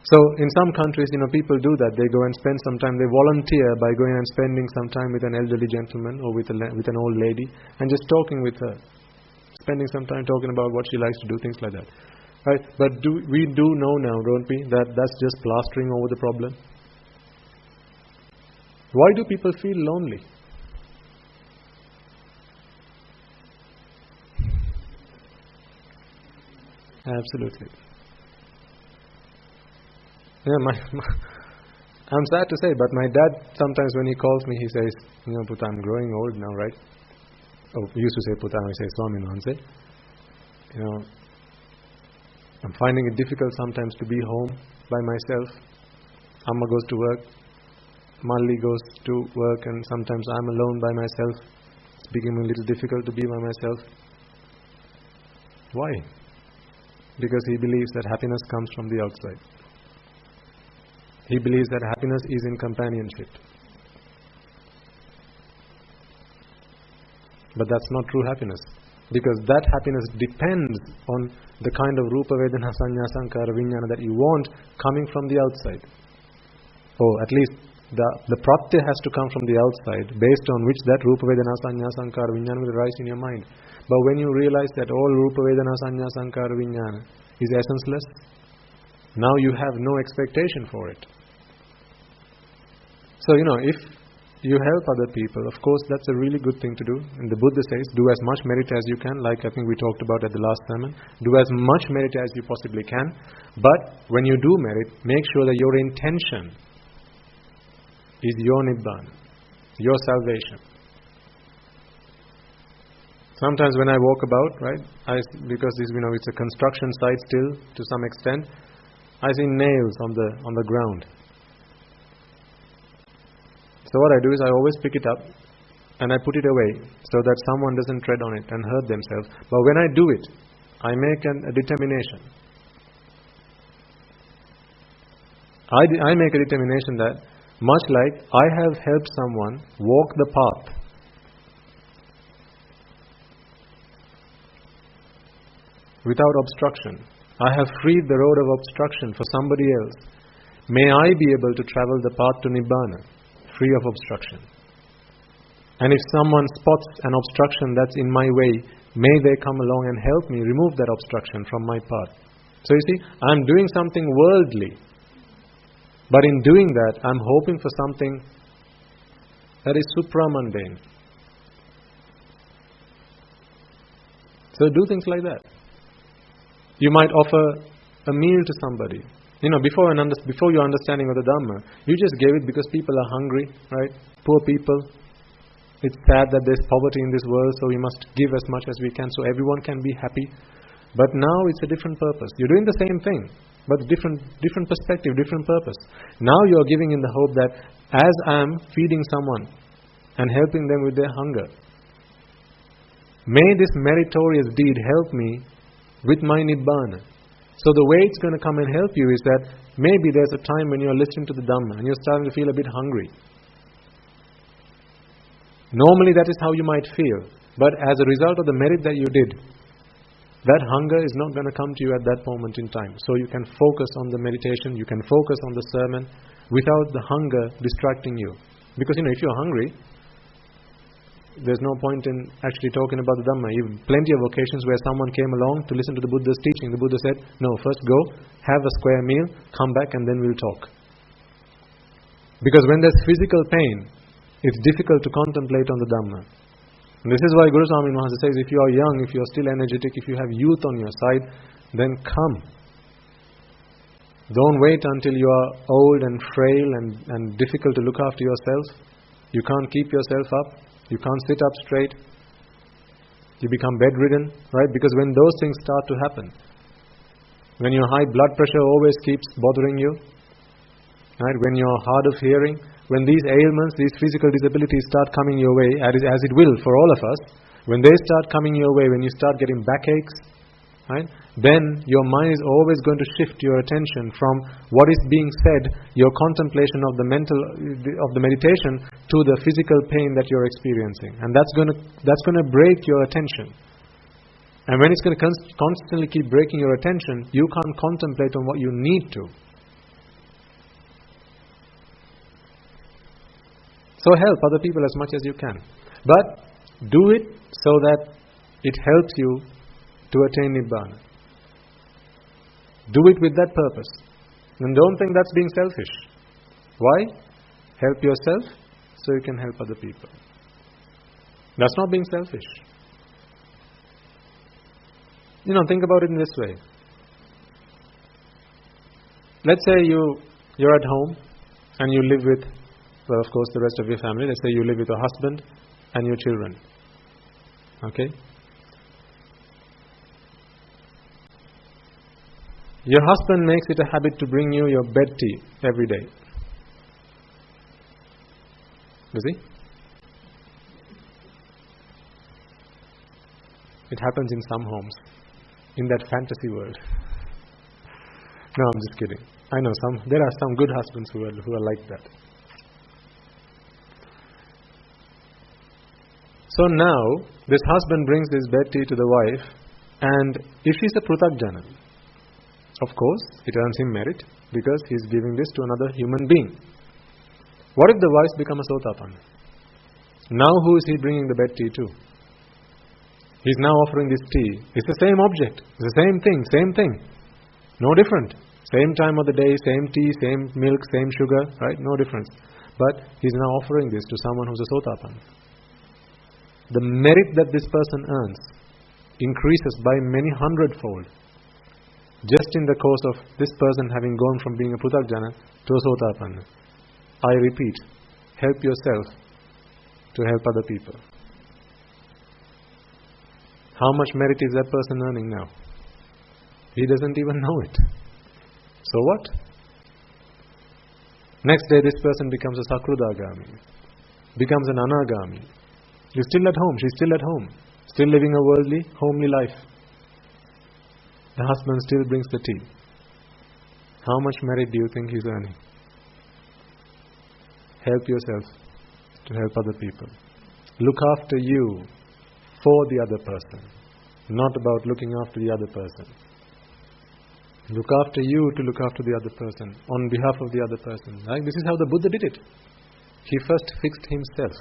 S1: So in some countries, people do that. They go and spend some time. They volunteer by going and spending some time with an elderly gentleman or with an old lady and just talking with her, spending some time talking about what she likes to do, things like that. Right? But we do know now, don't we, that that's just plastering over the problem. Why do people feel lonely? Absolutely. Yeah, I'm sad to say, but my dad sometimes when he calls me, he says, Puta, I'm growing old now, right? Oh, he used to say Puta, I say Swami Manse. I'm finding it difficult sometimes to be home by myself. Amma goes to work, Malli goes to work, and sometimes I'm alone by myself. It's becoming a little difficult to be by myself. Why? Because he believes that happiness comes from the outside. He believes that happiness is in companionship. But that's not true happiness. Because that happiness depends on the kind of Rupa Vedana Sanya Sankara Vijnana that you want coming from the outside. Or at least the pratyaya has to come from the outside, based on which that Rupa Vedana Sanya Sankara Vijnana will rise in your mind. But when you realize that all Rupa Vedana Sanya Sankara Vijnana is essenceless, now you have no expectation for it. So, if you help other people, of course that's a really good thing to do. And the Buddha says, do as much merit as you can, like I think we talked about at the last sermon. Do as much merit as you possibly can. But when you do merit, make sure that your intention is your Nibbana, your salvation. Sometimes when I walk about, right, because it's a construction site still to some extent, I see nails on the ground. So what I do is I always pick it up and I put it away so that someone doesn't tread on it and hurt themselves. But when I do it, I make a determination. I make a determination that much like I have helped someone walk the path, without obstruction, I have freed the road of obstruction for somebody else. May I be able to travel the path to Nibbana free of obstruction. And if someone spots an obstruction that's in my way, may they come along and help me remove that obstruction from my path. So you see, I'm doing something worldly, but in doing that, I'm hoping for something that is supramundane. So do things like that. You might offer a meal to somebody. Before your understanding of the Dhamma, you just gave it because people are hungry, right? Poor people. It's sad that there's poverty in this world, so we must give as much as we can so everyone can be happy. But now it's a different purpose. You're doing the same thing, but different perspective, different purpose. Now you're giving in the hope that as I'm feeding someone and helping them with their hunger, may this meritorious deed help me with my Nibbana. So the way it's going to come and help you is that maybe there's a time when you're listening to the Dhamma and you're starting to feel a bit hungry. Normally that is how you might feel. But as a result of the merit that you did, that hunger is not going to come to you at that moment in time. So you can focus on the meditation, you can focus on the sermon without the hunger distracting you. Because if you're hungry, there's no point in actually talking about the Dhamma. Even plenty of occasions where someone came along to listen to the Buddha's teaching. The Buddha said, no, first go, have a square meal, come back and then we'll talk. Because when there's physical pain, it's difficult to contemplate on the Dhamma. And this is why Guru Swami Maharaj says, if you are young, if you are still energetic, if you have youth on your side, then come. Don't wait until you are old and frail and difficult to look after yourself. You can't keep yourself up. You can't sit up straight. You become bedridden, right? Because when those things start to happen, when your high blood pressure always keeps bothering you, right? When you're hard of hearing, when these ailments, these physical disabilities start coming your way, as it will for all of us, when they start coming your way, when you start getting backaches, right? Then your mind is always going to shift your attention from what is being said, your contemplation of the meditation, to the physical pain that you're experiencing, and that's going to break your attention. And when it's going to constantly keep breaking your attention, you can't contemplate on what you need to. So help other people as much as you can, but do it so that it helps you to attain Nibbana. Do it with that purpose. And don't think that's being selfish. Why? Help yourself so you can help other people. That's not being selfish. Think about it in this way. let's say you're at home and you live with, well, of course, the rest of your family. Let's say you live with your husband and your children. Okay? Your husband makes it a habit to bring you your bed tea every day. You see? It happens in some homes, in that fantasy world. No, I'm just kidding. I know there are some good husbands who are like that. So now, this husband brings this bed tea to the wife, and if she's a pruthakjana, of course, it earns him merit, because he's giving this to another human being. What if the wife becomes a sotapanna? Now who is he bringing the bed tea to? He's now offering this tea. It's the same object, it's the same thing. No different. Same time of the day, same tea, same milk, same sugar, right? No difference. But he's now offering this to someone who's a sotapanna. The merit that this person earns increases by many hundredfold, just in the course of this person having gone from being a pruthakjana to a sotapanna. I repeat, help yourself to help other people. How much merit is that person earning now? He doesn't even know it. So what? Next day this person becomes a sakrudagami, becomes an anagami. He's still at home, she's still at home, still living a worldly, homely life. The husband still brings the tea. How much merit do you think he's earning? Help yourself to help other people. Look after you for the other person, not about looking after the other person. Look after you to look after the other person, on behalf of the other person. Right? This is how the Buddha did it. He first fixed himself.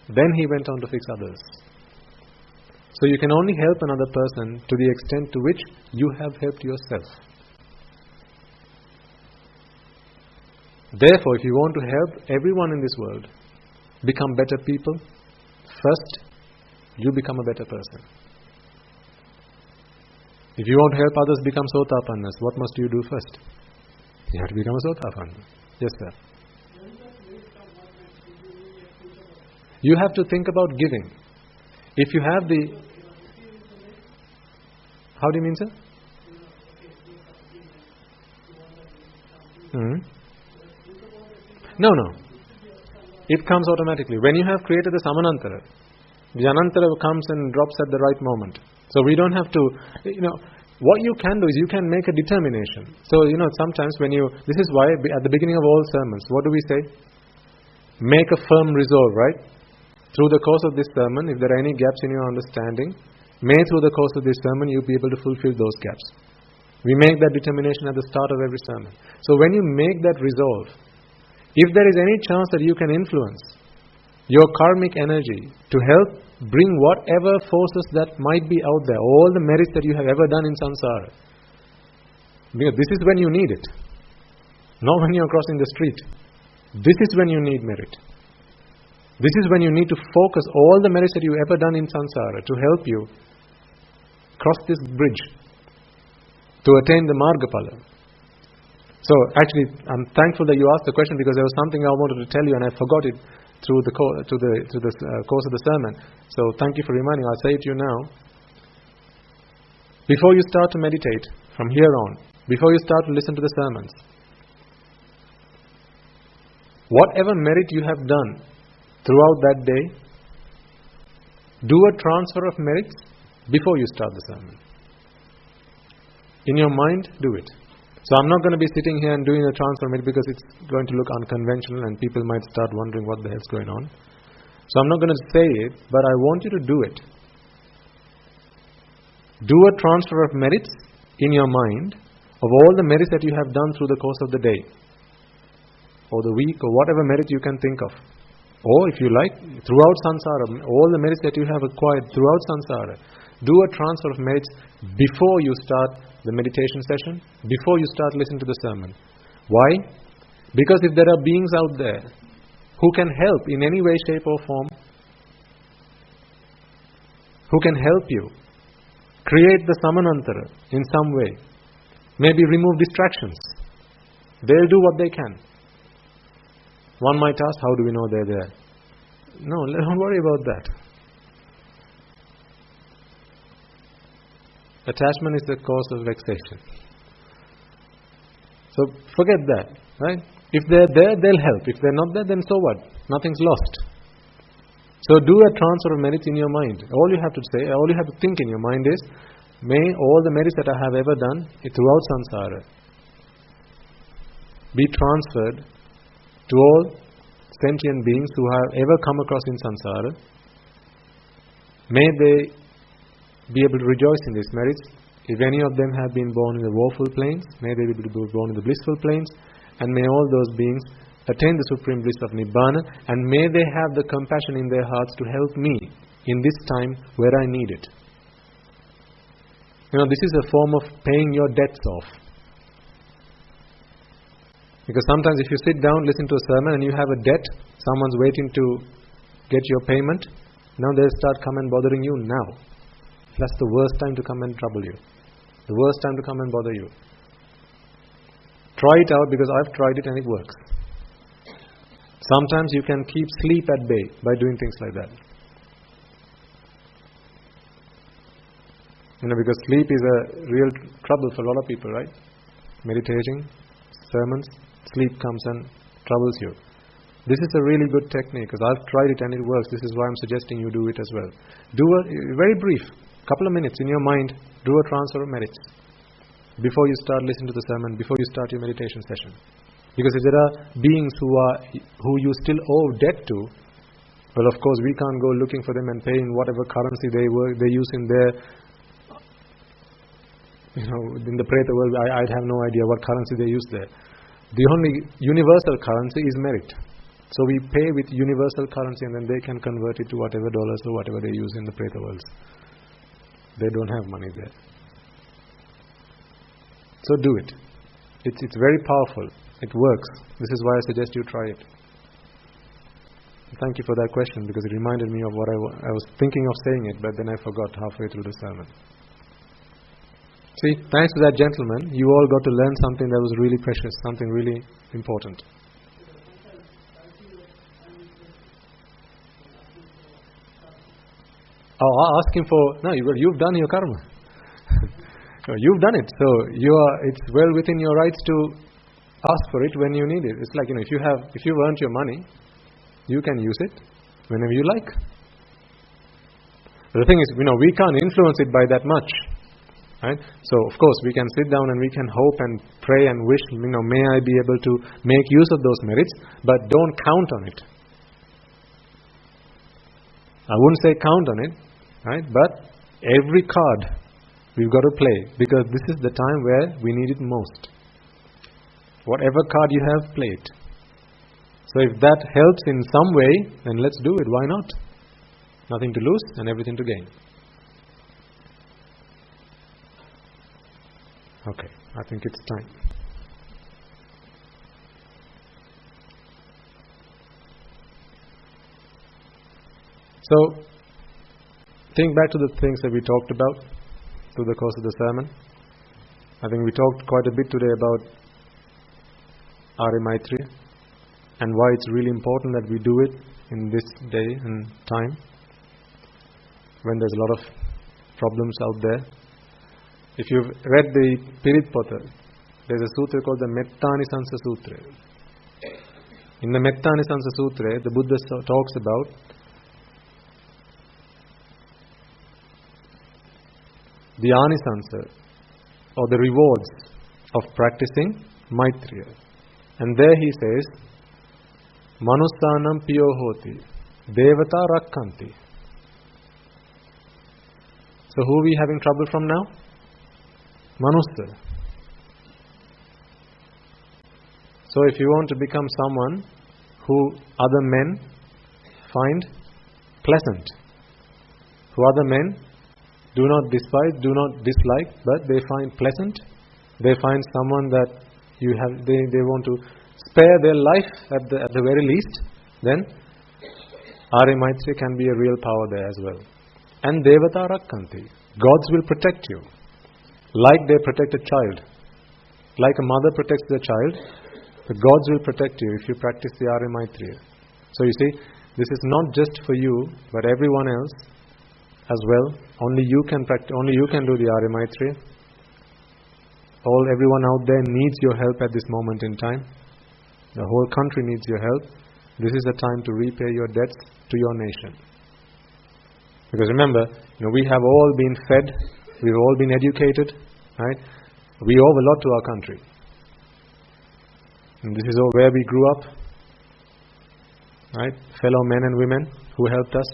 S1: Then he went on to fix others. So you can only help another person to the extent to which you have helped yourself. Therefore, if you want to help everyone in this world become better people, first you become a better person. If you want to help others become sotapannas, what must you do first? You have to become a sotapanna. Yes, sir. You have to think about giving. If you have the... How do you mean, sir? No. It comes automatically. When you have created the samanantara, the anantara comes and drops at the right moment. So we don't have to, what you can do is you can make a determination. So, sometimes this is why at the beginning of all sermons, what do we say? Make a firm resolve, right? Through the course of this sermon, if there are any gaps in your understanding, may through the course of this sermon you be able to fulfill those gaps. We make that determination at the start of every sermon. So when you make that resolve, if there is any chance that you can influence your karmic energy to help bring whatever forces that might be out there, all the merits that you have ever done in samsara, because this is when you need it, not when you are crossing the street. This is when you need merit. This is when you need to focus all the merits that you ever done in samsara to help you cross this bridge to attain the margapala. So actually, I'm thankful that you asked the question, because there was something I wanted to tell you and I forgot it through the course of the sermon. So thank you for reminding. I'll say it to you now. Before you start to meditate, from here on, before you start to listen to the sermons, whatever merit you have done throughout that day, do a transfer of merits before you start the sermon. In your mind, do it. So I'm not going to be sitting here and doing a transfer merit, because it's going to look unconventional and people might start wondering what the hell's going on. So I'm not going to say it, but I want you to do it. Do a transfer of merits in your mind of all the merits that you have done through the course of the day, or the week, or whatever merit you can think of. Or if you like, throughout samsara, all the merits that you have acquired throughout samsara, do a transfer of merits before you start the meditation session, before you start listening to the sermon. Why? Because if there are beings out there who can help in any way, shape or form, who can help you create the samanantara in some way, Maybe remove distractions. They'll do what they can. One might ask, how do we know they're there? No, don't worry about that. Attachment is the cause of vexation. So forget that, right? If they're there, they'll help. If they're not there, then so what? Nothing's lost. So do a transfer of merits in your mind. All you have to say, all you have to think in your mind is, may all the merits that I have ever done throughout samsara be transferred to all sentient beings who have ever come across in samsara. May they be able to rejoice in these merits. If any of them have been born in the woeful planes, may they be able to be born in the blissful planes, and may all those beings attain the supreme bliss of Nibbana, and may they have the compassion in their hearts to help me in this time where I need it. This is a form of paying your debts off. Because sometimes if you sit down, listen to a sermon, and you have a debt, someone's waiting to get your payment, now they'll start come and bothering you now. That's the worst time to come and trouble you. The worst time to come and bother you. Try it out, because I've tried it and it works. Sometimes you can keep sleep at bay by doing things like that. Because sleep is a real trouble for a lot of people, right? Meditating, sermons, sleep comes and troubles you. This is a really good technique, because I've tried it and it works. This is why I'm suggesting you do it as well. Do a very brief, couple of minutes in your mind, do a transfer of merits before you start listening to the sermon, before you start your meditation session. Because if there are beings who you still owe debt to, well, of course we can't go looking for them and paying whatever currency they use in their, in the Preta world. I'd have no idea what currency they use there. The only universal currency is merit. So we pay with universal currency, and then they can convert it to whatever dollars or whatever they use in the Preta worlds. They don't have money there. So do it. It's very powerful. It works. This is why I suggest you try it. Thank you for that question, because it reminded me of what I was thinking of saying it, but then I forgot halfway through the sermon. See, thanks to that gentleman, you all got to learn something that was really precious, something really important. Ask him for... No, you've done your karma. You've done it. So it's well within your rights to ask for it when you need it. It's like, if you've earned your money, you can use it whenever you like. But the thing is, we can't influence it by that much. Right? So, of course, we can sit down and we can hope and pray and wish, may I be able to make use of those merits, but don't count on it. I wouldn't say count on it, right? But every card we've got to play, because this is the time where we need it most. Whatever card you have, play it. So if that helps in some way, then let's do it. Why not? Nothing to lose and everything to gain. Okay, I think it's time. So, think back to the things that we talked about through the course of the sermon. I think we talked quite a bit today about Arya Maitreya and why it's really important that we do it in this day and time when there's a lot of problems out there. If you've read the Pirithpota, there's a sutra called the Mettanisansa Sutra. In the Mettanisansa Sutra, the Buddha talks about the anisansa, or the rewards of practicing Maitreya. And there he says, Manussanam piyo hoti, devata rakkanti. So who are we having trouble from now? Manussa. So if you want to become someone who other men find pleasant, who other men do not despise, do not dislike, but they find pleasant, they find someone that they want to spare their life at the very least, then Arya Maitreya can be a real power there as well. And Devata Rakkanti. Gods will protect you, like they protect a child. Like a mother protects their child, the gods will protect you if you practice the Arya Maitreya. So you see, this is not just for you, but everyone else as well. Only you can do the Arya Maitreya. Everyone out there needs your help at this moment in time. The whole country needs your help. This is the time to repay your debts to your nation. Because remember, we have all been fed, we've all been educated, right? We owe a lot to our country. And this is all where we grew up, right? Fellow men and women who helped us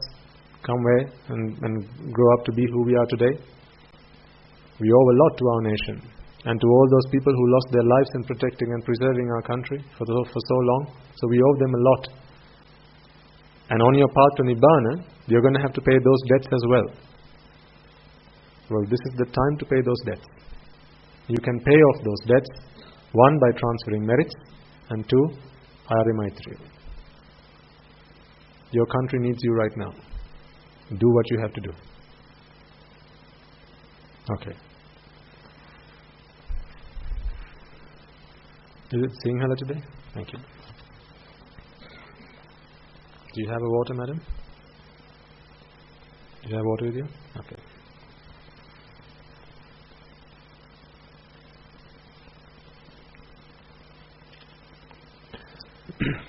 S1: come where and grow up to be who we are today. We owe a lot to our nation and to all those people who lost their lives in protecting and preserving our country for so long. So we owe them a lot. And on your path to Nibbana, you're going to have to pay those debts as well. Well, this is the time to pay those debts. You can pay off those debts, one, by transferring merits, and two, Arya Maitreya. Your country needs you right now. Do what you have to do. Okay. Is it Sinhala today? Thank you. Do you have a water, madam? Do you have water with you? Okay.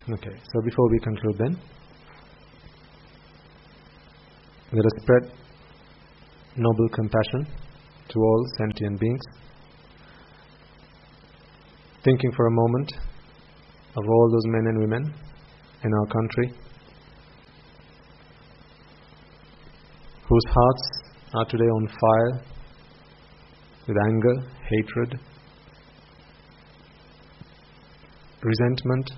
S1: Okay, so before we conclude then, let us spread noble compassion to all sentient beings, thinking for a moment of all those men and women in our country whose hearts are today on fire with anger, hatred, resentment,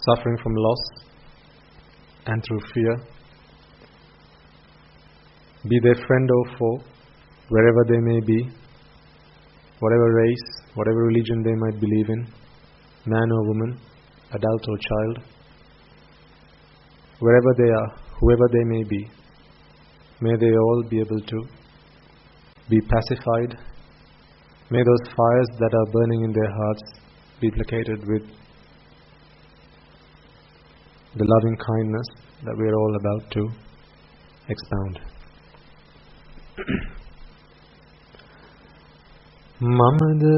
S1: suffering from loss and through fear. Be their friend or foe, wherever they may be, whatever race, whatever religion they might believe in, man or woman, adult or child, wherever they are, whoever they may be, may they all be able to be pacified. May those fires that are burning in their hearts be placated with the loving kindness that we are all about to expound. Mamada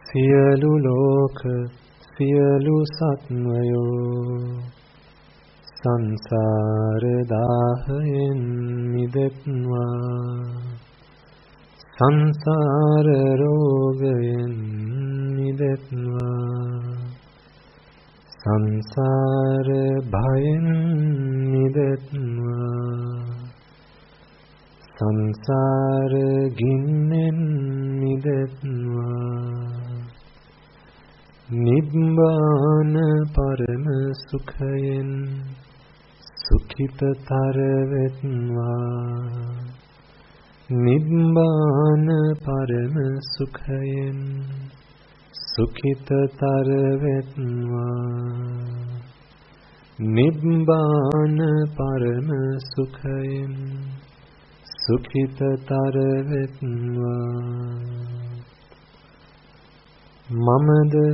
S1: siyalu loka siyalu satmayo sansara dahayen midetwa sansara rogayen midetwa sansara bhayen midetwa sansara ginnen midetwa Nibbana parama sukhayen sukhitatar vetva Nibbana parama sukhayen sukhitatar vetva Nibbana parama sukhayen sukhitatar vetva Mamada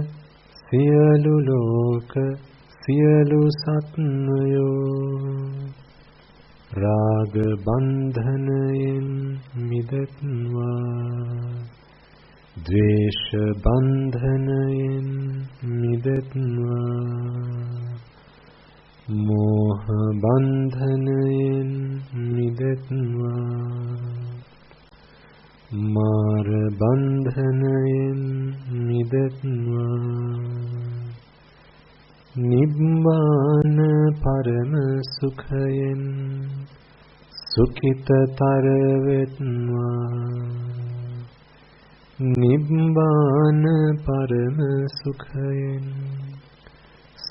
S1: siyalu loka siyalu satmayo raga bandhanayen midetva dvesha bandhanayen midetva moha bandhanayen midetva Mara bandhanayen midetva Nibbana parama sukhayen sukhitatar vetva Nibbana parama sukhayen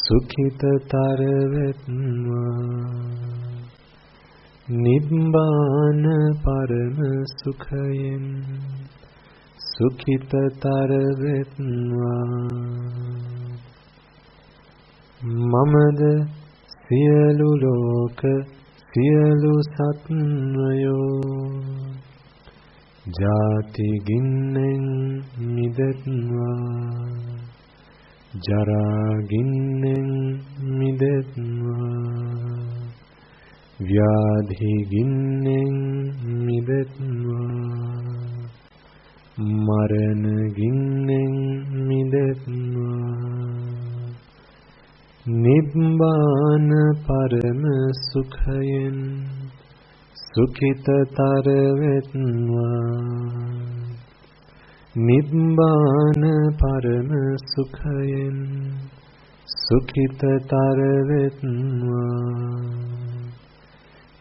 S1: sukhitatar vetva Nibbana parama sukhayen sukhitatar vetva Mamada siyalu loka siyalu satmayo ජාති ගින්නෙන් මිදෙත්වා ජරා ගින්නෙන් මිදෙත්වා ව්‍යාධි ගින්නෙන් මිදෙත්වා මරණ ගින්නෙන් මිදෙත්වා නිබ්බාන පරම සුඛයෙන් සුඛිතතර වෙත්වා නිබ්බාන පරම සුඛයෙන් සුඛිතතර වෙත්වා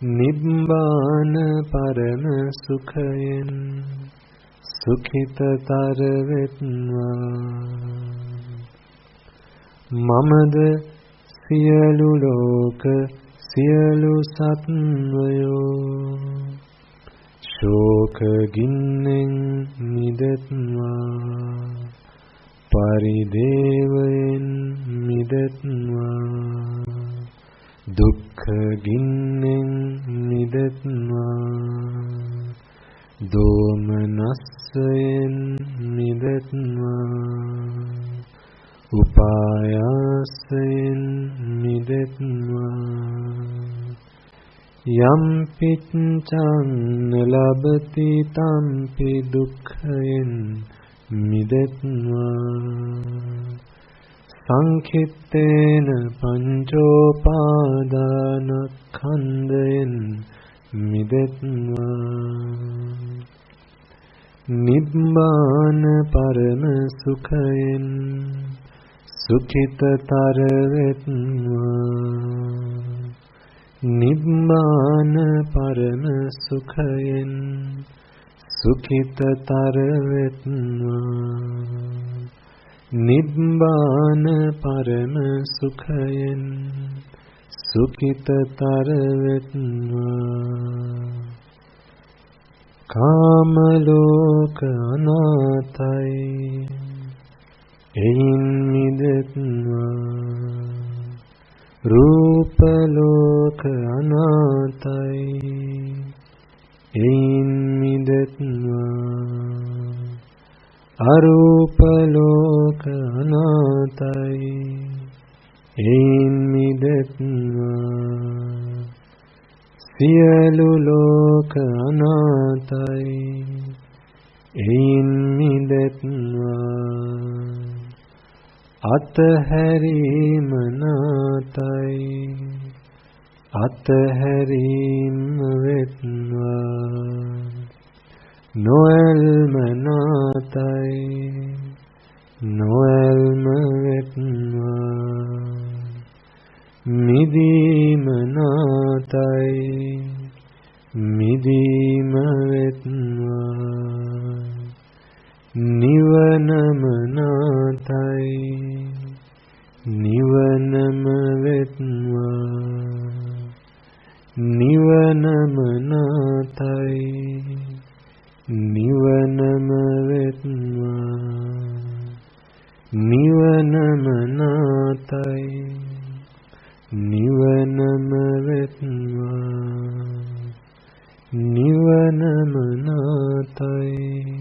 S1: නිබ්බාන පරම සුඛයෙන් සුඛිතතර වෙත්වා මමද සියලු ලෝක සියලු සත්වයෝ ශෝක ගින්නෙන් මිදෙත්වා පරිදේවයෙන් මිදෙත්වා දුක්ඛ ගින්නෙන් මිදෙත්වා දෝමනස්සයෙන් මිදෙත්වා උපායාසයෙන් මිදෙත්වා යම් පිච්ඡං ලබති තම්පි දුක්ඛයෙන් මිදෙත්වා සංඛිත්තේන පංචෝපාදානස්කන්ධයෙන් මිදෙත්වා නිබ්බාන පරම සුඛයෙන් සුඛිතතර වෙත්වා නිබ්බාන පරම සුඛයෙන් සුඛිතතර වෙත්වා නිබ්බාන පරම සුඛයෙන් සුඛිතතර වෙත්වා කාම ලෝක අනාතයි එයින් මිදෙත්වා රූප ලෝක අනාතයි එයින් මිදෙත්වා අරූප ලෝක අනාතයි එයින් මිදෙත්වා සියලු ලෝක අනාතයි එයින් මිදෙත්වා අතහැරීම නාතයි අතහැරීම වෙත්වා නොඇල්ම නාතයි නොඇල්ම වෙත්වා මිදීම නාතයි මිදීම වෙත්වා නිවනම නාතයි නිවනම වෙත්වා නිවනම නාතයි නිවනම වෙත්වා නිවනම නාතයි නිවනම වෙත්වා නිවනම නාතයි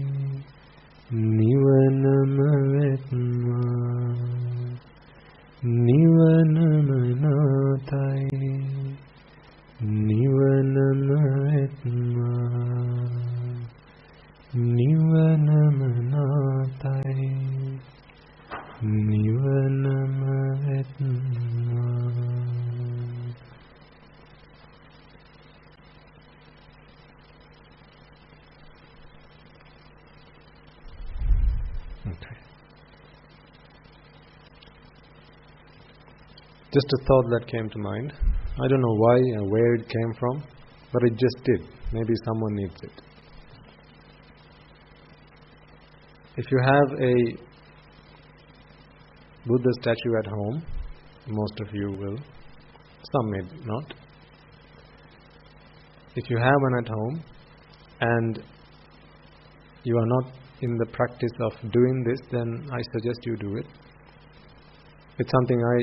S1: නිවනම වෙත්වා නිවනම නාතයි නිවනම වෙත්වා නිවනම නාතයි නිවනම වෙත්වා. Just a thought that came to mind. I don't know why and where it came from, but it just did. Maybe someone needs it. If you have a Buddha statue at home, most of you will, some may not. If you have one at home and you are not in the practice of doing this, then I suggest you do it. It's something I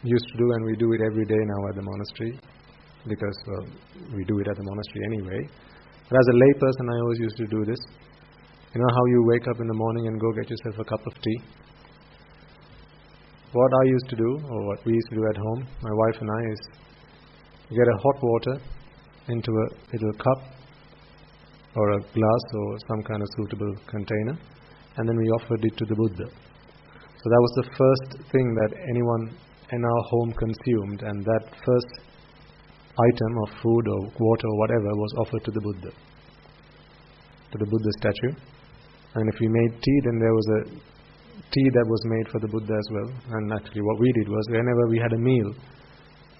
S1: used to do, and we do it every day now at the monastery, because we do it at the monastery anyway. But as a lay person, I always used to do this. You know how you wake up in the morning and go get yourself a cup of tea? What I used to do, or what we used to do at home, my wife and I, is get a hot water into a little cup or a glass or some kind of suitable container, and then we offered it to the Buddha. So that was the first thing that anyone in our home consumed, and that first item of food or water or whatever was offered to the Buddha, to the Buddha statue. And if we made tea, then there was a tea that was made for the Buddha as well. And actually what we did was, whenever we had a meal,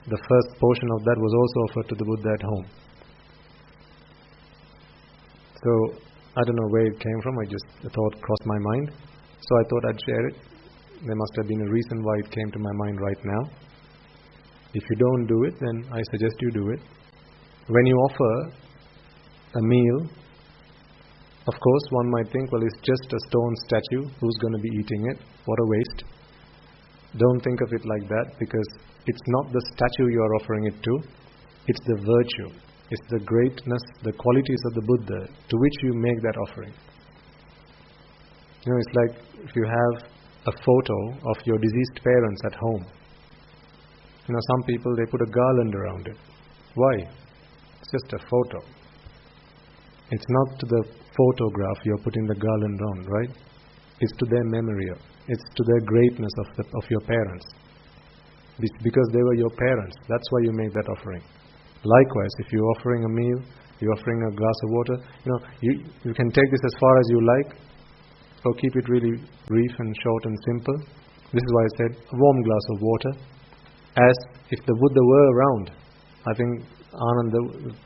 S1: the first portion of that was also offered to the Buddha at home. So I don't know where it came from, a thought crossed my mind. So I thought I'd share it. There must have been a reason why it came to my mind right now. If you don't do it, then I suggest you do it. When you offer a meal, of course one might think, well, it's just a stone statue, who's going to be eating it? What a waste. Don't think of it like that, because it's not the statue you are offering it to, it's the virtue, it's the greatness, the qualities of the Buddha to which you make that offering. You know, it's like if you have a photo of your deceased parents at home. You know, some people, they put a garland around it. Why? It's just a photo. It's not to the photograph you're putting the garland on, right? It's to their memory. It's to their greatness of your parents. It's because they were your parents. That's why you make that offering. Likewise, if you're offering a meal, you're offering a glass of water, you know, you can take this as far as you like, or keep it really brief and short and simple. This is why I said a warm glass of water. As if the Buddha were around, I think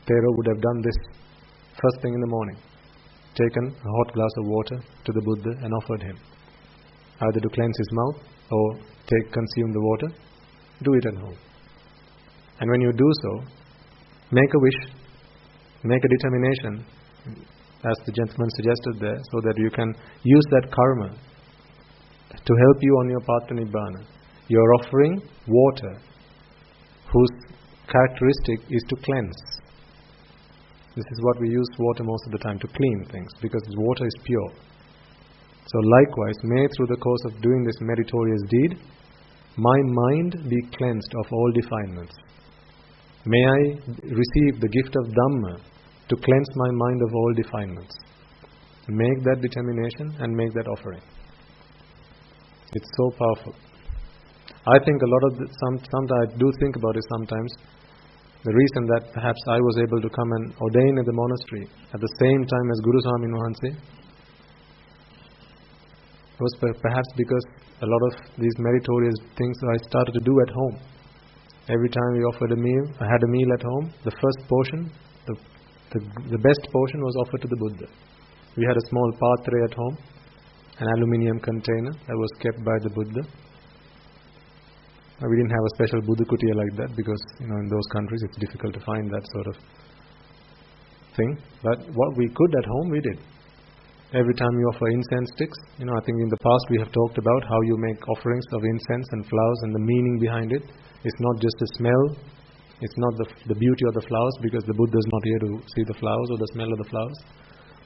S1: Thero would have done this first thing in the morning. Taken a hot glass of water to the Buddha and offered him. Either to cleanse his mouth or consume the water. Do it at home. And when you do so, make a wish, make a determination, as the gentleman suggested there, so that you can use that karma to help you on your path to Nibbana. You're offering water, whose characteristic is to cleanse. This is what we use water most of the time, to clean things, because water is pure. So likewise, may through the course of doing this meritorious deed, my mind be cleansed of all defilements. May I receive the gift of Dhamma to cleanse my mind of all defilements. Make that determination and make that offering. It's so powerful. I think a lot of sometimes I do think about it sometimes. The reason that perhaps I was able to come and ordain at the monastery at the same time as Guru Swamin Wahanse was perhaps because a lot of these meritorious things I started to do at home. Every time we offered a meal, I had a meal at home, the first portion, the best portion was offered to the Buddha. We had a small patre at home, an aluminium container that was kept by the Buddha. We didn't have a special Buddha Kutiya like that because, you know, in those countries it's difficult to find that sort of thing. But what we could at home, we did. Every time you offer incense sticks, you know, I think in the past we have talked about how you make offerings of incense and flowers and the meaning behind it. It's not just the smell, it's not the beauty of the flowers, because the Buddha is not here to see the flowers or the smell of the flowers.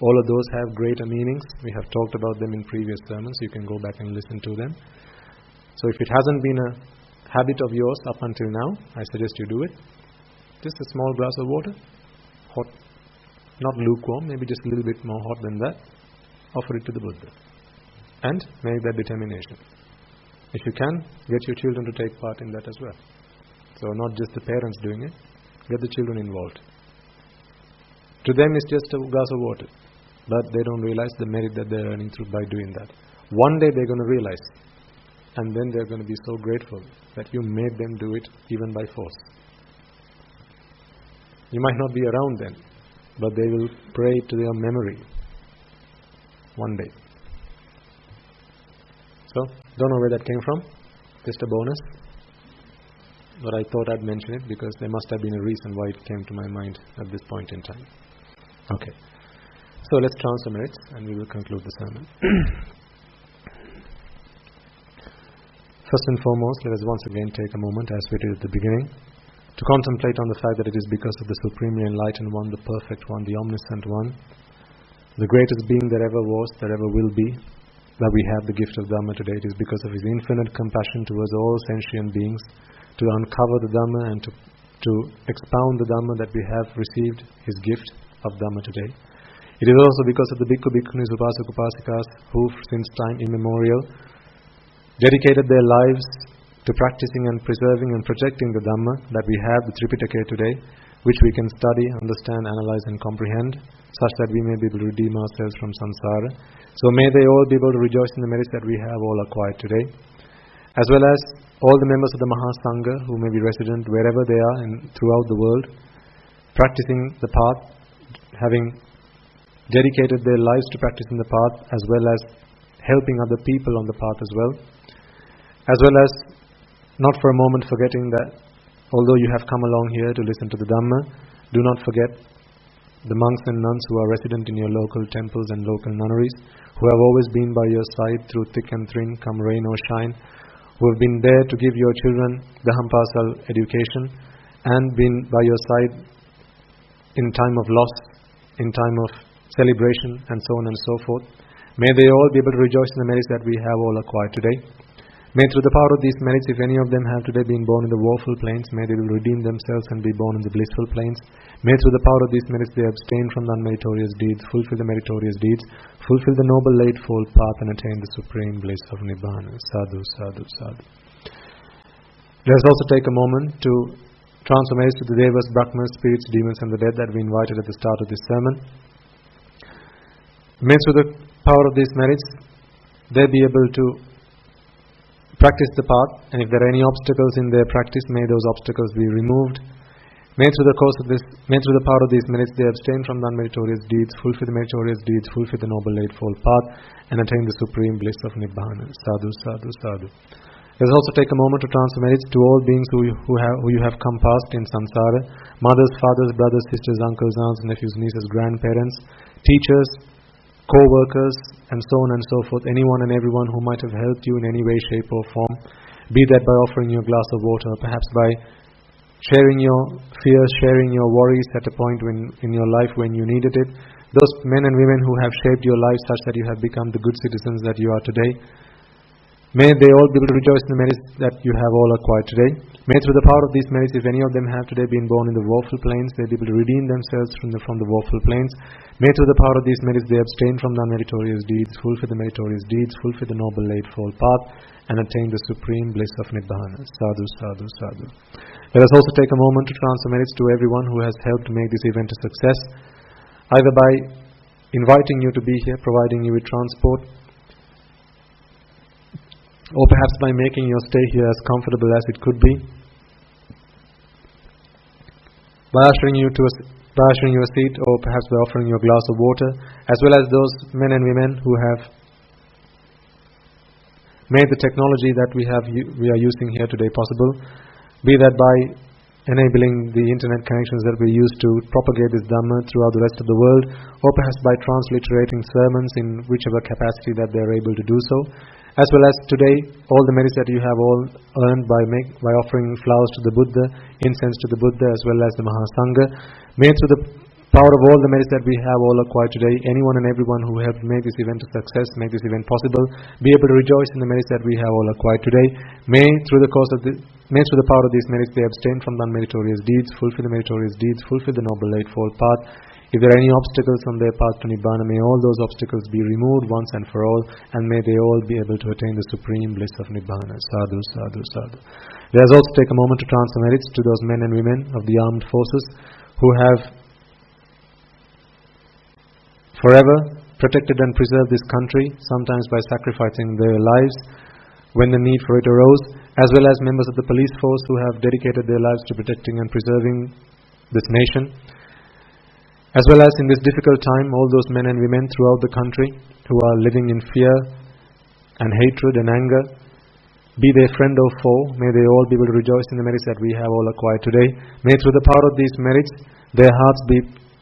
S1: All of those have greater meanings. We have talked about them in previous sermons. You can go back and listen to them. So if it hasn't been a habit of yours up until now, I suggest you do it. Just a small glass of water, hot, not lukewarm, maybe just a little bit more hot than that. Offer it to the Buddha and make that determination. If you can, get your children to take part in that as well. So not just the parents doing it, get the children involved. To them it's just a glass of water, but they don't realize the merit that they're earning through by doing that. One day they're going to realize, and then they're going to be so grateful that you made them do it even by force. You might not be around then, but they will pray to their memory one day. So, don't know where that came from, just a bonus. But I thought I'd mention it because there must have been a reason why it came to my mind at this point in time. Okay. So let's transfer merits and we will conclude the sermon. First and foremost, let us once again take a moment, as we did at the beginning, to contemplate on the fact that it is because of the supremely enlightened one, the perfect one, the omniscient one, the greatest being that ever was, that ever will be, that we have the gift of Dhamma today. It is because of His infinite compassion towards all sentient beings to uncover the Dhamma and to expound the Dhamma that we have received His gift of Dhamma today. It is also because of the Bhikkhu, Bhikkhunis, Upasaka, Upasikas who since time immemorial dedicated their lives to practicing and preserving and projecting the Dhamma that we have the Tripitaka today, which we can study, understand, analyze and comprehend, such that we may be able to redeem ourselves from samsara. So may they all be able to rejoice in the merits that we have all acquired today, as well as all the members of the Mahasangha who may be resident wherever they are and throughout the world, practicing the path, having dedicated their lives to practicing the path, as well as helping other people on the path as well as not for a moment forgetting that although you have come along here to listen to the Dhamma, do not forget the monks and nuns who are resident in your local temples and local nunneries, who have always been by your side through thick and thin, come rain or shine, who have been there to give your children the Hampasal education and been by your side in time of loss, in time of celebration and so on and so forth. May they all be able to rejoice in the merits that we have all acquired today. May through the power of these merits, if any of them have today been born in the woeful plains, may they will redeem themselves and be born in the blissful plains. May through the power of these merits they abstain from the unmeritorious deeds, fulfill the meritorious deeds, fulfill the noble eightfold path and attain the supreme bliss of Nibbana. Sadhu, sadhu, sadhu. Let us also take a moment to transfer merits to the Devas, Brahmas, spirits, demons and the dead that we invited at the start of this sermon. May through the power of these merits they be able to practice the path, and if there are any obstacles in their practice, may those obstacles be removed. May through the power of these merits they abstain from the unmeritorious deeds, fulfill the meritorious deeds, fulfill the noble eightfold path, and attain the supreme bliss of Nibbana. Sadhu, sadhu, sadhu. Let us also take a moment to transfer merits to all beings who you have come past in samsara, mothers, fathers, brothers, sisters, uncles, aunts, nephews, nieces, grandparents, teachers, co-workers, and so on and so forth, anyone and everyone who might have helped you in any way, shape or form, be that by offering you a glass of water, perhaps by sharing your fears, sharing your worries at a point in your life when you needed it, those men and women who have shaped your life such that you have become the good citizens that you are today, may they all be able to rejoice in the merits that you have all acquired today. May through the power of these merits, if any of them have today been born in the woeful plains, they be able to redeem themselves from the woeful plains. May through the power of these merits they abstain from the unmeritorious deeds, fulfill the meritorious deeds, fulfill the noble eightfold path, and attain the supreme bliss of Nibbana. Sadhu, sadhu, sadhu. Let us also take a moment to transfer merits to everyone who has helped make this event a success, either by inviting you to be here, providing you with transport, or perhaps by making your stay here as comfortable as it could be, by ushering you a seat, or perhaps by offering you a glass of water, as well as those men and women who have made the technology that we are using here today possible, be that by enabling the internet connections that we use to propagate this Dhamma throughout the rest of the world, or perhaps by transliterating sermons in whichever capacity that they are able to do so, as well as today all the merits that you have all earned by offering flowers to the Buddha, incense to the Buddha, as well as the Mahasangha. May through the power of all the merits that we have all acquired today, anyone and everyone who helped make this event a success, make this event possible, be able to rejoice in the merits that we have all acquired today. May through the power of these merits they abstain from the unmeritorious deeds, fulfill the meritorious deeds, fulfill the noble eightfold path. If there are any obstacles on their path to Nibbana, may all those obstacles be removed once and for all, and may they all be able to attain the supreme bliss of Nibbana. Sadhu, sadhu, sadhu. Let us also take a moment to transfer merits to those men and women of the armed forces who have forever protected and preserved this country, sometimes by sacrificing their lives when the need for it arose, as well as members of the police force who have dedicated their lives to protecting and preserving this nation. As well as in this difficult time, all those men and women throughout the country who are living in fear and hatred and anger, be they friend or foe, may they all be able to rejoice in the merits that we have all acquired today. May through the power of these merits, their hearts be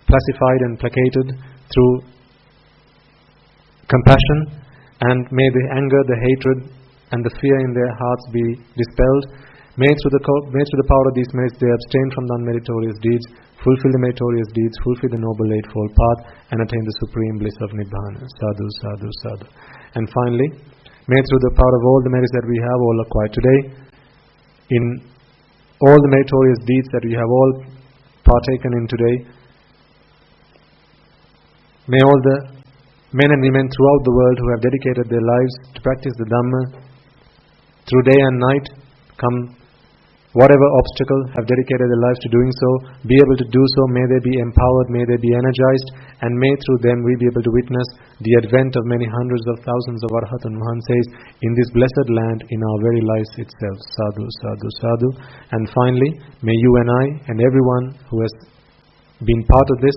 S1: pacified and placated through compassion, and may the anger, the hatred, and the fear in their hearts be dispelled. May through the power of these merits they abstain from the unmeritorious deeds, fulfill the meritorious deeds, fulfill the noble eightfold path, and attain the supreme bliss of Nibbana. Sadhu, sadhu, sadhu. And finally, may through the power of all the merits that we have all acquired today, in all the meritorious deeds that we have all partaken in today, may all the men and women throughout the world who have dedicated their lives to practice the Dhamma through day and night, come whatever obstacle, have dedicated their lives to doing so, be able to do so. May they be empowered, may they be energized, and may through them we be able to witness the advent of many hundreds of thousands of Arhatun Mahanses in this blessed land, in our very lives itself. Sadhu, sadhu, sadhu. And finally, may you and I and everyone who has been part of this,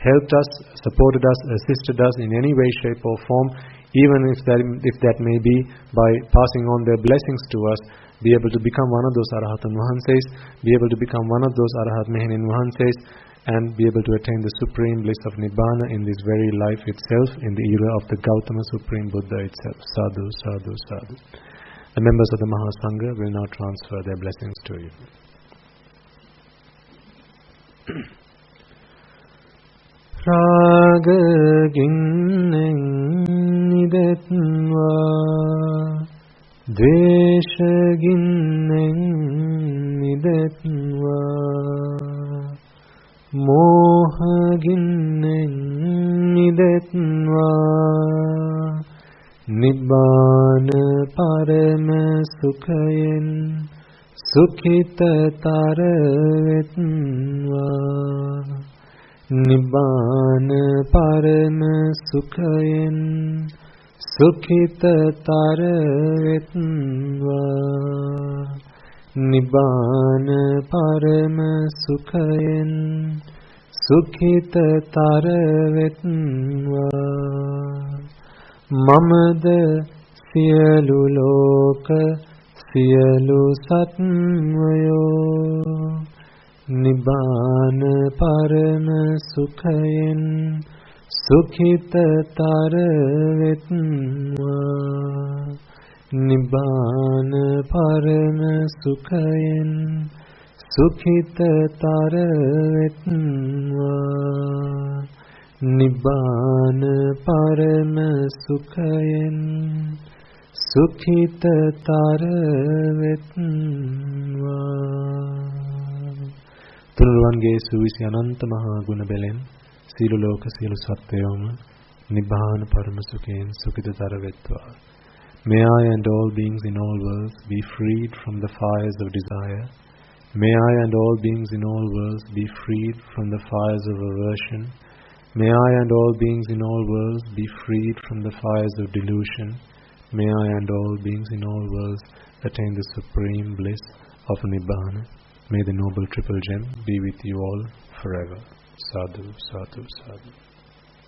S1: helped us, supported us, assisted us in any way, shape or form, even if that may be by passing on their blessings to us, be able to become one of those Arhatun Mahanses, be able to become one of those Arhat Mehenin Mahanses, and be able to attain the supreme bliss of Nibbana in this very life itself, in the era of the Gautama Supreme Buddha itself. Sadhu, sadhu, sadhu. The members of the Mahasangha will now transfer their blessings to you. Raga ginnen nidetva, Dvesha ginnen nidetva, Moha ginnen nidetva, Nibbana parama sukhayen sukhitathara vetva, Nibbana parama sukhayen sukhitathara vetva, Nibbana parama sukhayen sukhitathara vetva, Mamada siyalu loka siyalu satmayo, Nibbana parama sukhayen sukhitathara vetva, Nibbana parama sukhayen sukhitathara vetva, Nibbana parama sukhayen sukhitathara vetva. Tunuruwange suvisi ananta maha guna belen silu loka silu sattayoma Nibbana parama sukhayen sukhitathara vetva. May I and all beings in all worlds be freed from the fires of desire. May I and all beings in all worlds be freed from the fires of aversion. May I and all beings in all worlds be freed from the fires of delusion. May I and all beings in all worlds attain the supreme bliss of Nibbana. May the noble triple gem be with you all forever. Sadhu, sadhu, sadhu.